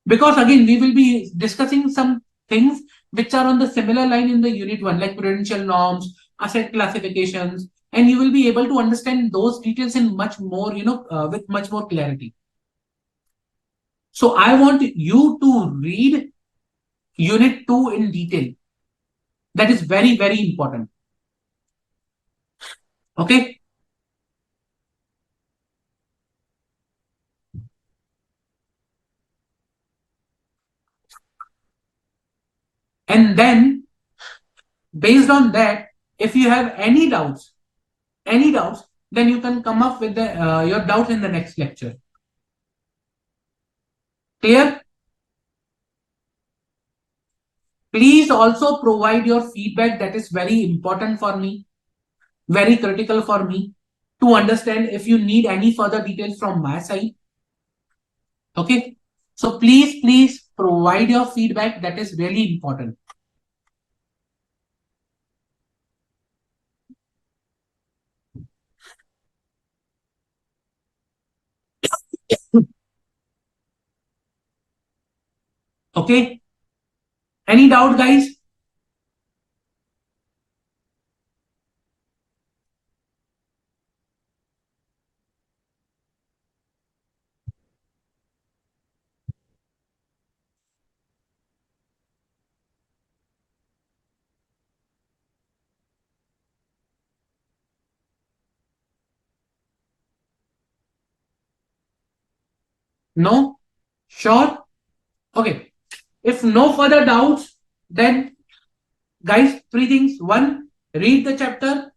Because again, we will be discussing some things which are on the similar line in the unit 1, like prudential norms, asset classifications, and you will be able to understand those details in much more, with much more clarity. So I want you to read unit 2 in detail. That is very, very important. Okay. And then based on that, if you have any doubts, then you can come up with your doubts in the next lecture. Clear? Please also provide your feedback. That is very important for me, very critical for me to understand if you need any further details from my side. Okay. So please provide your feedback. That is really important. Okay. Any doubt, guys? No? Sure? Okay. If no further doubts, then guys, three things. One, read the chapter,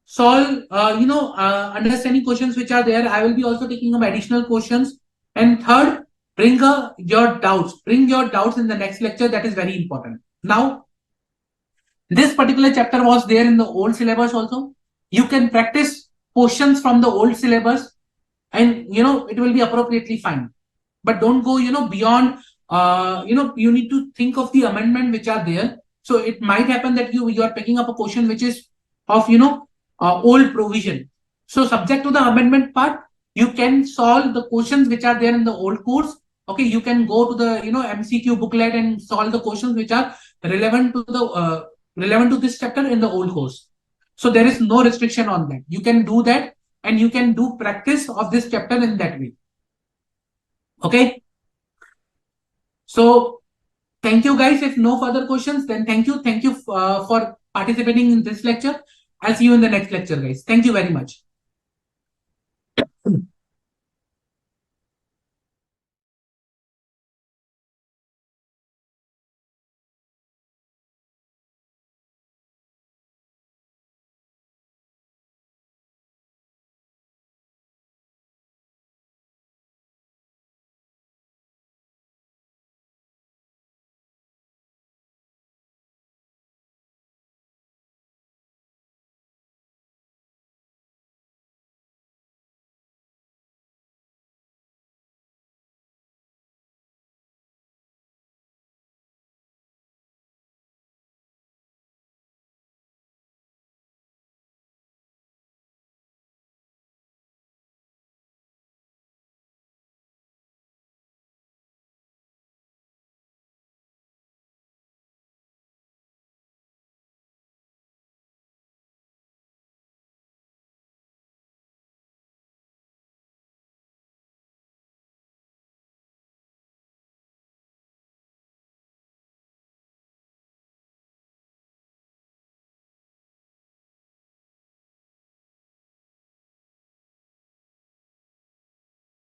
solve, understanding questions which are there. I will be also taking up additional questions. And third, bring your doubts. Bring your doubts in the next lecture. That is very important. Now, this particular chapter was there in the old syllabus also. You can practice questions from the old syllabus, and it will be appropriately fine. But don't go beyond. You need to think of the amendment which are there. So it might happen that you are picking up a question which is of old provision. So subject to the amendment part, you can solve the questions which are there in the old course. Okay, you can go to the MCQ booklet and solve the questions which are relevant to the relevant to this chapter in the old course. So there is no restriction on that. You can do that, and you can do practice of this chapter in that way. Okay. So thank you, guys. If no further questions, then thank you. Thank you for participating in this lecture. I'll see you in the next lecture, guys. Thank you very much.